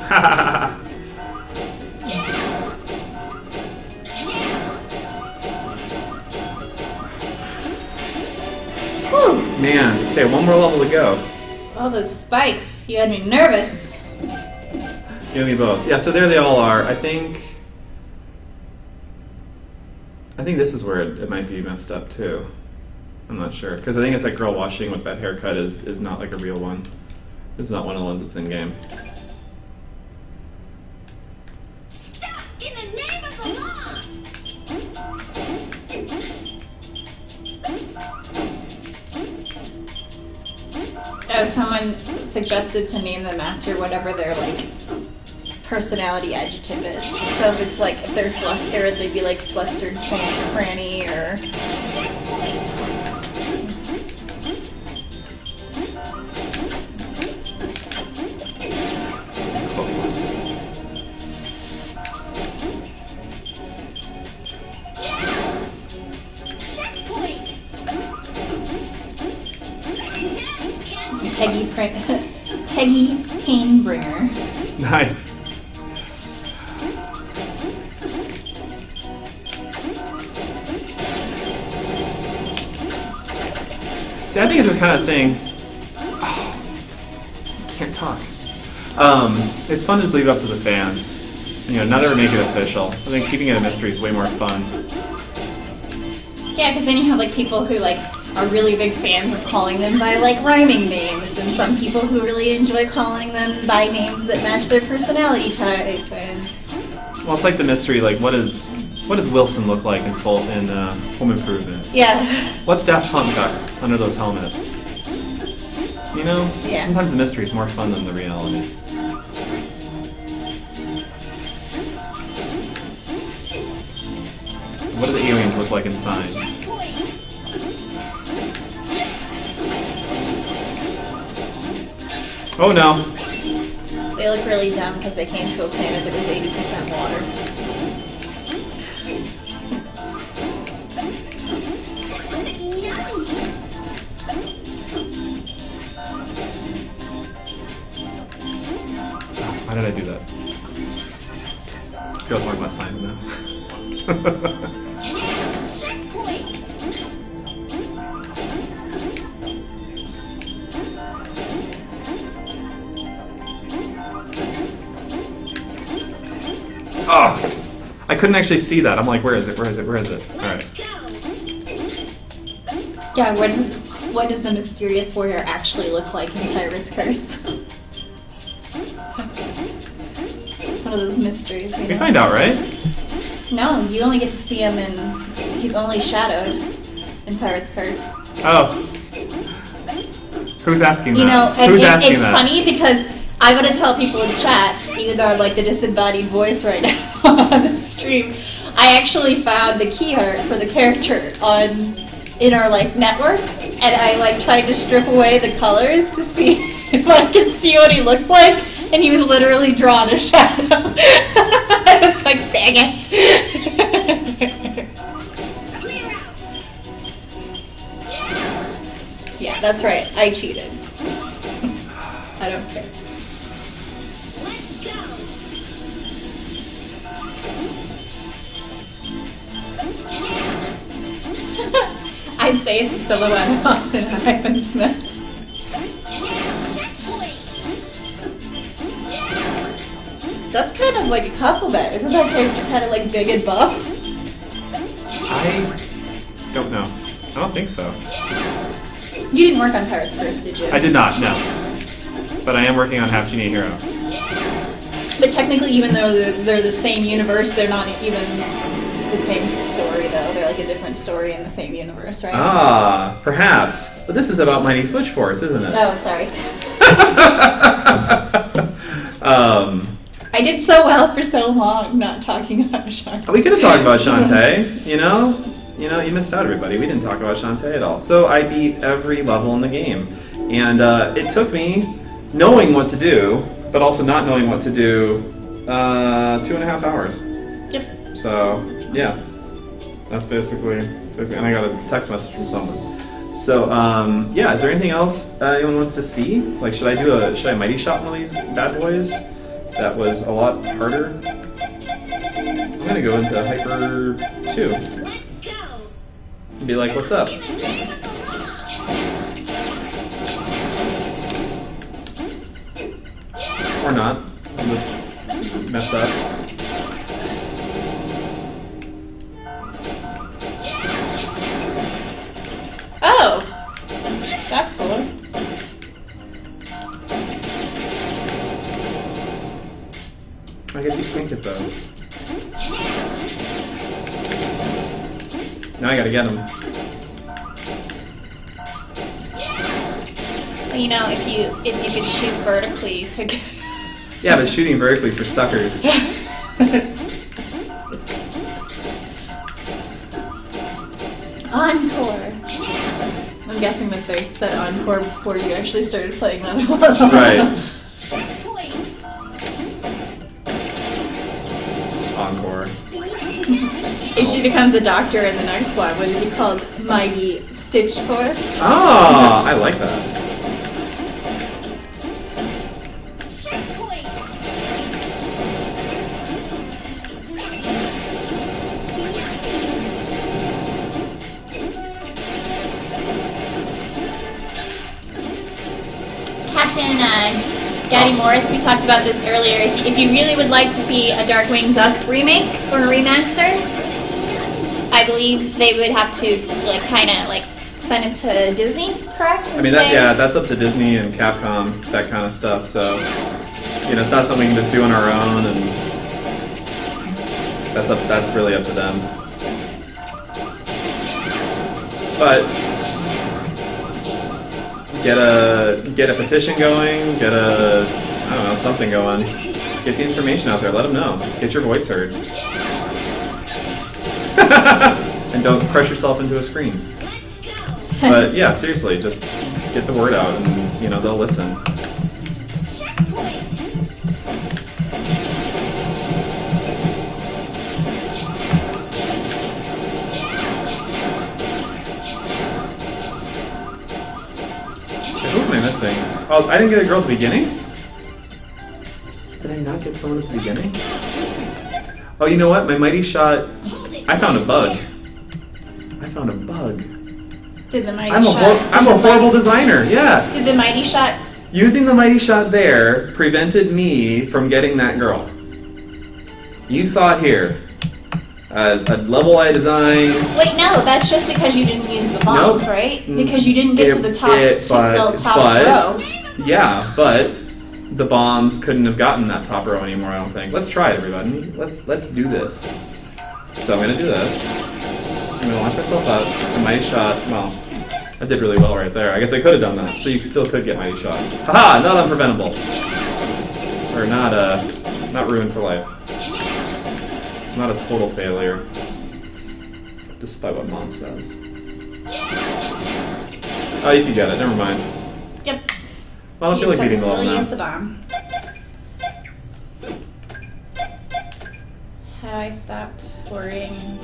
Ha Man, okay, one more level to go. All those spikes, you had me nervous. You and me both. Yeah, so there they all are. I think this is where it might be messed up too. I'm not sure, because I think it's that girl washing with that haircut is not like a real one. It's not one of the ones that's in game. Stop in the name of the law! Oh, someone suggested to name them after whatever their like personality adjective is. So if it's like, if they're flustered, they'd be like flustered Franny or... Peggy Painbringer. Nice. See, I think it's the kind of thing. Oh, can't talk. It's fun to just leave it up to the fans. You know, now that we make it official, I think keeping it a mystery is way more fun. Yeah, because then you have like people who like are really big fans of calling them by like rhyming names, and some people who really enjoy calling them by names that match their personality type. And well, it's like the mystery. Like, what does Wilson look like in Home Improvement? yeah, What's Daft Punk got under those helmets? You know, Yeah. sometimes the mystery is more fun than the reality. What do the aliens look like in Signs? Oh no! they look really dumb because they came to a planet that was 80% water. Why did I do that? I feel like my Signs now. Checkpoint. Oh! I couldn't actually see that. I'm like, where is it? Where is it? Where is it? Alright. Go. Yeah, what does the mysterious warrior actually look like in Pirate's Curse? It's one of those mysteries. You We know? find out, right? No, you only get to see him in. He's only shadowed in Pirate's Curse. Oh. Who's asking You know, that? and Who's asking it's that? funny because I'm gonna tell people in chat, even though I'm like the disembodied voice right now on the stream, I actually found the key art for the character in our like network, and I like tried to strip away the colors to see if I could see what he looked like, and he was literally drawn a shadow. I was like, dang it. Clear out. Yeah, that's right. I cheated. I don't care. Let's go. I'd say it's a silhouette of Austin Ivansmith. Checkpoint. That's kind of like a compliment. Isn't that character kind of like big and buff? I don't know. I don't think so. You didn't work on Pirate's Curse, did you? I did not, no. But I am working on Half Genie Hero. But technically, even though they're the same universe, they're not even the same story, though. They're like a different story in the same universe, right? Ah, perhaps. But this is about Mighty Switch Force, isn't it? Oh, sorry. I did so well for so long not talking about Shantae. We could have talked about Shantae, you know? You missed out, everybody. We didn't talk about Shantae at all. So I beat every level in the game. And it took me knowing what to do, but also not knowing what to do, 2.5 hours. Yep. So, yeah. That's basically, and I got a text message from someone. So, yeah, is there anything else anyone wants to see? Like, should I Mighty Shot one of these bad boys? That was a lot harder. I'm gonna go into Hyper 2 Let's go. and be like, what's up? Or not. I'll just mess up. Oh! That's cool. I guess you can get those. Now I gotta get them. Well, you know, if you could shoot vertically, you could. Yeah, but shooting vertically is for suckers. Encore. I'm guessing that they said encore before you actually started playing that level. Right. Checkpoint. Encore. If she becomes a doctor in the next one, would it be called Mighty Stitch Force? Ah, I like that. Gaddy Morris, we talked about this earlier. If you really would like to see a Darkwing Duck remake or a remaster, I believe they would have to like kind of like send it to Disney, correct? I mean, that's up to Disney and Capcom, that kind of stuff. So, you know, it's not something we can just do on our own, and that's really up to them. But get a petition going, get a, I don't know, something going. Get the information out there, let them know. Get your voice heard. And don't crush yourself into a screen. But yeah, seriously, just get the word out and, you know, they'll listen. Who am I missing? Oh, I didn't get a girl at the beginning? Did I not get someone at the beginning? Oh, you know what? My mighty shot... I found a bug. I found a bug. Did the mighty I'm a horrible designer, yeah. Did the mighty shot... Using the mighty shot there prevented me from getting that girl. You saw it here. A level I designed. Wait, no, that's just because you didn't use the bombs, Nope. right? Because you didn't get to the top, top row. Yeah, but the bombs couldn't have gotten that top row anymore, I don't think. Let's try it, everybody. Let's do this. So I'm gonna do this. I'm gonna launch myself up. A mighty shot. Well, I did really well right there. I guess I could have done that. So you still could get mighty shot. Haha! Not unpreventable. Or not ruined for life. Not a total failure. Despite what Mom says. Oh, you can get it. Never mind. Yep. Well, I don't feel like beating the level still now. use the bomb. How I stopped worrying.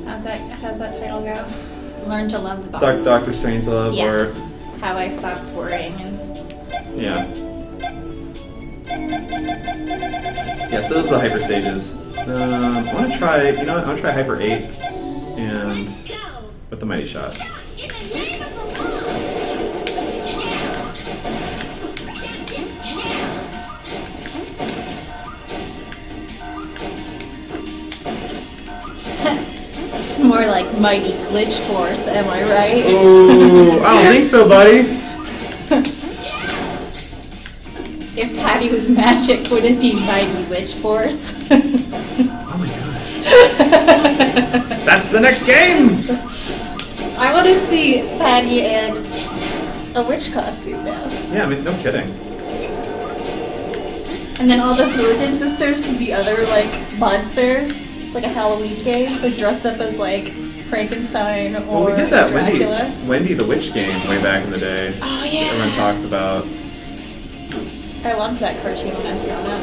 How's that title go? Learn to love the bomb. Doctor Strangelove, Yeah. or How I stopped worrying. yeah. Yeah, so those are the hyper stages. I want to try, you know what, I want to try Hyper 8 and with the Mighty Shot. In the name of the law. More like Mighty Glitch Force, am I right? Ooh, I don't think so, buddy. If Patty was magic, would it be Mighty Witch Force? Oh my gosh. That's the next game! I want to see Patty in a witch costume now. Yeah, I mean, no kidding. And then all the Hooligan sisters could be other, like, monsters. Like a Halloween game, like dressed up as, like, Frankenstein or Well, we did that Dracula. Wendy the Witch game way back in the day. Oh, yeah. Everyone talks about. I loved that cartoon when I was growing up.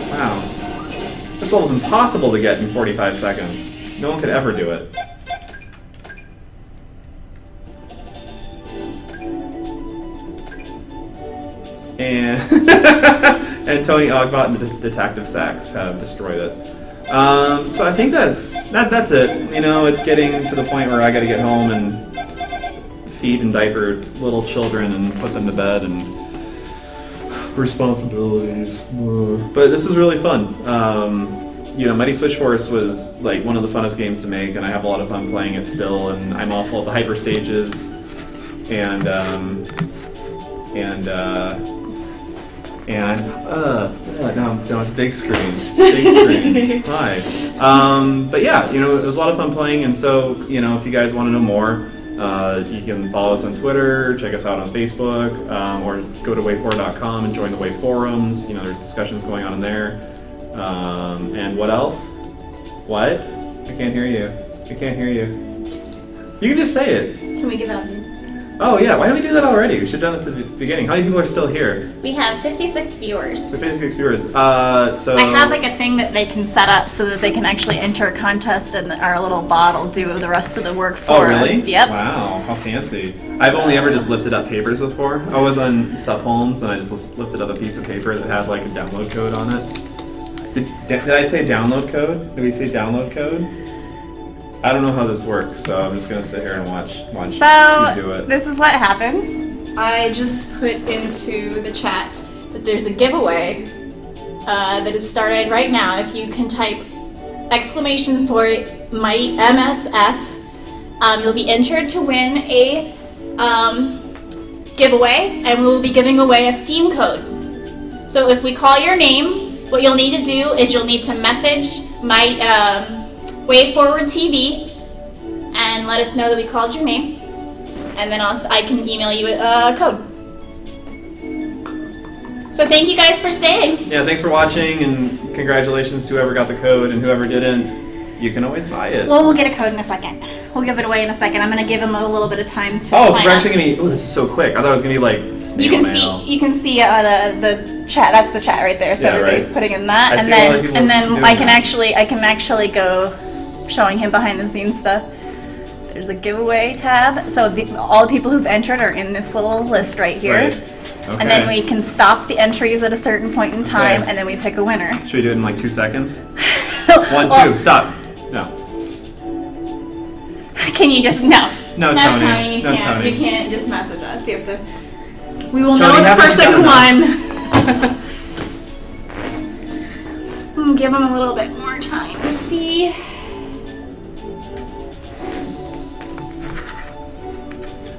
Wow. This level's impossible to get in 45 seconds. No one could ever do it. And and Tony Ogbot and the Detective Sacks have destroyed it. So I think that's it. You know, it's getting to the point where I got to get home and feed and diaper little children and put them to bed and responsibilities. But this was really fun. You know, Mighty Switch Force was like one of the funnest games to make, and I have a lot of fun playing it still. And I'm awful at the hyper stages, and no, it's big screen. Big screen. Hi. But yeah, you know, it was a lot of fun playing, and so, you know, if you guys want to know more, you can follow us on Twitter, check us out on Facebook, or go to WayForward.com and join the Way forums. You know, there's discussions going on in there. And what else? What? I can't hear you. I can't hear you. You can just say it. Can we give out? Oh yeah, why don't we do that already? We should have done it at the beginning. How many people are still here? We have 56 viewers. 56 viewers. So I have like a thing that they can set up so that they can actually enter a contest, and our little bot will do the rest of the work for us. Oh really? Yep. Wow, how fancy. I've only ever just lifted up papers before. I was on Subhomes and I just lifted up a piece of paper that had like a download code on it. Did I say download code? Did we say download code? I don't know how this works, so I'm just gonna sit here and watch So you do it. this is what happens. I just put into the chat that there's a giveaway that is started right now. If you can type exclamation point MSF, you'll be entered to win a giveaway, and we will be giving away a Steam code. So if we call your name, what you'll need to do is you'll need to message my WayForward TV and let us know that we called your name, and then also I can email you a code. So thank you guys for staying. Yeah, thanks for watching, and congratulations to whoever got the code, and whoever didn't, you can always buy it. Well, we'll get a code in a second. We'll give it away in a second. I'm going to give them a little bit of time to Oh, so sign we're up. actually going to... Oh, this is so quick. I thought it was going to be like snail mail. You can see the chat. That's the chat right there. So Yeah, everybody's right. putting in that, I see a lot of people and then doing I can that. actually go showing him behind the scenes stuff. There's a giveaway tab. So all the people who've entered are in this little list right here. Right. Okay. And then we can stop the entries at a certain point in time, Okay. and then we pick a winner. Should we do it in like 2 seconds? 1, 2, Well, stop. No. Can you just no? No, no, Tony. You No, can't. Tony. You can't just message us. You have to. We will Tony, know the haven't you person done who won. Give them a little bit more time to see.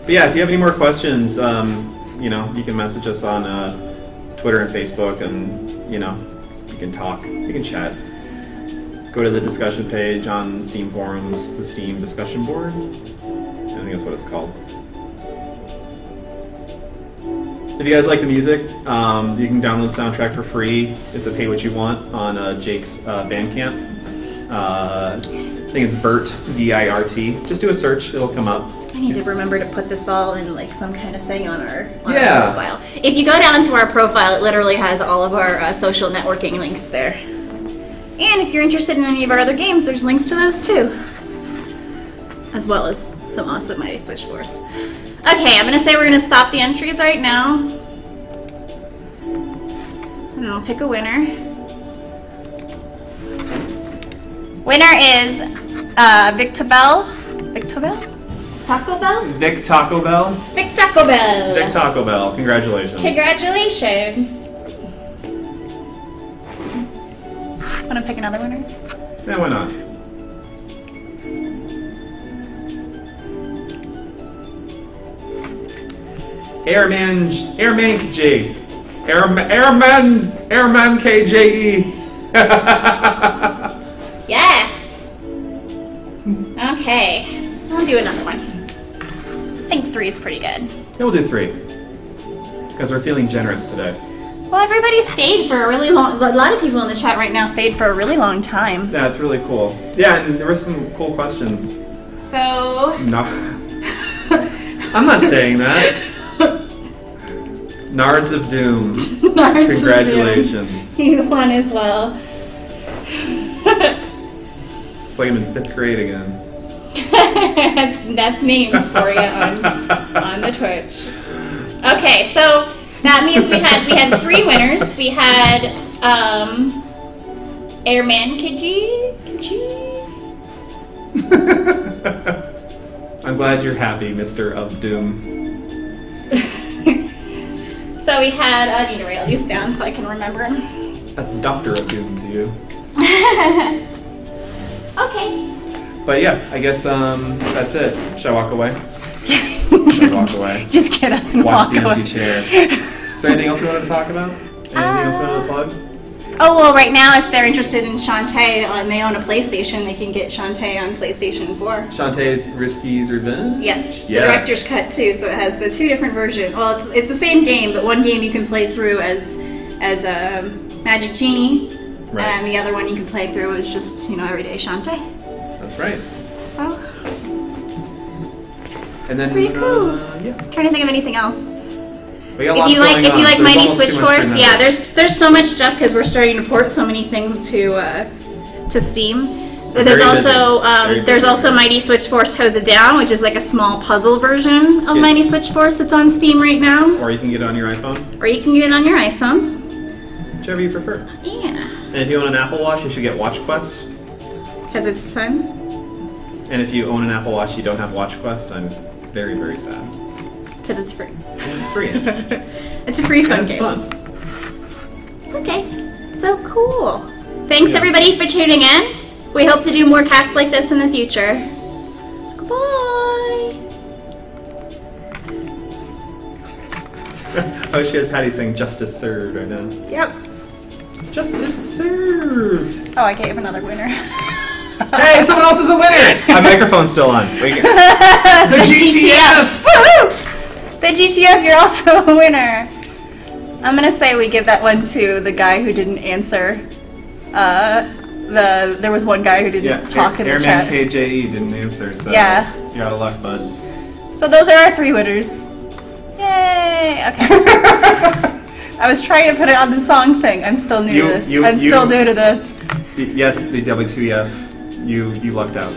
But yeah, if you have any more questions, you know, you can message us on Twitter and Facebook, and you know, you can talk, you can chat. Go to the discussion page on Steam forums, the Steam discussion board. I think that's what it's called. If you guys like the music, you can download the soundtrack for free. It's a pay what you want on Jake's Bandcamp. I think it's Virt, V-I-R-T. Just do a search, it'll come up. I need to remember to put this all in like some kind of thing on our Yeah. profile. If you go down to our profile, it literally has all of our social networking links there. And if you're interested in any of our other games, there's links to those too. As well as some awesome Mighty Switch Force. Okay, I'm gonna say we're gonna stop the entries right now. And I'll pick a winner. Winner is Victabel. Victabel? Taco Bell? Vic Taco Bell? Vic Taco Bell! Vic Taco Bell, congratulations. Congratulations! Wanna pick another winner? Yeah, why not? Airman KJ. Airman KJE. Yes! Okay, I'll do another one. I think 3 is pretty good. Yeah, we'll do 3. Because we're feeling generous today. Well, everybody stayed for a really long... A lot of people in the chat right now stayed for a really long time. Yeah, it's really cool. Yeah, and there were some cool questions. So... No. I'm not saying that. Nards of Doom. Nards Congratulations. of Doom. You won as well. It's like I'm in 5th grade again. that's names for you on the Twitch. Okay, so that means we had 3 winners. We had Airman Kiji. I'm glad you're happy, Mr. of Doom. So we had, I need to write all these down so I can remember them. That's Doctor of Doom to you. Okay. But yeah, I guess that's it. Should I walk away? Walk away. Just get up and Watch walk the away. empty chair. Is there anything else you wanted to talk about? Anything else you wanted to plug? Oh, well, right now, if they're interested in Shantae and they own a PlayStation, they can get Shantae on PlayStation 4. Shantae's Risky's Revenge? Yes, the Yes. director's cut too, so it has the 2 different versions. Well, it's the same game, but one game you can play through as Magic Genie, Right. and the other one you can play through as just, everyday Shantae. That's right. So, And then pretty cool. Yeah. trying to think of anything else. We got If lots you like going on, so there's Mighty almost Switch too much to Force, remember. yeah, there's so much stuff because we're starting to port so many things to Steam. We're There's very also busy. Very there's busy. also Mighty Switch Force Hose It Down, which is like a small puzzle version of Yeah. Mighty Switch Force that's on Steam right now. Or you can get it on your iPhone, Or you can get it on your iPhone. whichever you prefer. Yeah, And if you own an Apple Watch, you should get Watch Quest. because it's fun. And if you own an Apple Watch, you don't have Watch Quest, I'm very, very sad. Because it's free. And it's free. It's a free fun And it's game. fun. Okay, so cool. Thanks Yeah. everybody for tuning in. We hope to do more casts like this in the future. Goodbye. I wish you had Patty saying "Justice served" right now. Yep. Justice served. Oh, I gave another winner. Hey, someone else is a winner. My microphone's still on. The GTF. Woo-hoo! The GTF, you're also a winner. I'm gonna say we give that one to the guy who didn't answer. There was one guy who didn't talk in the chat. Airman KJE didn't answer, so Yeah. you're out of luck, bud. So those are our 3 winners. Yay! Okay. I was trying to put it on the song thing. I'm still new to this. I'm still new to this. Yes, the W2F. You lucked out.